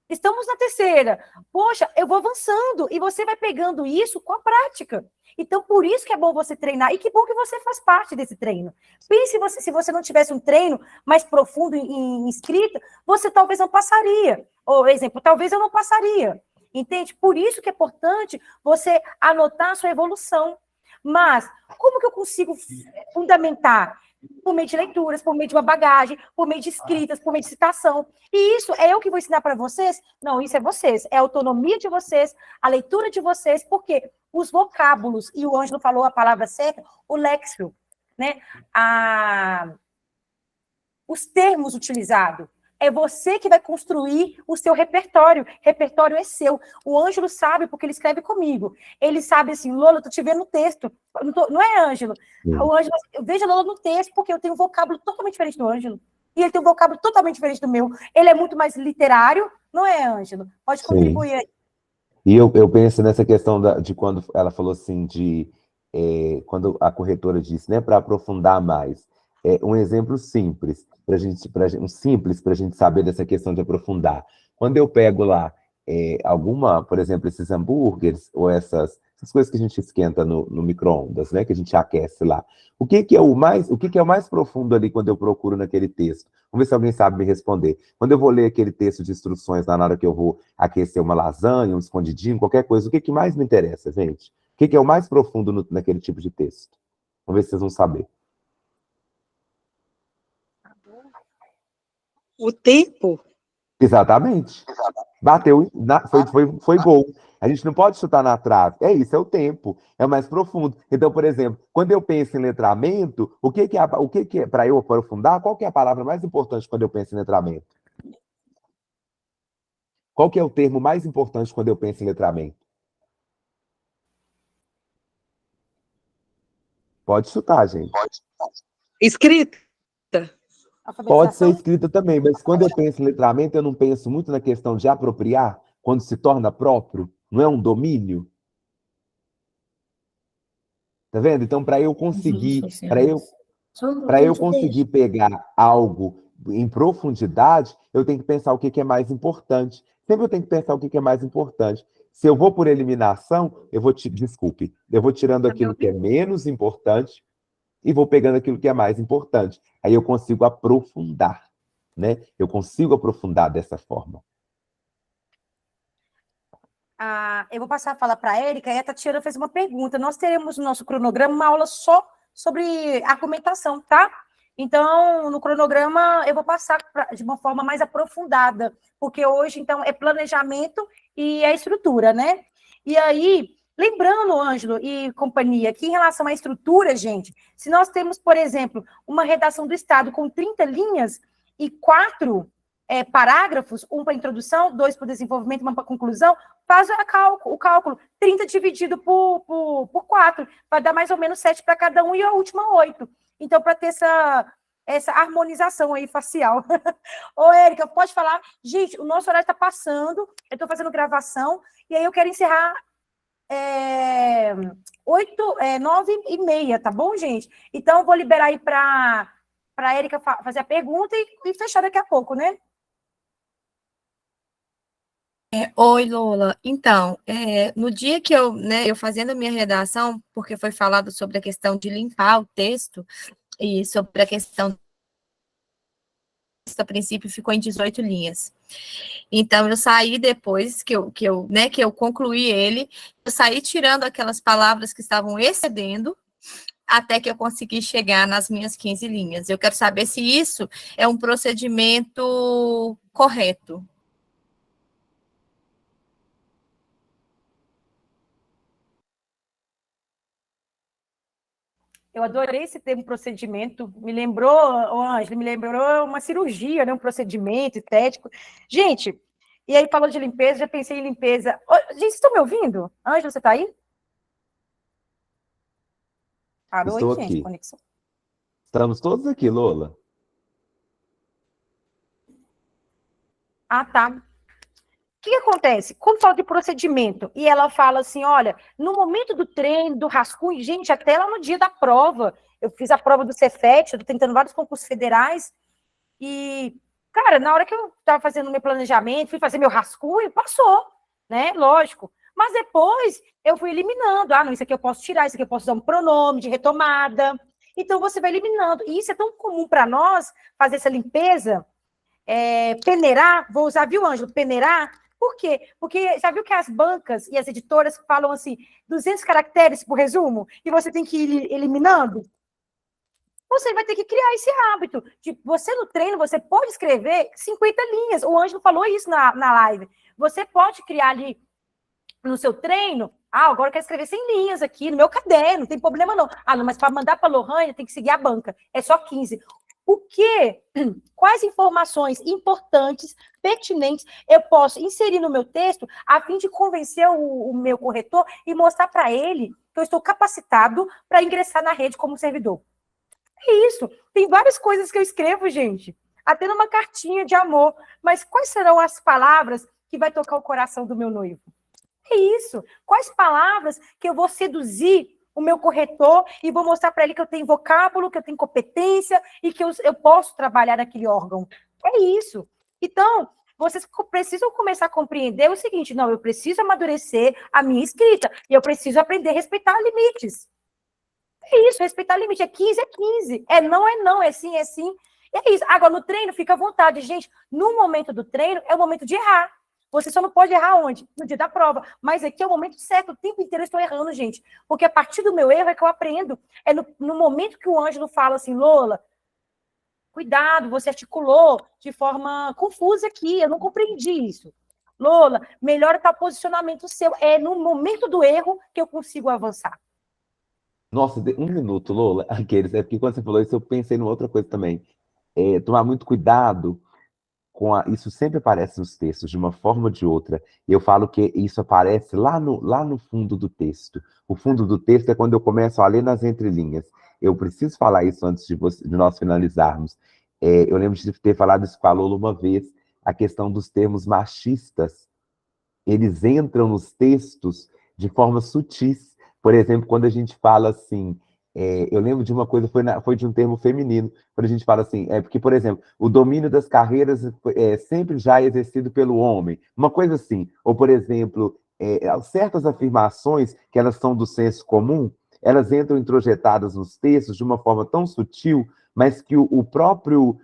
Estamos na terceira. Poxa, eu vou avançando e você vai pegando isso com a prática. Então, por isso que é bom você treinar. E que bom que você faz parte desse treino. Pense se você não tivesse um treino mais profundo em escrita, você talvez não passaria. Ou, exemplo, talvez eu não passaria. Entende? Por isso que é importante você anotar a sua evolução. Mas, como que eu consigo fundamentar? Por meio de leituras, por meio de uma bagagem, por meio de escritas, por meio de citação. E isso é eu que vou ensinar para vocês? Não, isso é vocês. É a autonomia de vocês, a leitura de vocês, porque os vocábulos, e o Ângelo falou a palavra certa, o léxico, né? Os termos utilizados. É você que vai construir o seu repertório. Repertório é seu. O Ângelo sabe, porque ele escreve comigo. Ele sabe assim, Lola, eu tô te vendo no texto. Não é, Ângelo? O Ângelo, eu vejo a Lola no texto, porque eu tenho um vocábulo totalmente diferente do Ângelo. E ele tem um vocábulo totalmente diferente do meu. Ele é muito mais literário, não é, Ângelo? Pode contribuir aí. E eu penso nessa questão de quando ela falou assim, quando a corretora disse, né, para aprofundar mais. Um exemplo simples, para a gente saber dessa questão de aprofundar. Quando eu pego lá por exemplo, esses hambúrgueres, ou essas coisas que a gente esquenta no micro-ondas, né, que a gente aquece lá. O que é o mais profundo ali quando eu procuro naquele texto? Vamos ver se alguém sabe me responder. Quando eu vou ler aquele texto de instruções lá na hora que eu vou aquecer uma lasanha, um escondidinho, qualquer coisa, o que mais me interessa, gente? O que é o mais profundo naquele tipo de texto? Vamos ver se vocês vão saber. O tempo? Exatamente. Bateu, foi gol. A gente não pode chutar na trave. É isso, é o tempo. É o mais profundo. Então, por exemplo, quando eu penso em letramento, o que é para eu aprofundar, qual que é a palavra mais importante quando eu penso em letramento? Qual que é o termo mais importante quando eu penso em letramento? Pode chutar, gente. Escrita? Pode ser escrita também, mas quando eu penso em letramento, eu não penso muito na questão de apropriar, quando se torna próprio, não é um domínio? Tá vendo? Então, para eu conseguir pegar algo em profundidade, eu tenho que pensar o que é mais importante. Sempre eu tenho que pensar o que é mais importante. Se eu vou por eliminação, eu vou tirando aquilo que é menos importante e vou pegando aquilo que é mais importante. Aí eu consigo aprofundar, né? Eu consigo aprofundar dessa forma. Eu vou passar a fala para a Érica, e a Tatiana fez uma pergunta. Nós teremos no nosso cronograma uma aula só sobre argumentação, tá? Então, no cronograma, eu vou passar de uma forma mais aprofundada, porque hoje, então, é planejamento e é estrutura, né? E aí, lembrando, Ângelo e companhia, que em relação à estrutura, gente, se nós temos, por exemplo, uma redação do Estado com 30 linhas e 4 parágrafos, um para introdução, 2 para o desenvolvimento, uma para conclusão, faz o cálculo, 30 dividido por 4, vai dar mais ou menos 7 para cada um e a última 8. Então, para ter essa harmonização aí facial. Ô, Érica, pode falar? Gente, o nosso horário está passando, eu estou fazendo gravação, e aí eu quero encerrar 9h30, tá bom, gente? Então, eu vou liberar aí para a Érica fazer a pergunta e fechar daqui a pouco, né? Oi, Lola. Então, no dia que eu fazendo a minha redação, porque foi falado sobre a questão de limpar o texto e sobre a questão, a princípio ficou em 18 linhas. Então, eu saí depois que eu concluí ele, eu saí tirando aquelas palavras que estavam excedendo, até que eu consegui chegar nas minhas 15 linhas. Eu quero saber se isso é um procedimento correto. Eu adorei esse termo procedimento, me lembrou, Ângela, me lembrou uma cirurgia, né, um procedimento estético. Gente, e aí falou de limpeza, já pensei em limpeza. Gente, vocês estão me ouvindo? Ângela, você está aí? Parou Estou aí, gente, aqui. conexão. Estamos todos aqui, Lola. Ah, tá. O que acontece? Quando fala de procedimento, e ela fala assim, olha, no momento do treino, do rascunho, gente, até lá no dia da prova, eu fiz a prova do Cefet, eu tô tentando vários concursos federais, e, cara, na hora que eu estava fazendo meu planejamento, fui fazer meu rascunho, passou, né, lógico. Mas depois eu fui eliminando, não, isso aqui eu posso tirar, isso aqui eu posso usar um pronome de retomada, então você vai eliminando, e isso é tão comum para nós, fazer essa limpeza, peneirar, vou usar, viu, Ângelo, peneirar. Por quê? Porque já viu que as bancas e as editoras falam assim, 200 caracteres por resumo, e você tem que ir eliminando? Você vai ter que criar esse hábito. Você no treino, você pode escrever 50 linhas. O Ângelo falou isso na live. Você pode criar ali no seu treino, agora eu quero escrever 100 linhas aqui no meu caderno, não tem problema não. Não, mas para mandar para a Lohane, tem que seguir a banca. É só 15. Quais informações importantes, pertinentes, eu posso inserir no meu texto a fim de convencer o meu corretor e mostrar para ele que eu estou capacitado para ingressar na rede como servidor? É isso. Tem várias coisas que eu escrevo, gente, até numa cartinha de amor. Mas quais serão as palavras que vai tocar o coração do meu noivo? É isso. Quais palavras que eu vou seduzir o meu corretor e vou mostrar para ele que eu tenho vocábulo, que eu tenho competência e que eu posso trabalhar naquele órgão. É isso. Então, vocês precisam começar a compreender o seguinte, não, eu preciso amadurecer a minha escrita e eu preciso aprender a respeitar limites. É isso, respeitar limite. 15 é 15. É não, é sim, é sim. É isso. Agora, no treino, fica à vontade. Gente, no momento do treino, é o momento de errar. Você só não pode errar onde? No dia da prova. Mas aqui é o momento certo. O tempo inteiro eu estou errando, gente. Porque a partir do meu erro é que eu aprendo. É no momento que o Ângelo fala assim, Lola, cuidado, você articulou de forma confusa aqui. Eu não compreendi isso. Lola, melhora tal posicionamento seu. É no momento do erro que eu consigo avançar. Nossa, um minuto, Lola. Aqueles, porque quando você falou isso, eu pensei numa outra coisa também. Tomar muito cuidado com isso sempre aparece nos textos, de uma forma ou de outra. Eu falo que isso aparece lá no fundo do texto. O fundo do texto é quando eu começo a ler nas entrelinhas. Eu preciso falar isso antes de nós finalizarmos. Eu lembro de ter falado isso com a Lola uma vez, a questão dos termos machistas. Eles entram nos textos de forma sutis. Por exemplo, quando a gente fala assim, eu lembro de uma coisa, foi de um termo feminino, quando a gente fala assim, porque, por exemplo, o domínio das carreiras sempre já é exercido pelo homem, uma coisa assim. Ou, por exemplo, certas afirmações, que elas são do senso comum, elas entram introjetadas nos textos de uma forma tão sutil, mas que o próprio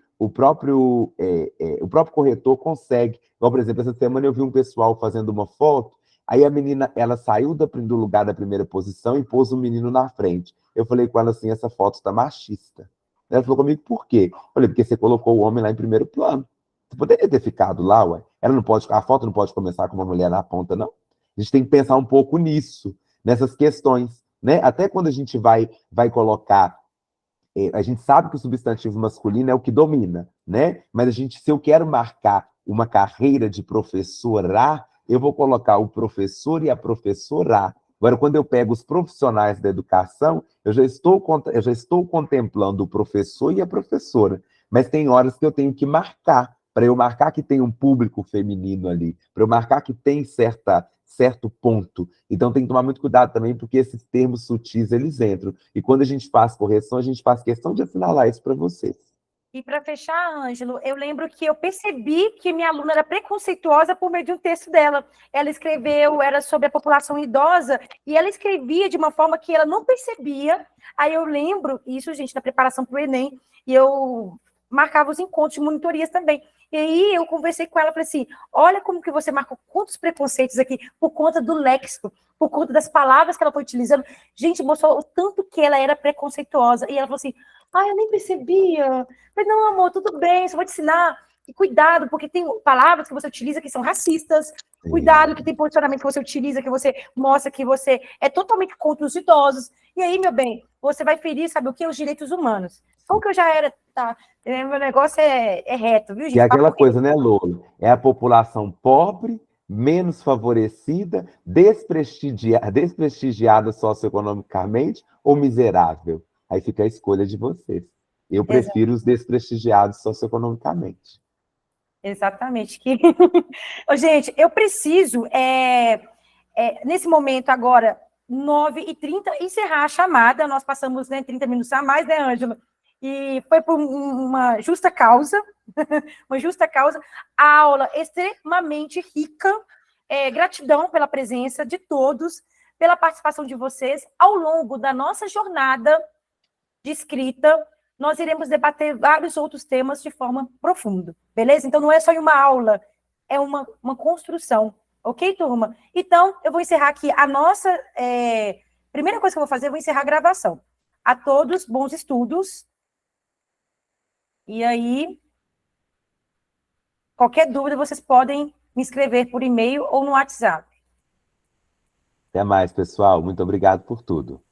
corretor consegue. Igual, por exemplo, essa semana eu vi um pessoal fazendo uma foto, aí a menina, ela saiu do lugar da primeira posição e pôs o menino na frente. Eu falei com ela assim, essa foto está machista. Ela falou comigo, por quê? Eu falei, porque você colocou o homem lá em primeiro plano. Você poderia ter ficado lá, ué. A foto não pode começar com uma mulher na ponta, não. A gente tem que pensar um pouco nisso, nessas questões, né? Até quando a gente vai colocar, a gente sabe que o substantivo masculino é o que domina, né? Mas se eu quero marcar uma carreira de professora, eu vou colocar o professor e a professora. Agora, quando eu pego os profissionais da educação, eu já estou contemplando o professor e a professora. Mas tem horas que eu tenho que marcar, para eu marcar que tem um público feminino ali, para eu marcar que tem certo ponto. Então tem que tomar muito cuidado também, porque esses termos sutis, eles entram. E quando a gente faz correção, a gente faz questão de assinalar isso para vocês. E para fechar, Ângelo, eu lembro que eu percebi que minha aluna era preconceituosa por meio de um texto dela. Ela escreveu, era sobre a população idosa, e ela escrevia de uma forma que ela não percebia. Aí eu lembro, isso, gente, na preparação para o Enem, e eu marcava os encontros de monitorias também. E aí eu conversei com ela, falei assim, olha como que você marcou quantos preconceitos aqui, por conta do léxico, por conta das palavras que ela foi utilizando. Gente, mostrou o tanto que ela era preconceituosa. E ela falou assim, eu nem percebia. Mas não, amor, tudo bem, só vou te ensinar. E cuidado, porque tem palavras que você utiliza que são racistas. Cuidado, que tem posicionamento que você utiliza, que você mostra que você é totalmente contra os idosos. E aí, meu bem, você vai ferir, sabe o quê? Os direitos humanos. Como que eu já era, tá? Meu negócio é reto, viu, gente? Que é aquela coisa, né, Lola? É a população pobre, menos favorecida, desprestigiada socioeconomicamente ou miserável? Aí fica a escolha de vocês. Eu prefiro os desprestigiados socioeconomicamente. Exatamente. Gente, eu preciso, nesse momento agora, 9h30, encerrar a chamada. Nós passamos 30 minutos a mais, né, Ângela? E foi por uma justa causa, uma justa causa. A aula extremamente rica. Gratidão pela presença de todos, pela participação de vocês. Ao longo da nossa jornada de escrita, nós iremos debater vários outros temas de forma profunda, beleza? Então, não é só uma aula, é uma construção, ok, turma? Então, eu vou encerrar aqui a nossa... primeira coisa que eu vou fazer, eu vou encerrar a gravação. A todos, bons estudos. E aí, qualquer dúvida, vocês podem me escrever por e-mail ou no WhatsApp. Até mais, pessoal. Muito obrigado por tudo.